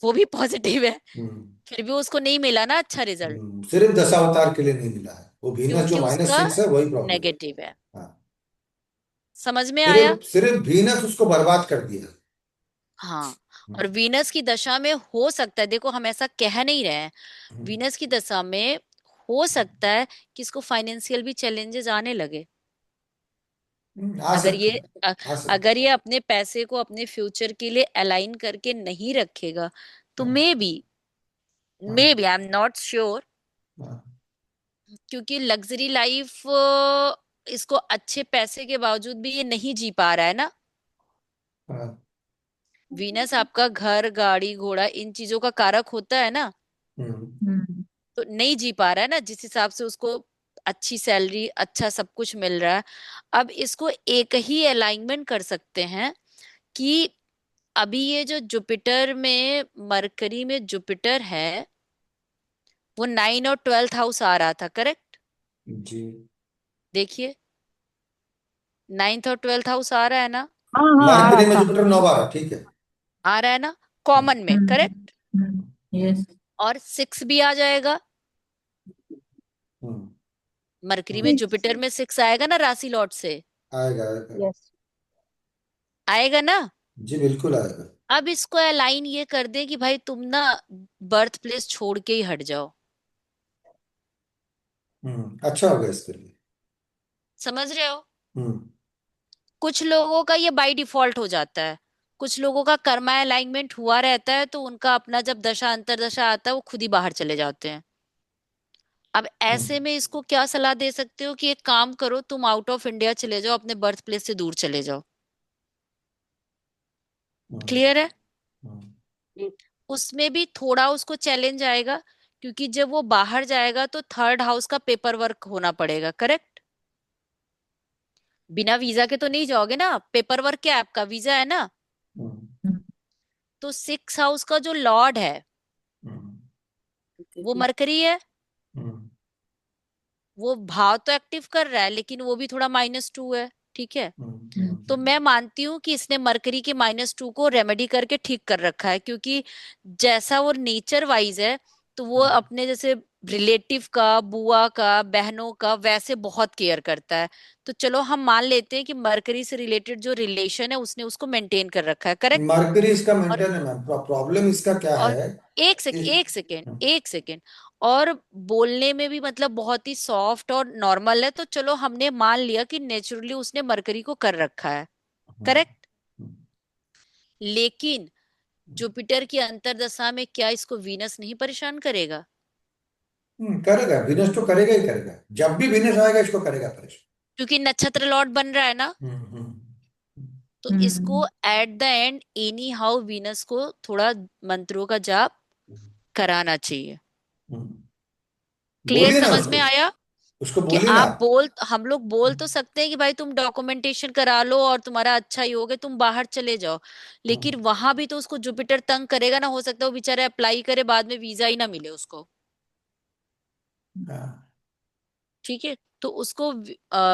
S2: वो भी पॉजिटिव है,
S1: हम्म
S2: फिर भी उसको नहीं मिला ना अच्छा रिजल्ट,
S1: सिर्फ दशावतार के लिए नहीं मिला है, वो वीनस जो
S2: क्योंकि
S1: माइनस
S2: उसका
S1: 6 है वही प्रॉब्लम है।
S2: नेगेटिव है।
S1: हाँ।
S2: समझ में आया?
S1: सिर्फ सिर्फ वीनस उसको बर्बाद कर दिया।
S2: हाँ। और
S1: हम्म
S2: वीनस की दशा में हो सकता है, देखो हम ऐसा कह नहीं रहे हैं,
S1: हम्म,
S2: वीनस की दशा में हो सकता है कि इसको फाइनेंशियल भी चैलेंजेस आने लगे।
S1: आ
S2: अगर
S1: सकते
S2: ये
S1: हैं,
S2: अ-
S1: आ सकते
S2: अगर ये अपने पैसे को अपने फ्यूचर के लिए अलाइन करके नहीं रखेगा तो
S1: हैं।
S2: मे
S1: हाँ
S2: be, I am not sure,
S1: हाँ
S2: क्योंकि लग्जरी लाइफ इसको अच्छे पैसे के बावजूद भी ये नहीं जी पा रहा है ना।
S1: हाँ।
S2: वीनस आपका घर गाड़ी घोड़ा इन चीजों का कारक होता है ना,
S1: हम्म
S4: हम्म।
S2: तो नहीं जी पा रहा है ना जिस हिसाब से उसको अच्छी सैलरी, अच्छा सब कुछ मिल रहा है। अब इसको एक ही अलाइनमेंट कर सकते हैं कि अभी ये जो जुपिटर में, मरकरी में जुपिटर है, वो 9 और 12th हाउस आ रहा था, करेक्ट?
S1: जी।
S2: देखिए, 9th और 12th हाउस आ रहा है ना?
S3: हाँ हाँ आ रहा
S1: मरकरी में
S3: था।
S1: जुपिटर 9 12, ठीक है।
S2: आ रहा है ना, कॉमन में, करेक्ट?
S4: यस।
S2: और 6 भी आ जाएगा।
S1: हम्म।
S2: मरकरी में
S1: हम्म।
S2: जुपिटर में 6 आएगा ना राशि लॉर्ड से,
S1: आएगा आएगा।
S3: यस।
S2: आएगा ना?
S1: जी बिल्कुल आएगा।
S2: अब इसको अलाइन ये कर दे कि भाई तुम ना बर्थ प्लेस छोड़ के ही हट जाओ।
S1: अच्छा होगा इसके लिए।
S2: समझ रहे हो?
S1: हम्म।
S2: कुछ लोगों का ये बाय डिफॉल्ट हो जाता है, कुछ लोगों का कर्मा अलाइनमेंट हुआ रहता है, तो उनका अपना जब दशा अंतरदशा आता है वो खुद ही बाहर चले जाते हैं। अब ऐसे
S1: हम्म।
S2: में इसको क्या सलाह दे सकते हो कि एक काम करो, तुम आउट ऑफ इंडिया चले जाओ, अपने बर्थ प्लेस से दूर चले जाओ।
S1: हम्म।
S2: क्लियर है?
S1: हम्म।
S2: उसमें भी थोड़ा उसको चैलेंज आएगा, क्योंकि जब वो बाहर जाएगा तो 3rd हाउस का पेपर वर्क होना पड़ेगा, करेक्ट? बिना वीजा के तो नहीं जाओगे ना, पेपर वर्क क्या है आपका, वीजा है ना।
S1: हम्म।
S2: तो 6th हाउस का जो लॉर्ड है
S1: हम्म।
S2: वो मरकरी है।
S1: हम्म।
S2: वो भाव तो एक्टिव कर रहा है, लेकिन वो भी थोड़ा -2 है, ठीक है?
S1: हम्म।
S2: तो मैं मानती हूँ कि इसने मरकरी के -2 को रेमेडी करके ठीक कर रखा है, क्योंकि जैसा वो नेचर वाइज है, तो वो
S1: हम्म।
S2: अपने जैसे रिलेटिव का, बुआ का, बहनों का वैसे बहुत केयर करता है। तो चलो हम मान लेते हैं कि मरकरी से रिलेटेड जो रिलेशन है उसने उसको मेंटेन कर रखा है, करेक्ट?
S1: मरकरी इसका
S2: और
S1: मेंटेन है मैम। प्रॉब्लम इसका क्या
S2: और
S1: है?
S2: एक सेकंड,
S1: इस,
S2: एक सेकंड, एक सेकंड। और बोलने में भी मतलब बहुत ही सॉफ्ट और नॉर्मल है, तो चलो हमने मान लिया कि नेचुरली उसने मरकरी को कर रखा है,
S1: हम्म।
S2: करेक्ट? लेकिन जुपिटर की अंतर्दशा में क्या इसको वीनस नहीं परेशान करेगा?
S1: करेगा, विनेश तो करेगा ही करेगा। जब भी विनेश आएगा इसको करेगा परेशान।
S2: क्योंकि नक्षत्र लॉर्ड बन रहा है ना।
S1: हम्म। हम्म।
S2: तो इसको at the end any how Venus को थोड़ा मंत्रों का जाप कराना चाहिए।
S1: हम्म।
S2: क्लियर,
S1: बोलिए ना
S2: समझ
S1: उसको।
S2: में आया?
S1: उसको
S2: कि
S1: बोलिए ना।
S2: आप बोल, हम लोग बोल तो सकते हैं कि भाई तुम डॉक्यूमेंटेशन करा लो और तुम्हारा अच्छा ही होगा, तुम बाहर चले जाओ।
S1: हम्म।
S2: लेकिन वहां भी तो उसको जुपिटर तंग करेगा ना, हो सकता है वो बेचारा अप्लाई करे, बाद में वीजा ही ना मिले उसको।
S1: हाँ।
S2: ठीक है, तो उसको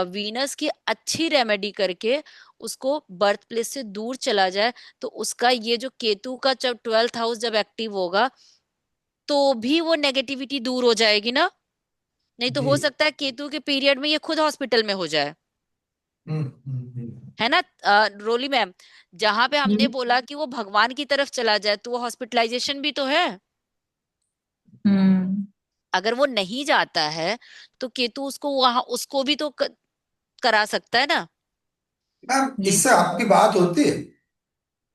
S2: वीनस की अच्छी रेमेडी करके उसको बर्थ प्लेस से दूर चला जाए, तो उसका ये जो केतु का जब 12th हाउस जब एक्टिव होगा, तो भी वो नेगेटिविटी दूर हो जाएगी ना। नहीं तो
S1: जी।
S2: हो सकता है केतु के पीरियड में ये खुद हॉस्पिटल में हो जाए,
S1: हम्म। हम्म।
S2: है ना? रोली मैम, जहां पे हमने बोला कि वो भगवान की तरफ चला जाए, तो वो हॉस्पिटलाइजेशन भी तो है।
S4: हम्म।
S2: अगर वो नहीं जाता है तो केतु उसको वहां, उसको भी तो करा सकता है ना।
S1: मैम
S4: ये
S1: इससे आपकी बात होती है?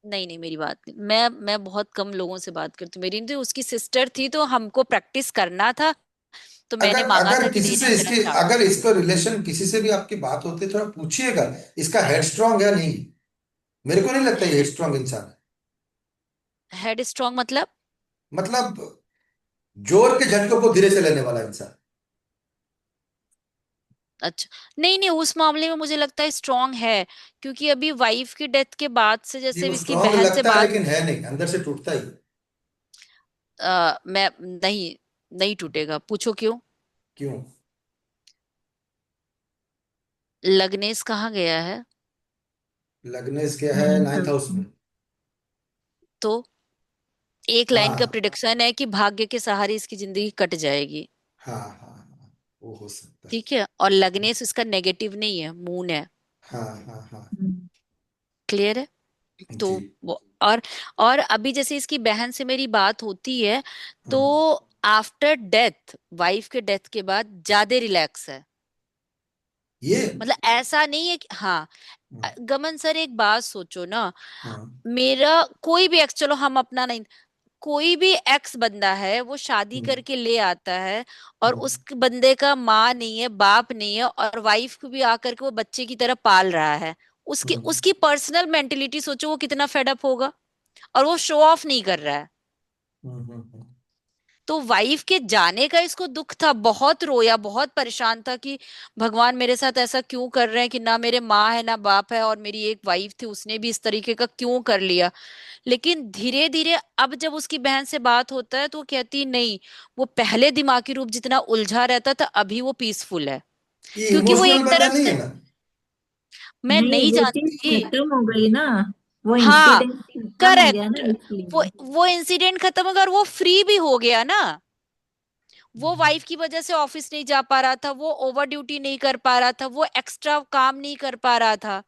S2: नहीं नहीं, मेरी बात नहीं, मैं बहुत कम लोगों से बात करती हूँ। मेरी तो उसकी सिस्टर थी, तो हमको प्रैक्टिस करना था, तो
S1: अगर
S2: मैंने मांगा था
S1: अगर
S2: कि
S1: किसी
S2: रीना
S1: से
S2: जरा
S1: इसकी,
S2: चार्ट
S1: अगर
S2: दो।
S1: इसका रिलेशन किसी से भी आपकी बात होती है, थोड़ा पूछिएगा इसका हेड स्ट्रांग है नहीं। मेरे को नहीं लगता ये हेड स्ट्रांग इंसान है।
S2: हेड स्ट्रांग मतलब?
S1: मतलब जोर के झटकों को धीरे से लेने वाला इंसान।
S2: अच्छा, नहीं नहीं, उस मामले में मुझे लगता है स्ट्रांग है, क्योंकि अभी वाइफ की डेथ के बाद से,
S1: जी
S2: जैसे
S1: वो
S2: इसकी
S1: स्ट्रांग
S2: बहन से
S1: लगता है
S2: बात,
S1: लेकिन है नहीं, अंदर से टूटता ही है।
S2: मैं नहीं, नहीं टूटेगा, पूछो क्यों?
S1: क्यों?
S2: लग्नेश कहाँ गया है?
S1: लगने से क्या है,
S4: नहीं था
S1: 9th हाउस
S4: उसमें।
S1: में।
S2: तो एक लाइन का
S1: हाँ
S2: प्रिडिक्शन है कि भाग्य के सहारे इसकी जिंदगी कट जाएगी।
S1: हाँ हाँ हाँ, वो हो सकता है।
S2: ठीक है, और लग्नेश इसका नेगेटिव नहीं है, मून है।
S1: हाँ हाँ हाँ।
S2: क्लियर है? तो
S1: जी।
S2: वो, और अभी जैसे इसकी बहन से मेरी बात होती है, तो
S1: हाँ।
S2: आफ्टर डेथ, वाइफ के डेथ के बाद ज्यादा रिलैक्स है।
S1: ये।
S2: मतलब ऐसा नहीं है कि हाँ।
S1: हाँ।
S2: गमन सर, एक बात सोचो ना,
S1: हाँ।
S2: मेरा कोई भी एक्स, चलो हम अपना नहीं, कोई भी एक्स बंदा है, वो शादी
S1: हम्म।
S2: करके ले आता है, और
S1: हम्म।
S2: उस बंदे का माँ नहीं है, बाप नहीं है, और वाइफ को भी आकर के वो बच्चे की तरह पाल रहा है। उसकी
S1: हम्म।
S2: उसकी पर्सनल मेंटेलिटी सोचो, वो कितना फेड अप होगा। और वो शो ऑफ नहीं कर रहा है।
S1: हम्म। हम्म।
S2: तो वाइफ के जाने का इसको दुख था, बहुत रोया, बहुत परेशान था कि भगवान मेरे साथ ऐसा क्यों कर रहे हैं कि ना मेरे माँ है ना बाप है, और मेरी एक वाइफ थी उसने भी इस तरीके का क्यों कर लिया। लेकिन धीरे धीरे अब जब उसकी बहन से बात होता है तो वो कहती नहीं, वो पहले दिमागी रूप जितना उलझा रहता था अभी वो पीसफुल है।
S1: ये
S2: क्योंकि वो
S1: इमोशनल
S2: एक
S1: बंदा
S2: तरफ
S1: नहीं है
S2: से,
S1: ना?
S2: मैं
S4: नहीं,
S2: नहीं
S4: वो चीज
S2: जानती।
S4: खत्म हो गई ना, वो
S2: हाँ,
S4: इंसिडेंट खत्म हो गया
S2: करेक्ट।
S4: ना
S2: वो
S4: इसलिए।
S2: वो इंसिडेंट खत्म हो गया और वो फ्री भी हो गया ना। वो वाइफ की वजह से ऑफिस नहीं जा पा रहा था, वो ओवर ड्यूटी नहीं कर पा रहा था, वो एक्स्ट्रा काम नहीं कर पा रहा था।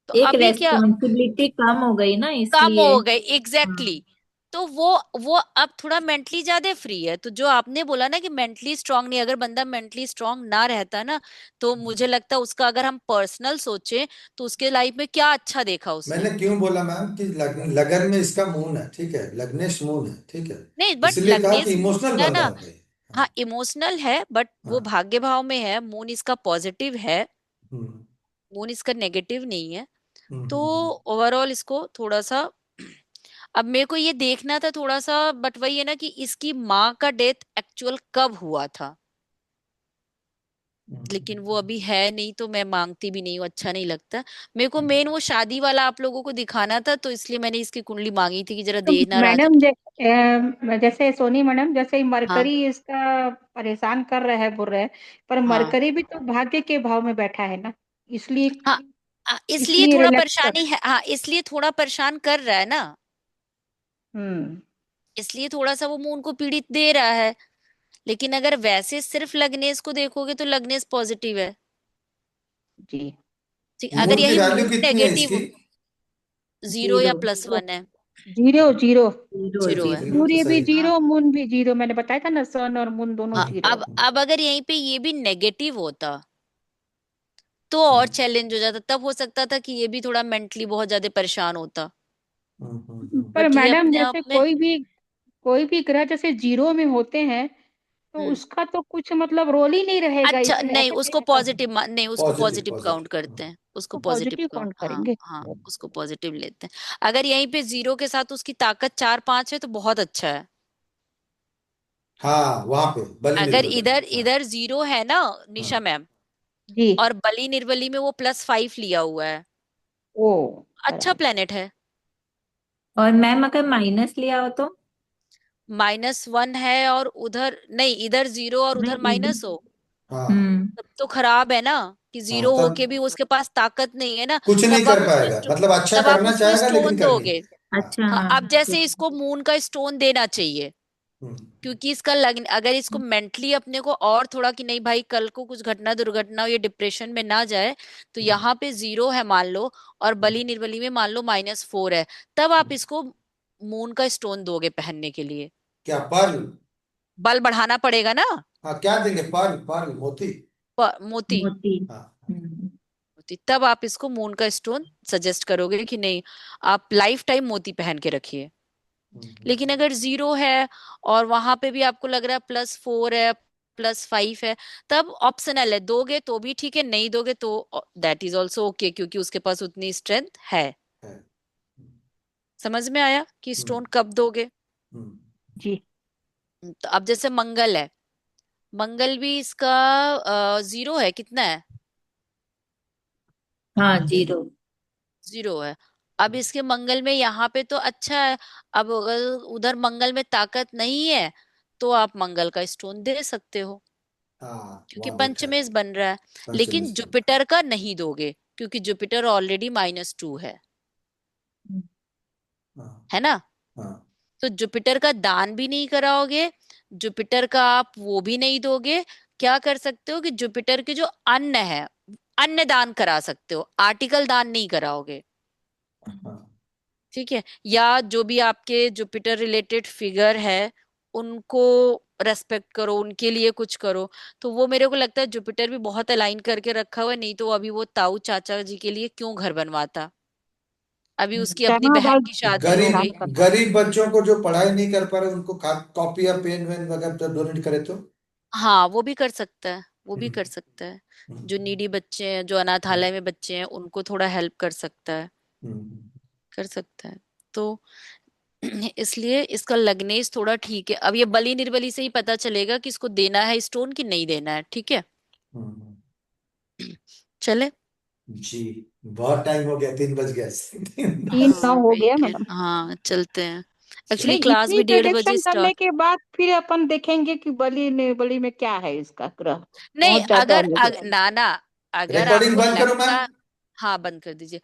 S2: तो
S4: एक
S2: अभी क्या,
S4: रेस्पॉन्सिबिलिटी कम हो गई ना
S2: कम
S4: इसलिए।
S2: हो गए, एग्जैक्टली
S4: हाँ।
S2: exactly. तो वो अब थोड़ा मेंटली ज्यादा फ्री है। तो जो आपने बोला ना कि मेंटली स्ट्रांग नहीं, अगर बंदा मेंटली स्ट्रांग ना रहता ना, तो मुझे लगता है उसका, अगर हम पर्सनल सोचे, तो उसके लाइफ में क्या अच्छा देखा
S1: मैंने
S2: उसने।
S1: क्यों बोला मैम कि लगन में इसका मून है, ठीक है, लग्नेश मून है, ठीक है।
S2: नहीं, बट
S1: इसलिए कहा कि
S2: लग्नेश
S1: इमोशनल
S2: है
S1: बंदा
S2: ना,
S1: हो गई।
S2: हाँ
S1: हाँ।
S2: इमोशनल है, बट वो
S1: हाँ।
S2: भाग्य भाव में है, मून इसका पॉजिटिव है,
S1: हम्म।
S2: मून इसका नेगेटिव नहीं है।
S1: हम्म।
S2: तो ओवरऑल इसको थोड़ा सा, अब मेरे को ये देखना था थोड़ा सा, बट वही है ना कि इसकी माँ का डेथ एक्चुअल कब हुआ था, लेकिन वो अभी है नहीं, तो मैं मांगती भी नहीं हूँ, अच्छा नहीं लगता। मेरे को मेन वो शादी वाला आप लोगों को दिखाना था, तो इसलिए मैंने इसकी कुंडली मांगी थी कि जरा
S3: तो
S2: देना राजा।
S3: मैडम जैसे सोनी मैडम, जैसे
S2: हाँ,
S3: मरकरी इसका परेशान कर रहा है, बोल रहे हैं, पर
S2: हाँ,
S3: मरकरी भी तो भाग्य के भाव में बैठा है ना, इसलिए
S2: हाँ, इसलिए
S3: इसलिए
S2: थोड़ा
S3: रिलैक्स कर।
S2: परेशानी है, हाँ इसलिए थोड़ा परेशान कर रहा है ना,
S3: हम्म।
S2: इसलिए थोड़ा सा वो मून को पीड़ित दे रहा है। लेकिन अगर वैसे सिर्फ लग्नेश को देखोगे तो लग्नेश पॉजिटिव है।
S3: जी।
S2: ठीक, अगर
S1: मून की
S2: यही
S1: वैल्यू
S2: मून
S1: कितनी है
S2: नेगेटिव,
S1: इसकी?
S2: जीरो या
S4: जीरो।
S2: प्लस वन है।
S3: Zero zero.
S4: जीरो
S2: जीरो है।
S4: जीरो।
S1: जीरो तो
S3: सूर्य भी
S1: सही।
S2: हाँ,
S3: जीरो, मून भी जीरो, मैंने बताया था ना, सन और मून दोनों
S2: हाँ,
S3: जीरो।
S2: अब अगर यहीं पे ये भी नेगेटिव होता तो और
S1: हम्म।
S2: चैलेंज हो जाता, तब हो सकता था कि ये भी थोड़ा मेंटली बहुत ज्यादा परेशान होता।
S3: पर
S2: बट ये
S3: मैडम
S2: अपने आप
S3: जैसे
S2: में,
S3: कोई भी ग्रह जैसे जीरो में होते हैं, तो
S2: हम्म,
S3: उसका तो कुछ मतलब रोल ही नहीं रहेगा
S2: अच्छा
S3: इसमें,
S2: नहीं,
S3: ऐसे
S2: उसको
S3: कैसे?
S2: पॉजिटिव, नहीं उसको
S1: पॉजिटिव
S2: पॉजिटिव काउंट
S1: पॉजिटिव।
S2: करते हैं, उसको
S3: तो
S2: पॉजिटिव
S3: पॉजिटिव
S2: काउंट,
S3: काउंट
S2: हाँ
S3: करेंगे।
S2: हाँ, उसको पॉजिटिव लेते हैं। अगर यहीं पे जीरो के साथ उसकी ताकत 4 5 है तो बहुत अच्छा है।
S1: हाँ, वहां पे बलि
S2: अगर
S1: निर्बल में।
S2: इधर
S1: हाँ।
S2: इधर जीरो है ना, निशा
S1: हाँ।
S2: मैम,
S3: जी।
S2: और बली निर्बली में वो +5 लिया हुआ है,
S3: ओ।
S2: अच्छा
S3: बराबर।
S2: प्लेनेट है।
S4: और मैम अगर माइनस लिया हो तो?
S2: -1 है और उधर नहीं, इधर जीरो और उधर
S4: नहीं, इधर।
S2: माइनस हो,
S1: हाँ।
S4: हम्म।
S2: तब तो खराब है ना, कि
S1: हाँ
S2: जीरो होके भी
S1: तब
S2: उसके पास ताकत नहीं है ना।
S1: कुछ नहीं
S2: तब
S1: कर
S2: आप उसको
S1: पाएगा, मतलब अच्छा
S2: तब आप
S1: करना
S2: उसको
S1: चाहेगा लेकिन
S2: स्टोन
S1: कर नहीं।
S2: दोगे।
S1: हाँ।
S4: अच्छा,
S2: हाँ,
S4: हाँ।
S2: अब जैसे इसको मून का स्टोन देना चाहिए,
S1: हम्म।
S2: क्योंकि इसका लग्न, अगर इसको मेंटली अपने को और थोड़ा कि नहीं भाई कल को कुछ घटना दुर्घटना हो, ये डिप्रेशन में ना जाए, तो
S1: हम्म।
S2: यहाँ पे जीरो है मान लो, और
S1: हम्म।
S2: बली निर्बली में मान लो -4 है, तब आप
S1: हम्म।
S2: इसको मून का स्टोन दोगे पहनने के लिए।
S1: क्या पर्ल?
S2: बल बढ़ाना पड़ेगा ना।
S1: हाँ, क्या देंगे? पर्ल, पर्ल मोती।
S2: मोती,
S4: मोती।
S1: हाँ।
S4: हम्म।
S2: मोती, तब आप इसको मून का स्टोन सजेस्ट करोगे कि नहीं, आप लाइफ टाइम मोती पहन के रखिए।
S1: हम्म।
S2: लेकिन अगर जीरो है और वहां पे भी आपको लग रहा है +4 है, +5 है, तब ऑप्शनल है, दोगे तो भी ठीक है, नहीं दोगे तो दैट इज ऑल्सो ओके, क्योंकि उसके पास उतनी स्ट्रेंथ है।
S1: है।
S2: समझ में आया कि
S1: हम्म।
S2: स्टोन कब दोगे।
S1: हम्म।
S3: जी।
S2: तो अब जैसे मंगल है, मंगल भी इसका जीरो है, कितना है,
S4: हाँ, जीरो।
S2: जीरो है। अब इसके मंगल में यहाँ पे तो अच्छा है। अब अगर उधर मंगल में ताकत नहीं है, तो आप मंगल का स्टोन दे सकते हो,
S1: हाँ,
S2: क्योंकि
S1: वहां बैठा है।
S2: पंचमेश बन रहा है।
S1: पंचमी
S2: लेकिन
S1: स्थान।
S2: जुपिटर का नहीं दोगे, क्योंकि जुपिटर ऑलरेडी -2
S1: हाँ।
S2: है ना।
S1: हाँ।
S2: तो जुपिटर का दान भी नहीं कराओगे, जुपिटर का आप वो भी नहीं दोगे। क्या कर सकते हो कि जुपिटर के जो अन्न है, अन्न दान करा सकते हो, आर्टिकल दान नहीं कराओगे।
S1: हाँ।
S2: ठीक है, या जो भी आपके जुपिटर रिलेटेड फिगर है, उनको रेस्पेक्ट करो, उनके लिए कुछ करो। तो वो मेरे को लगता है जुपिटर भी बहुत अलाइन करके रखा हुआ है, नहीं तो अभी वो ताऊ चाचा जी के लिए क्यों घर बनवाता। अभी उसकी अपनी
S3: जहाँ
S2: बहन
S3: बाल
S2: की शादी हो
S1: गरीब
S2: गई।
S3: काम करता।
S1: गरीब बच्चों को जो पढ़ाई नहीं कर पा रहे उनको कॉपी या पेन वेन वगैरह डोनेट करे तो।
S2: हाँ, वो भी कर सकता है, वो भी
S1: हम्म।
S2: कर सकता है।
S1: हम्म।
S2: जो नीडी बच्चे हैं, जो अनाथालय में बच्चे हैं, उनको थोड़ा हेल्प कर सकता है,
S1: हम्म।
S2: कर सकता है। तो इसलिए इसका लग्नेश थोड़ा ठीक है। अब ये बली निर्बली से ही पता चलेगा कि इसको देना है स्टोन कि नहीं देना है। ठीक है,
S1: हम्म,
S2: चले।
S1: जी। बहुत टाइम हो गया, 3 बज गया।
S3: तीन
S2: हाँ
S3: नौ हो
S2: वही
S3: गया
S2: कह
S3: मैडम।
S2: हाँ, चलते हैं। एक्चुअली
S3: नहीं,
S1: चलिए।
S2: क्लास
S3: इतनी
S2: भी 1:30 बजे
S3: प्रेडिक्शन करने
S2: स्टार्ट।
S3: के बाद फिर अपन देखेंगे कि बलि निर्बली में क्या है इसका ग्रह।
S2: नहीं,
S3: बहुत ज्यादा
S2: अगर
S3: हो गया।
S2: ना ना, अगर
S1: रिकॉर्डिंग
S2: आपको
S1: बंद करूं मैम?
S2: लगता, हाँ बंद कर दीजिए।